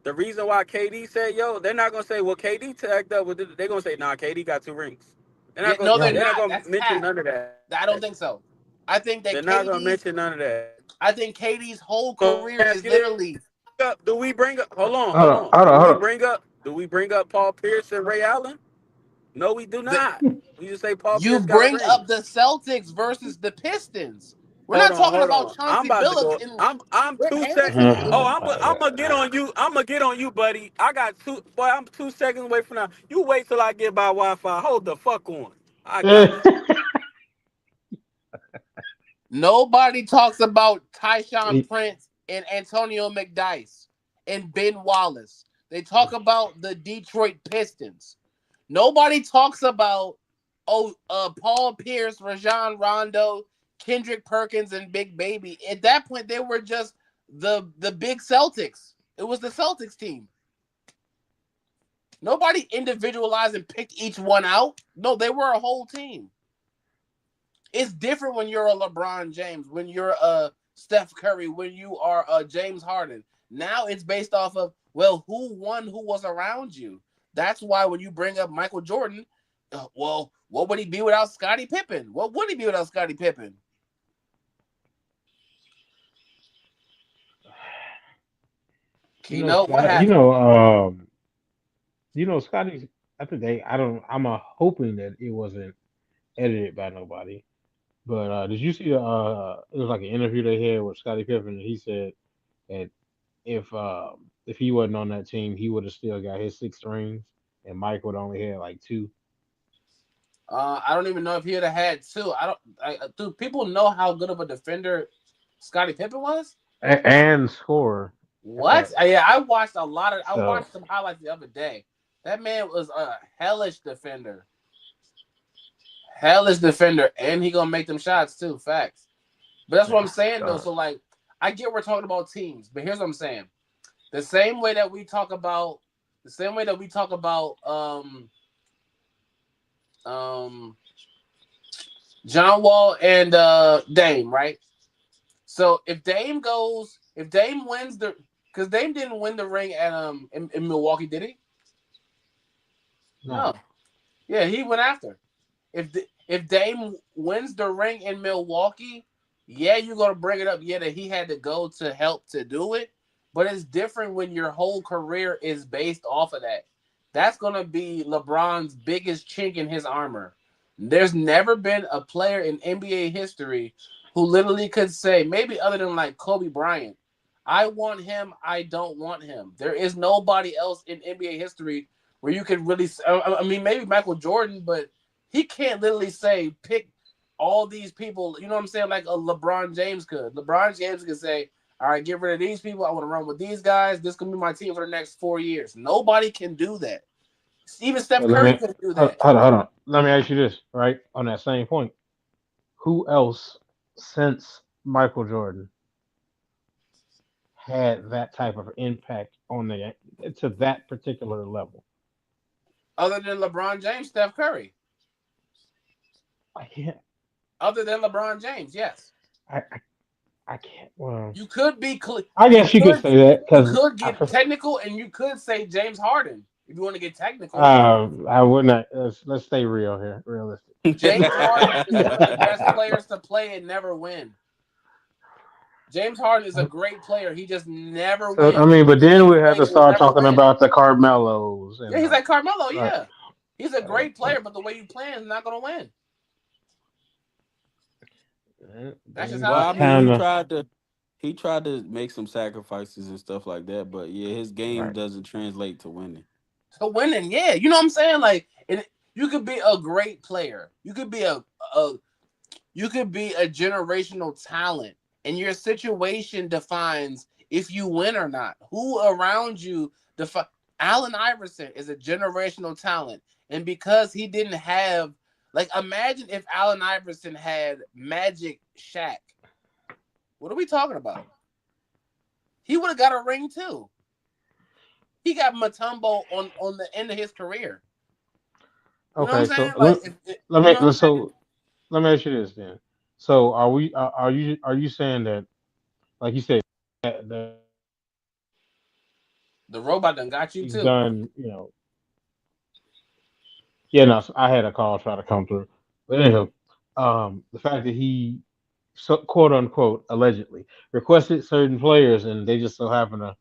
Speaker 2: the reason why KD said, "Yo," they're not gonna say, "Well, KD tagged up with it." They're gonna say, "Nah, KD got 2 rings."
Speaker 1: Yeah, no, they're
Speaker 3: Right.
Speaker 2: They're not
Speaker 1: not.
Speaker 2: gonna
Speaker 1: That's
Speaker 2: mention
Speaker 1: cap.
Speaker 2: none of that.
Speaker 1: I don't think so. I think
Speaker 2: They're
Speaker 1: that
Speaker 2: not gonna
Speaker 1: KD's
Speaker 2: mention none of that.
Speaker 1: I think KD's whole
Speaker 2: So
Speaker 1: career
Speaker 2: ask
Speaker 1: is
Speaker 2: you this:
Speaker 1: literally
Speaker 2: Do we bring up?
Speaker 3: Hold
Speaker 2: Hold
Speaker 3: on,
Speaker 2: on.
Speaker 3: hold on, hold on.
Speaker 2: Do we bring up Paul Pierce and Ray Allen? No, we do
Speaker 1: the
Speaker 2: not. We just say Paul
Speaker 1: you
Speaker 2: Pierce got a
Speaker 1: bring
Speaker 2: ring.
Speaker 1: up the Celtics versus the Pistons. We're not talking
Speaker 2: hold
Speaker 1: about
Speaker 2: on. I'm
Speaker 1: Chauncey
Speaker 2: about to
Speaker 1: Billups
Speaker 2: go.
Speaker 1: and
Speaker 2: I'm
Speaker 1: Rick
Speaker 2: 2 seconds.
Speaker 1: Harrison and
Speaker 2: Oh,
Speaker 1: them.
Speaker 2: I'm gonna get on you. I'm gonna get on you, buddy. I got two. Boy, I'm 2 seconds away from now. You wait till I get by Wi-Fi. Hold the fuck on. I got you.
Speaker 1: Nobody talks about Tyshawn Prince and Antonio McDyess and Ben Wallace. They talk about the Detroit Pistons. Nobody talks about Paul Pierce, Rajon Rondo, Kendrick Perkins, and Big Baby. At that point, they were just the big Celtics. It was the Celtics team. Nobody individualized and picked each one out. No, they were a whole team. It's different when you're a LeBron James, when you're a Steph Curry, when you are a James Harden. Now it's based off of, well, who won, who was around you. That's why when you bring up Michael Jordan, well, what would he be without Scottie Pippen? What would he be without Scottie Pippen? Keynote, what
Speaker 3: Scott.
Speaker 1: happened?
Speaker 3: Scotty's. I think they. I don't. I'm hoping that it wasn't edited by nobody. But did you see the? It was like an interview they had with Scottie Pippen, and he said that if he wasn't on that team, he would have still got his 6 rings, and Mike would only had like 2.
Speaker 1: I don't even know if he would have had two. Do people know how good of a defender Scottie Pippen was?
Speaker 3: And score at
Speaker 1: What?
Speaker 3: that.
Speaker 1: Yeah, I watched a lot of. I
Speaker 3: So
Speaker 1: watched some highlights the other day. That man was a hellish defender. Hellish defender, and he gonna make them shots too. Facts. But that's what I'm saying though.
Speaker 3: uh,
Speaker 1: So like, I get we're talking about teams, but here's what I'm saying. The same way that we talk about, the same way that we talk about, um, John Wall and Dame, right? So if Dame wins because Dame didn't win the ring at in Milwaukee, did he?
Speaker 3: no.
Speaker 1: No. Yeah, he went after. If Dame wins the ring in Milwaukee, yeah, you're gonna bring it up. Yeah, that he had to go to help to do it, but it's different when your whole career is based off of that. That's gonna be LeBron's biggest chink in his armor. There's never been a player in NBA history who literally could say, maybe other than like Kobe Bryant, I want him, I don't want him. There is nobody else in NBA history where you could really. I mean, maybe Michael Jordan, but he can't literally say pick all these people. You know what I'm saying? Like a LeBron James could. LeBron James could say, "All right, get rid of these people. I want to run with these guys. This can be my team for the next 4 years." Nobody can do that. Even Steph
Speaker 3: But let
Speaker 1: Curry
Speaker 3: me
Speaker 1: couldn't do
Speaker 3: hold,
Speaker 1: that.
Speaker 3: hold on, hold on. Let me ask you this, right? On that same point, who else since Michael Jordan had that type of impact on the to that particular level?
Speaker 1: Other than LeBron James, Steph Curry.
Speaker 3: I can't.
Speaker 1: Other than LeBron James, yes.
Speaker 3: I I, I can't. Well,
Speaker 1: You could be.
Speaker 3: I
Speaker 1: You
Speaker 3: guess you could
Speaker 1: could.
Speaker 3: say that
Speaker 1: You
Speaker 3: because
Speaker 1: could get technical, and you could say James Harden if you want to get technical.
Speaker 3: I would not. Let's stay real here, realistic.
Speaker 1: James Harden is one of the best players to play and never win. James Harden is a great player. He just never
Speaker 3: So I
Speaker 1: wins.
Speaker 3: mean, but
Speaker 1: He
Speaker 3: then
Speaker 1: can
Speaker 3: we have
Speaker 1: play
Speaker 3: to
Speaker 1: and will
Speaker 3: start
Speaker 1: never
Speaker 3: talking
Speaker 1: win.
Speaker 3: about the Carmelos
Speaker 1: Yeah,
Speaker 3: and
Speaker 1: he's like Carmelo.
Speaker 3: like,
Speaker 1: Yeah, he's a
Speaker 3: uh,
Speaker 1: great player, but the way you play is not going to win. That's just
Speaker 3: Dame
Speaker 2: Well,
Speaker 1: how
Speaker 3: just
Speaker 2: I
Speaker 1: it
Speaker 2: mean,
Speaker 1: is.
Speaker 3: kind of
Speaker 2: he tried to make some sacrifices and stuff like that, but yeah, his game
Speaker 3: right.
Speaker 2: doesn't translate to winning.
Speaker 1: To winning, yeah, you know what I'm saying. Like, you could be a great player. A you could be a generational talent, and your situation defines if you win or not. Who around you define. Allen Iverson is a generational talent, and because he didn't have, like, imagine if Allen Iverson had Magic Shaq. What are we talking about? He would have got a ring too. He got Matumbo on the end of his career. You know what I'm
Speaker 3: Okay,
Speaker 1: saying?
Speaker 3: so
Speaker 1: Like,
Speaker 3: let
Speaker 1: you
Speaker 3: me
Speaker 1: know what I'm saying?
Speaker 3: let me ask you this then. So are you saying that, like you said, that
Speaker 1: The robot done got you
Speaker 3: he's
Speaker 1: too.
Speaker 3: done, yeah, no, so I had a call try to come through. But anyhow, the fact that he, so, quote unquote, allegedly requested certain players and they just so happen to,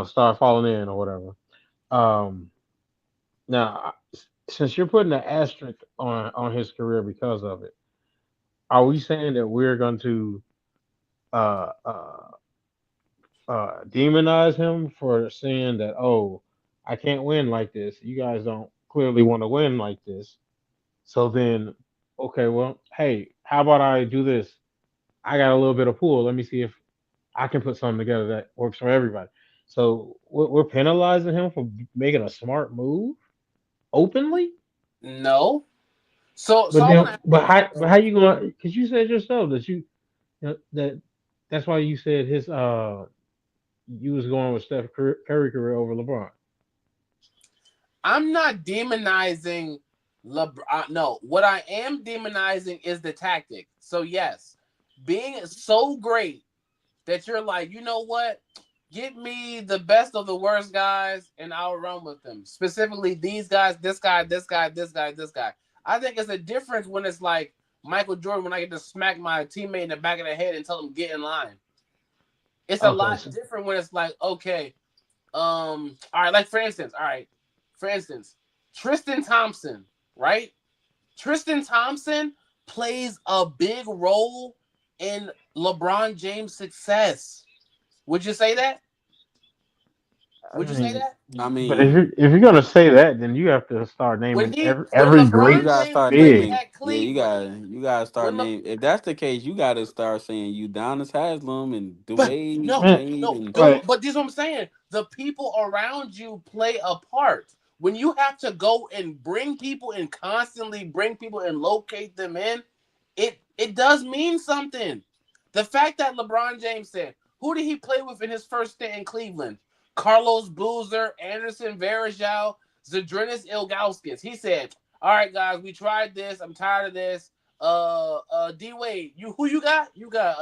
Speaker 3: start falling in or whatever. Um, now, since you're putting an asterisk on his career because of it, are we saying that we're going to uh, uh, demonize him for saying that, oh, I can't win like this. You guys don't clearly want to win like this. So then, okay, well, hey, how about I do this? I got a little bit of pool. Let me see if I can put something together that works for everybody. So we're penalizing him for making a smart move openly.
Speaker 1: No. So
Speaker 3: But
Speaker 1: I want
Speaker 3: then,
Speaker 1: to ask you this,
Speaker 3: but
Speaker 1: bro.
Speaker 3: how you going? Because you said yourself that that that's why you said his you was going with Steph Curry career over LeBron.
Speaker 1: I'm not demonizing LeBron. No, what I am demonizing is the tactic. So yes, being so great that you're like, you know what? Get me the best of the worst guys, and I'll run with them. Specifically, these guys, this guy, this guy, this guy, this guy. I think it's a difference when it's like Michael Jordan when I get to smack my teammate in the back of the head and tell him get in line. It's a
Speaker 3: Okay,
Speaker 1: lot
Speaker 3: so
Speaker 1: different when it's like, okay, all right, like for instance, Tristan Thompson, right? Tristan Thompson plays a big role in LeBron James' success. Would you say that?
Speaker 3: I
Speaker 1: Would you say
Speaker 3: mean,
Speaker 1: that?
Speaker 2: I
Speaker 3: but
Speaker 2: mean,
Speaker 3: if you're gonna say that, then you have to start
Speaker 1: When
Speaker 3: naming
Speaker 1: he when
Speaker 3: every
Speaker 2: you
Speaker 3: great
Speaker 1: LeBron
Speaker 2: gotta
Speaker 1: James
Speaker 2: start
Speaker 1: played
Speaker 3: big.
Speaker 2: naming.
Speaker 1: at
Speaker 2: Yeah,
Speaker 1: Cleveland,
Speaker 2: you gotta start
Speaker 1: when Le,
Speaker 2: naming. If that's the case, you gotta start saying Udonis Haslam and
Speaker 1: but
Speaker 2: Dwayne
Speaker 1: no,
Speaker 3: Man,
Speaker 2: Wade
Speaker 1: no,
Speaker 2: and
Speaker 1: don't.
Speaker 3: like
Speaker 1: But this is what I'm saying. The people around you play a part. When you have to go and bring people and constantly bring people and locate them in, it does mean something. The fact that LeBron James said, who did he play with in his first stint in Cleveland? Carlos Boozer, Anderson Varejao, Zadrunas Ilgauskas. He said, "All right, guys, we tried this. I'm tired of this. D Wade, you who you got? You got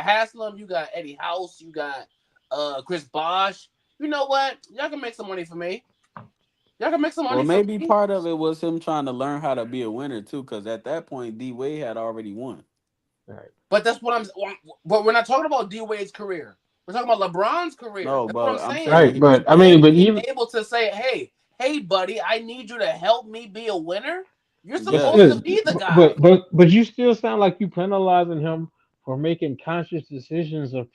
Speaker 1: Haslam. You got Eddie House. You got Chris Bosh. You know what? Y'all can make some money for me. Y'all can make some
Speaker 2: well,
Speaker 1: money for
Speaker 2: maybe
Speaker 1: me."
Speaker 2: part of it was him trying to learn how to be a winner too, because at that point D Wade had already won.
Speaker 3: right,
Speaker 1: But that's what I'm. But we're not talking about D Wade's career. We're talking about LeBron's career.
Speaker 2: No,
Speaker 1: That's what I'm
Speaker 2: but I'm
Speaker 1: saying.
Speaker 3: right.
Speaker 2: saying
Speaker 3: But I mean,
Speaker 1: Him
Speaker 3: but
Speaker 1: being
Speaker 3: even
Speaker 1: able to say, hey, buddy, I need you to help me be a winner. You're
Speaker 3: but
Speaker 1: supposed
Speaker 3: still,
Speaker 1: to
Speaker 2: yes,
Speaker 1: be the guy.
Speaker 3: but you still sound like you penalizing him for making conscious decisions of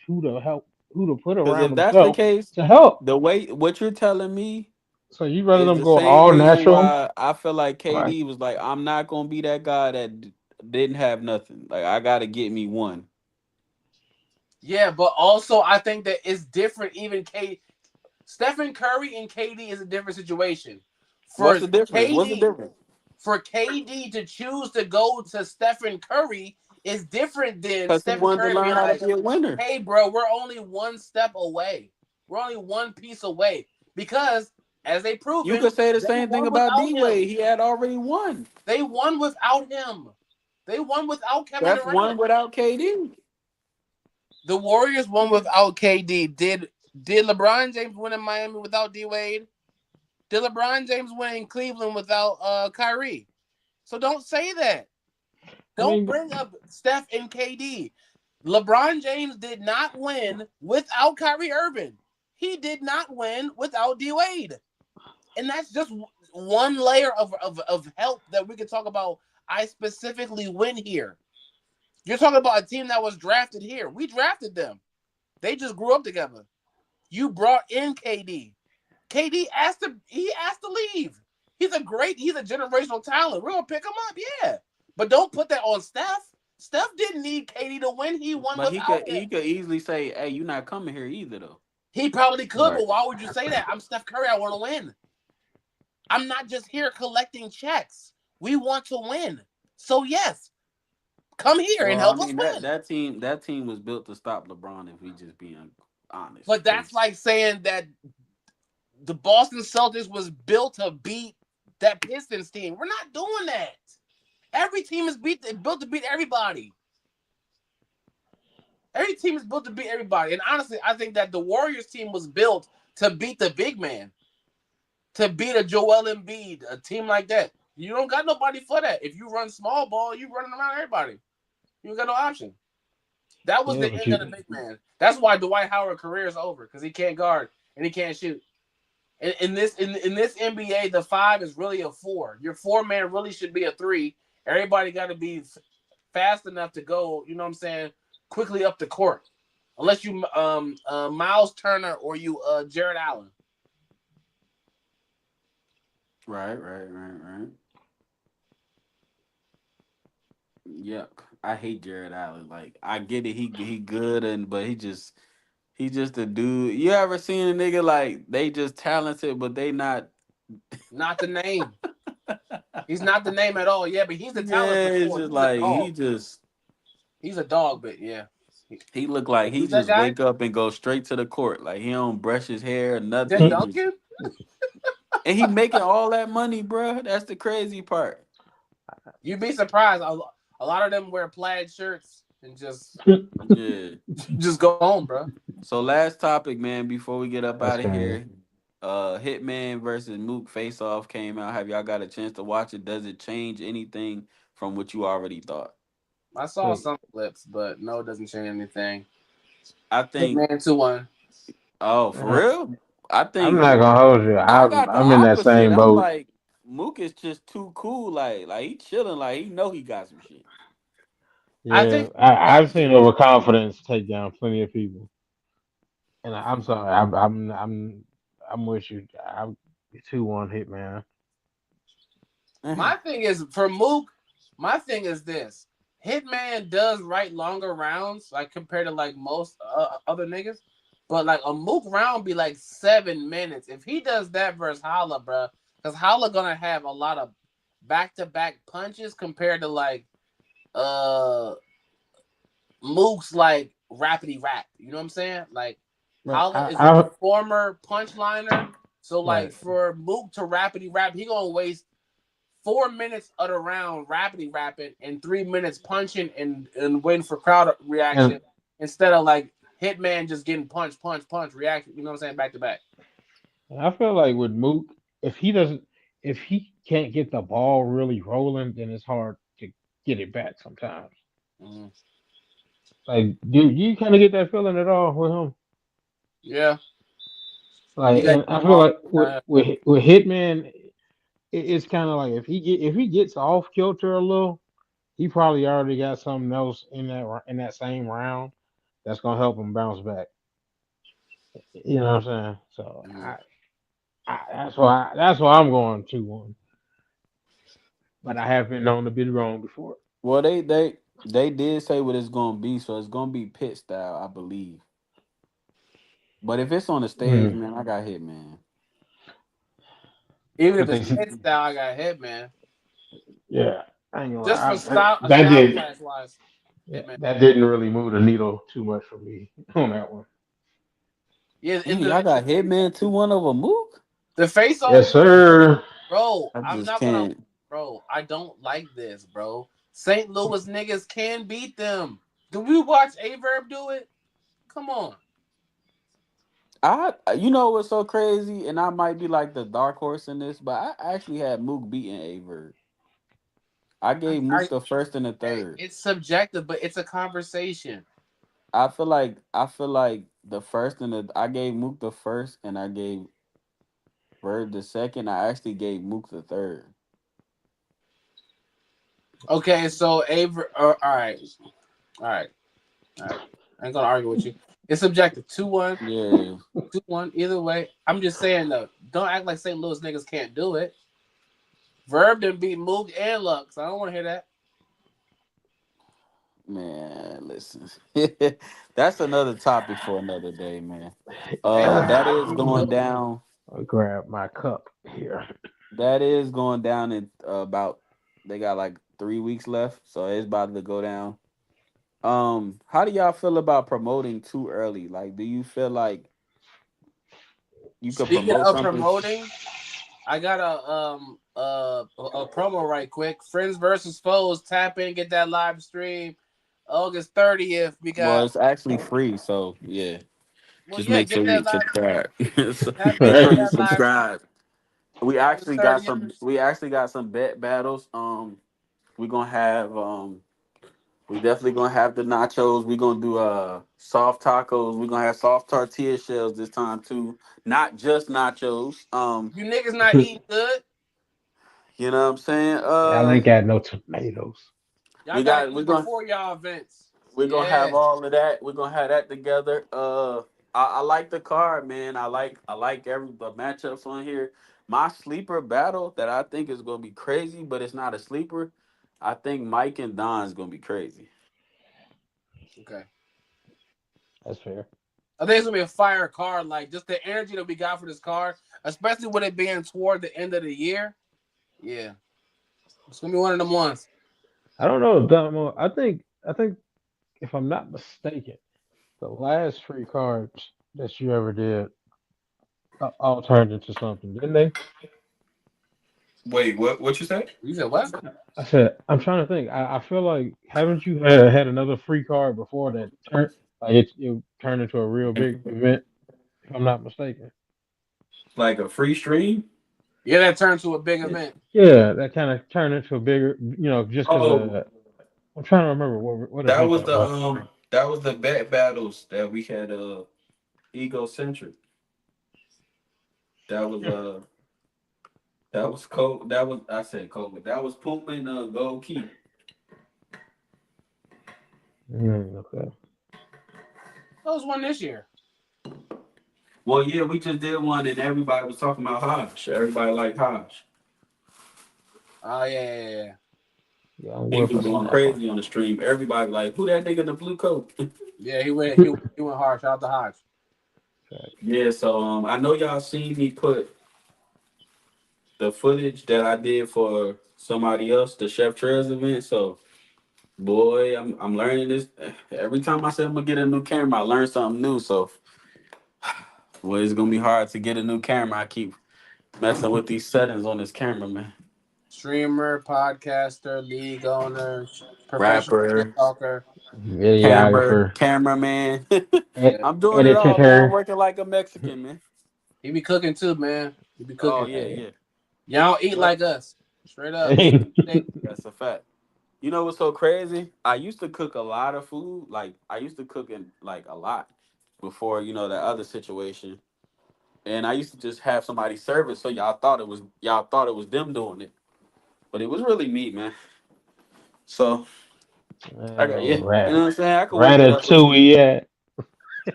Speaker 3: who to put
Speaker 2: because
Speaker 3: around
Speaker 2: if that's the
Speaker 3: himself
Speaker 2: case,
Speaker 3: to help.
Speaker 2: the way what you're telling me
Speaker 3: So you rather
Speaker 2: is
Speaker 3: them
Speaker 2: the
Speaker 3: go
Speaker 2: same
Speaker 3: all
Speaker 2: reason
Speaker 3: natural,
Speaker 2: why I feel like
Speaker 3: like
Speaker 2: KD was like, I'm not gonna be that guy that didn't have nothing. Like I gotta get me one.
Speaker 1: Yeah, but also I think that it's different. Even Stephen Curry and KD is a different situation. For
Speaker 2: What's the difference? What's the
Speaker 1: KD,
Speaker 2: difference?
Speaker 1: for KD to choose to go to Stephen Curry is different than
Speaker 2: Because he
Speaker 1: Stephen
Speaker 2: wanted to
Speaker 1: Curry
Speaker 2: learn
Speaker 1: being
Speaker 2: how to
Speaker 1: like,
Speaker 2: be a winner.
Speaker 1: "Hey, bro, we're only one step away. We're only one piece away." Because as they
Speaker 2: You
Speaker 1: proven,
Speaker 2: could say the
Speaker 1: they
Speaker 2: same thing
Speaker 1: won
Speaker 2: about
Speaker 1: without
Speaker 2: D
Speaker 1: him.
Speaker 2: Wade. He had already won.
Speaker 1: They won without him. They won without Kevin
Speaker 2: That's
Speaker 1: Durant.
Speaker 2: one without KD.
Speaker 1: The Warriors won without KD. Did LeBron James win in Miami without D Wade? Did LeBron James win in Cleveland without Kyrie? So don't say that.
Speaker 3: I
Speaker 1: Don't
Speaker 3: mean,
Speaker 1: bring up Steph and KD. LeBron James did not win without Kyrie Irving. He did not win without D Wade. And that's just one layer of help that we can talk about. I specifically win here. You're talking about a team that was drafted here. We drafted them. They just grew up together. You brought in KD. KD asked to leave. He's a generational talent. We're gonna pick him up, yeah. But don't put that on Steph. Steph didn't need KD to win. He won
Speaker 2: But he
Speaker 1: without
Speaker 2: could
Speaker 1: him.
Speaker 2: he could easily say, "Hey, you're not coming here either, though."
Speaker 1: He probably could,
Speaker 3: right.
Speaker 1: but why would you say that? I'm Steph Curry. I want to win. I'm not just here collecting checks. We want to win. So yes, come here and
Speaker 2: Well, I
Speaker 1: help us
Speaker 2: mean
Speaker 1: win.
Speaker 2: that team was built to stop LeBron. If we just being honest,
Speaker 1: But that's
Speaker 2: because
Speaker 1: like saying that the Boston Celtics was built to beat that Pistons team. We're not doing that. Every team is built to beat everybody. Every team is built to beat everybody. And honestly, I think that the Warriors team was built to beat the big man, to beat a Joel Embiid, a team like that. You don't got nobody for that. If you run small ball, you running around everybody. You got no option. That was
Speaker 3: Yeah,
Speaker 1: the
Speaker 3: but
Speaker 1: end of the
Speaker 3: you
Speaker 1: big man. That's why Dwight Howard's career is over because he can't guard and he can't shoot. In this NBA, the five is really a four. Your four man really should be a three. Everybody got to be fast enough to go. You know what I'm saying? Quickly up the court, unless you Miles Turner or you Jared Allen.
Speaker 2: Right. Yep. I hate Jared Allen. Like I get it, he good and but he just a dude. You ever seen a nigga like they just talented but they not
Speaker 1: Not the name. He's not the name at all. Yeah, but he's the talent
Speaker 2: yeah,
Speaker 1: for
Speaker 2: it's
Speaker 1: sure.
Speaker 2: just
Speaker 1: He's a
Speaker 2: like
Speaker 1: dog. He's a dog, but yeah.
Speaker 2: he look like he
Speaker 1: Who's that
Speaker 2: just
Speaker 1: guy?
Speaker 2: wake up and go straight to the court. Like he don't brush his hair or nothing.
Speaker 1: Tim
Speaker 2: He just
Speaker 1: Duncan?
Speaker 2: and he making all that money, bruh. That's the crazy part.
Speaker 1: You'd be surprised. A lot of them wear plaid shirts and just
Speaker 2: Yeah.
Speaker 1: just go home, bro.
Speaker 2: So last topic, man, before we get up
Speaker 3: That's
Speaker 2: out of
Speaker 3: crazy.
Speaker 2: here. Hitman versus Mook Face Off came out. Have y'all got a chance to watch it? Does it change anything from what you already thought?
Speaker 1: I saw
Speaker 3: Wait,
Speaker 1: some clips, but no, it doesn't change anything.
Speaker 2: I think
Speaker 1: Hitman 2-1.
Speaker 2: oh, for
Speaker 3: uh,
Speaker 2: real? I
Speaker 3: I'm
Speaker 2: think
Speaker 3: not gonna hold you.
Speaker 2: I
Speaker 3: I'm
Speaker 2: got the
Speaker 3: I'm in that
Speaker 2: opposite.
Speaker 3: same
Speaker 2: I'm
Speaker 3: boat.
Speaker 2: like Mook is just too cool. Like he chilling. Like he know he got some shit.
Speaker 1: I
Speaker 3: Yeah,
Speaker 1: think
Speaker 3: I've seen overconfidence take down plenty of people, and I'm sorry. I'm with you. I'm 2-1 hit, man.
Speaker 1: my thing is for Mook. My thing is this: Hitman does write longer rounds, like compared to like most other niggas. But like a Mook round be like 7 minutes. If he does that versus Holla, bro, because Holla gonna have a lot of back to back punches compared to like uh Mook's like rapidy rap. You know what I'm saying? Like
Speaker 3: But
Speaker 1: Holla is a
Speaker 3: I
Speaker 1: performer punchliner. So like
Speaker 3: right,
Speaker 1: for Mook to rapidy rap, he gonna waste 4 minutes of the round rapidy rapping and 3 minutes punching and waiting for crowd
Speaker 3: and
Speaker 1: reaction instead of like Hitman just getting punch reaction. You know what I'm saying? Back to back.
Speaker 3: I feel like with Mook, if he doesn't, if he can't get the ball really rolling, then it's hard to get it back sometimes.
Speaker 1: Mm-hmm.
Speaker 3: Like, do you kind of get that feeling at all with him?
Speaker 1: Yeah, you
Speaker 3: Like,
Speaker 1: got
Speaker 3: and I feel
Speaker 1: all.
Speaker 3: like with Hitman, it's kind of like if he gets off kilter a little, he probably already got something else in that same round that's gonna help him bounce back. You know what I'm saying? So
Speaker 1: Mhm.
Speaker 3: that's why I'm going 2-1. But I have been known to be wrong before.
Speaker 2: Well, they did say what it's gonna be, so it's gonna be pit style, I believe. But if it's on the stage,
Speaker 3: Mm.
Speaker 2: man, I got hit, man.
Speaker 1: Even
Speaker 3: But
Speaker 1: if
Speaker 3: they,
Speaker 1: it's pit style, I got Hitman.
Speaker 3: yeah, I ain't gonna
Speaker 1: Just for
Speaker 3: lie. That
Speaker 1: style
Speaker 3: did,
Speaker 1: class wise,
Speaker 3: yeah,
Speaker 1: Hitman.
Speaker 3: that didn't really move the needle too much for me on that one.
Speaker 1: Yeah, in
Speaker 2: Damn, y'all got Hitman 2-1 over Mook?
Speaker 1: the face off
Speaker 3: Yes,
Speaker 1: one,
Speaker 3: sir.
Speaker 1: bro.
Speaker 2: I
Speaker 1: I'm
Speaker 2: just
Speaker 1: not gonna,
Speaker 2: can't.
Speaker 1: bro. I don't like this, bro. St. Louis niggas can beat them. Do we watch Averb do it? Come on.
Speaker 2: I you know what's so crazy, and I might be like the dark horse in this, but I actually had Mook beating Averb. I gave
Speaker 1: I
Speaker 2: Mook the first and the
Speaker 1: hey,
Speaker 2: third.
Speaker 1: it's subjective, but it's a conversation.
Speaker 2: I feel like the first and the I gave Mook the first and I gave Verb the second. I actually gave Mook the third.
Speaker 1: Okay, so Averb. All right, all right. I ain't gonna argue with you. It's subjective. 2-1,
Speaker 2: Yeah.
Speaker 1: 2-1. Either way, I'm just saying though. Don't act like St. Louis niggas can't do it. Verb didn't beat Mook and Lux. I don't want to hear that.
Speaker 2: Man, listen. That's another topic for another day, man.
Speaker 1: Hey, listen,
Speaker 2: That
Speaker 1: I
Speaker 2: is
Speaker 1: beat
Speaker 2: going
Speaker 1: Lux.
Speaker 2: down.
Speaker 3: I'll grab my cup here.
Speaker 2: That is going down in about they got like 3 weeks left, so it's about to go down. How do y'all feel about promoting too early? Like, do you feel like you could
Speaker 1: Speaking
Speaker 2: promote
Speaker 1: of
Speaker 2: something?
Speaker 1: promoting, I got a promo right quick. Friends versus foes. Tap in, get that live stream. August 30th. We
Speaker 2: Well,
Speaker 1: got
Speaker 2: it's actually free, so yeah.
Speaker 1: well,
Speaker 2: Just
Speaker 1: yeah,
Speaker 2: make
Speaker 1: get
Speaker 2: sure you
Speaker 1: that live.
Speaker 2: subscribe. So
Speaker 1: Tap in,
Speaker 2: make
Speaker 1: get
Speaker 2: sure you
Speaker 1: that live
Speaker 2: subscribe. We
Speaker 1: August
Speaker 2: actually got
Speaker 1: 30th.
Speaker 2: some. We actually got some bet battles. We gonna have. We definitely gonna have the nachos. We gonna do soft tacos. We gonna have soft tortilla shells this time too. Not just nachos.
Speaker 1: You niggas not eating good.
Speaker 2: You know what I'm saying?
Speaker 3: Y'all ain't got no tomatoes.
Speaker 1: Y'all
Speaker 2: We
Speaker 1: gotta
Speaker 2: got.
Speaker 1: eat before y'all events.
Speaker 2: We're gonna have
Speaker 1: Yeah.
Speaker 2: all of that. We're gonna have that together. I like the card, man. I like every the matchups on here. My sleeper battle that I think is gonna be crazy, but it's not a sleeper. I think Mike and Don's gonna be crazy.
Speaker 1: Okay.
Speaker 3: That's fair.
Speaker 1: I think it's gonna be a fire card. Like just the energy that we got for this card, especially with it being toward the end of the year. Yeah, it's gonna be one of them ones.
Speaker 3: I don't know, Damo. I think if I'm not mistaken, the last free cards that you ever did all turned into something, didn't they?
Speaker 2: Wait, what you say?
Speaker 1: You said what?
Speaker 3: I said I'm trying to think. I feel like haven't you had another free card before that turned like it turned into a real big event? If I'm not mistaken.
Speaker 2: Like a free stream?
Speaker 1: Yeah, that turned to a big event.
Speaker 3: Yeah, that kind of turned into a bigger, just because
Speaker 2: Oh,
Speaker 3: I'm trying to remember what
Speaker 2: that
Speaker 3: event
Speaker 2: was
Speaker 3: that
Speaker 2: the
Speaker 3: was.
Speaker 2: that was the bet battles that we had egocentric. That was that was cold. That was I said COVID. That was Puma and Gold Key.
Speaker 3: Okay.
Speaker 1: That was one this year.
Speaker 2: Well, yeah, we just did one and everybody was talking about Hodge. Everybody liked Hodge.
Speaker 1: Oh yeah.
Speaker 3: Yeah, I'm
Speaker 2: He
Speaker 3: good
Speaker 2: was
Speaker 3: for some
Speaker 2: going
Speaker 3: more.
Speaker 2: crazy on the stream. Everybody like, who that nigga in the blue coat?
Speaker 1: Yeah, he went hard. Shout out to Hodge.
Speaker 2: Yeah, so I know y'all seen me put the footage that I did for somebody else, the Chef Trails event. So boy, I'm learning this. Every time I say I'm gonna get a new camera, I learn something new. So boy, it's gonna be hard to get a new camera. I keep messing with these settings on this camera, man.
Speaker 1: Streamer, podcaster, league owner, professional shit
Speaker 2: Rapper,
Speaker 1: talker.
Speaker 3: Videographer,
Speaker 2: cameraman.
Speaker 1: Yeah,
Speaker 2: I'm doing it all, man. I'm
Speaker 3: editor.
Speaker 2: working like a Mexican, man.
Speaker 1: he be cooking too, man. He be
Speaker 2: Oh
Speaker 1: cooking.
Speaker 2: yeah,
Speaker 3: Hey,
Speaker 2: yeah.
Speaker 1: Y'all don't eat
Speaker 2: Yep.
Speaker 1: like us. Straight up. We eat
Speaker 3: hey,
Speaker 1: steak.
Speaker 2: That's a fact. You know what's so crazy? I used to cook a lot of food. Like I used to cook in like a lot before, that other situation. And I used to just have somebody serve it so y'all thought it was them doing it. But it was really me, man. So I got yeah. You know what I'm saying? I could whip it up.
Speaker 3: Ratatouille. Yeah.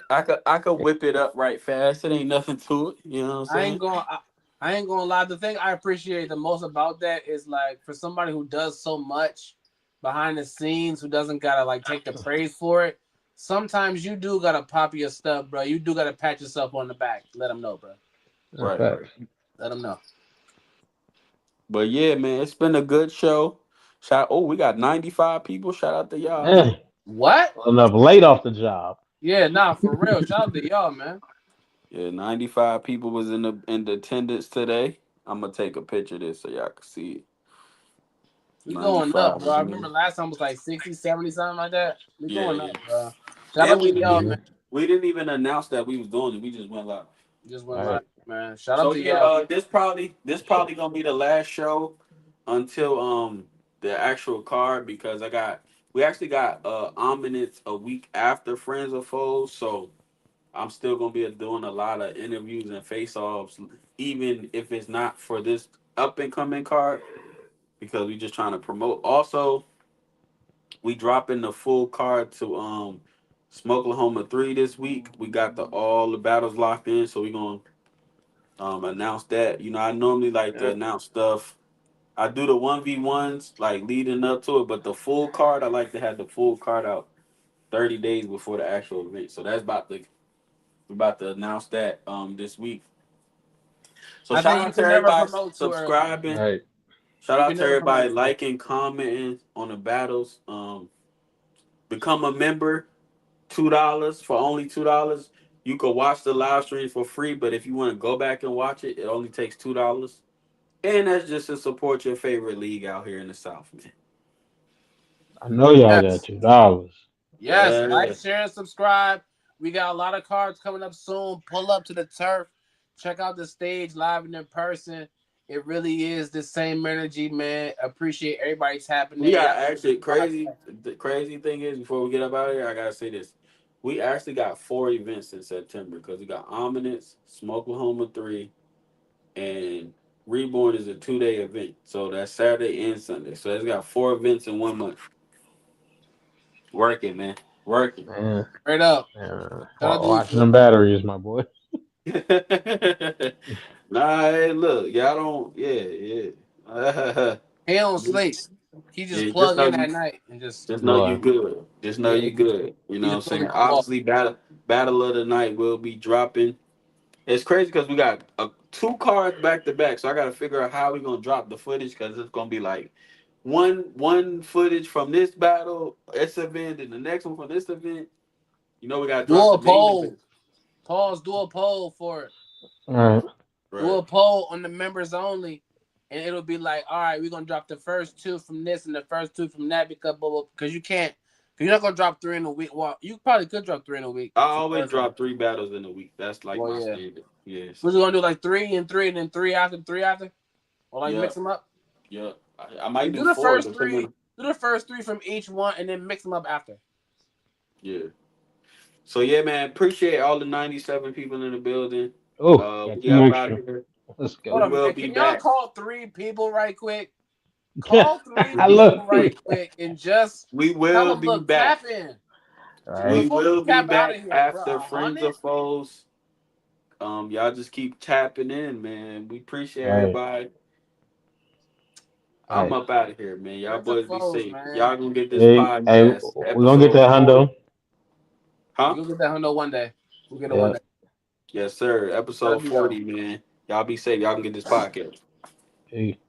Speaker 2: I could whip it up right fast. It ain't nothing to it. You know what I'm
Speaker 1: I ain't
Speaker 2: saying?
Speaker 1: going. I ain't gonna lie. The thing I appreciate the most about that is like for somebody who does so much behind the scenes, who doesn't gotta like take the praise for it. Sometimes you do gotta pop your stuff, bro. You do gotta pat yourself on the back. Let them know, bro.
Speaker 3: That's
Speaker 2: Right, right.
Speaker 3: facts.
Speaker 1: Let them know.
Speaker 2: But yeah, man, it's been a good show. We got 95 people. Shout out to y'all, man.
Speaker 3: Dang.
Speaker 1: What?
Speaker 3: Enough late off the job.
Speaker 1: Yeah, nah, for real. Shout out to y'all, man.
Speaker 2: Yeah, 95 people was in the attendance today. I'm gonna take a picture of this so y'all can see it.
Speaker 1: We going up,
Speaker 2: 95
Speaker 1: bro.
Speaker 2: was
Speaker 1: I
Speaker 2: in
Speaker 1: remember
Speaker 2: there.
Speaker 1: last time was like 60, 70, something like that. We
Speaker 2: Yeah,
Speaker 1: going
Speaker 2: yeah.
Speaker 1: up, bro. Shout
Speaker 2: And
Speaker 1: out
Speaker 2: we
Speaker 1: to
Speaker 2: didn't
Speaker 1: y'all,
Speaker 3: Hmm.
Speaker 2: even
Speaker 1: man.
Speaker 2: we didn't even announce that we was doing it. We just went live.
Speaker 1: Just went live,
Speaker 3: Right.
Speaker 1: man. Shout out
Speaker 2: So
Speaker 1: to
Speaker 2: yeah,
Speaker 1: y'all.
Speaker 2: this probably gonna be the last show until the actual card because we actually got ominous a week after Friends or Foes, so I'm still gonna be doing a lot of interviews and face offs, even if it's not for this up and coming card, because we just trying to promote. Also, we dropping the full card to Smokelahoma 3 this week. We got the all the battles locked in, so we gonna announce that. I normally like to
Speaker 1: Yeah.
Speaker 2: announce stuff. I do the 1v1s like leading up to it, but the full card I like to have the full card out 30 days before the actual event. So that's about to announce that this week. So
Speaker 1: I
Speaker 2: shout
Speaker 1: think you
Speaker 2: out to
Speaker 1: can never
Speaker 2: everybody
Speaker 1: promote too early.
Speaker 2: subscribing.
Speaker 3: Right.
Speaker 2: Shout
Speaker 1: You
Speaker 2: out
Speaker 1: can
Speaker 2: to
Speaker 1: never
Speaker 2: everybody
Speaker 1: promote too early.
Speaker 2: liking, commenting on the battles. Become a member. $2 for only $2. You could watch the live stream for free, but if you want to go back and watch it, it only takes $2. And that's just to support your favorite league out here in the South, man.
Speaker 3: I know y'all got
Speaker 1: Yes.
Speaker 3: $2.
Speaker 1: Yes. Like,
Speaker 2: Yeah.
Speaker 1: share, and subscribe. We got a lot of cards coming up soon. Pull up to the turf. Check out the stage live and in person. It really is the same energy, man. Appreciate everybody tapping
Speaker 2: We
Speaker 1: in. Y'all
Speaker 2: got actually crazy.
Speaker 1: podcast.
Speaker 2: The crazy thing is, before we get up out of here, I gotta say this: we actually got 4 events in September because we got Ominous, Smokelahoma 3, and Reborn is a 2-day event. So that's Saturday and Sunday. So it's got 4 events in one month. Working, man. Working.
Speaker 3: Man,
Speaker 1: Straight up.
Speaker 3: man.
Speaker 1: Shout out to you,
Speaker 3: Watching
Speaker 1: Flip.
Speaker 3: them batteries, my boy.
Speaker 2: Nah, hey, look, y'all don't. Yeah, yeah.
Speaker 1: He don't sleep.
Speaker 2: just,
Speaker 1: He just
Speaker 2: yeah, just
Speaker 1: plug
Speaker 2: know
Speaker 1: in
Speaker 2: you.
Speaker 1: at night and just
Speaker 2: Just know you
Speaker 3: Boy.
Speaker 2: good. Just know
Speaker 1: yeah.
Speaker 2: you good. You
Speaker 1: He
Speaker 2: know what I'm
Speaker 1: just plug in
Speaker 2: saying?
Speaker 1: the wall.
Speaker 2: Obviously, battle of the night will be dropping. It's crazy because we got two cards back to back, so I got to figure out how we gonna drop the footage because it's gonna be like one footage from this battle, this event, and the next one from this event. You know, we gotta
Speaker 1: Do
Speaker 2: drop the
Speaker 1: a
Speaker 2: main event.
Speaker 1: poll. Pause. Do a poll for it.
Speaker 3: All right.
Speaker 1: Do
Speaker 2: Right.
Speaker 1: a poll on the members only, and it'll be like, all right, we're gonna drop the first two from this and the first two from that because you can't. Cause you're not gonna drop three in a week. Well, you probably could drop three in a week
Speaker 2: I
Speaker 1: for the
Speaker 2: always
Speaker 1: first one.
Speaker 2: drop 3 battles in a week. That's like
Speaker 1: Well,
Speaker 2: my
Speaker 1: yeah.
Speaker 2: standard. Yes.
Speaker 1: We're just gonna do like three, and then three after, or like
Speaker 2: Yeah.
Speaker 1: mix them up.
Speaker 2: Yeah. I might
Speaker 1: And
Speaker 2: do
Speaker 1: do the
Speaker 2: four
Speaker 1: first
Speaker 2: depending
Speaker 1: three.
Speaker 2: on.
Speaker 1: Do the first three from each one, and then mix them up after.
Speaker 2: Yeah. So yeah, man. Appreciate all the 97 people in the building.
Speaker 3: Oh, got
Speaker 2: We
Speaker 3: two
Speaker 2: up out
Speaker 3: extra.
Speaker 2: of here.
Speaker 3: Let's
Speaker 1: Hold
Speaker 2: We
Speaker 3: go.
Speaker 1: on,
Speaker 2: will
Speaker 1: man.
Speaker 2: be
Speaker 1: Can y'all
Speaker 2: back.
Speaker 1: call three people right quick? Call three
Speaker 3: I
Speaker 1: people
Speaker 3: love
Speaker 1: right
Speaker 3: it.
Speaker 1: quick and just
Speaker 2: We
Speaker 1: tell
Speaker 2: will
Speaker 1: them,
Speaker 2: be
Speaker 1: look,
Speaker 2: back.
Speaker 1: tap in
Speaker 3: All right.
Speaker 2: We
Speaker 1: before we
Speaker 2: will be
Speaker 1: cap out of
Speaker 2: back
Speaker 1: here, bro.
Speaker 2: after Friends
Speaker 1: 100.
Speaker 2: or Foes. Y'all just keep tapping in, man. We appreciate
Speaker 3: All right.
Speaker 2: everybody.
Speaker 3: All
Speaker 2: I'm
Speaker 3: right.
Speaker 2: up out of here, man. Y'all
Speaker 1: Friends or
Speaker 2: boys be
Speaker 1: foes,
Speaker 2: safe.
Speaker 1: man.
Speaker 2: Y'all gonna get this
Speaker 3: Hey,
Speaker 2: podcast
Speaker 3: we're gonna get
Speaker 2: episode
Speaker 3: that
Speaker 2: 40.
Speaker 3: hundo.
Speaker 2: Huh?
Speaker 1: You gonna get that hundo one day. We'll get it one
Speaker 3: Yeah.
Speaker 1: day.
Speaker 2: Yes, sir.
Speaker 1: Love
Speaker 2: Episode
Speaker 1: you though.
Speaker 2: 40, man. Y'all be safe. Y'all can get this podcast.
Speaker 3: Hey.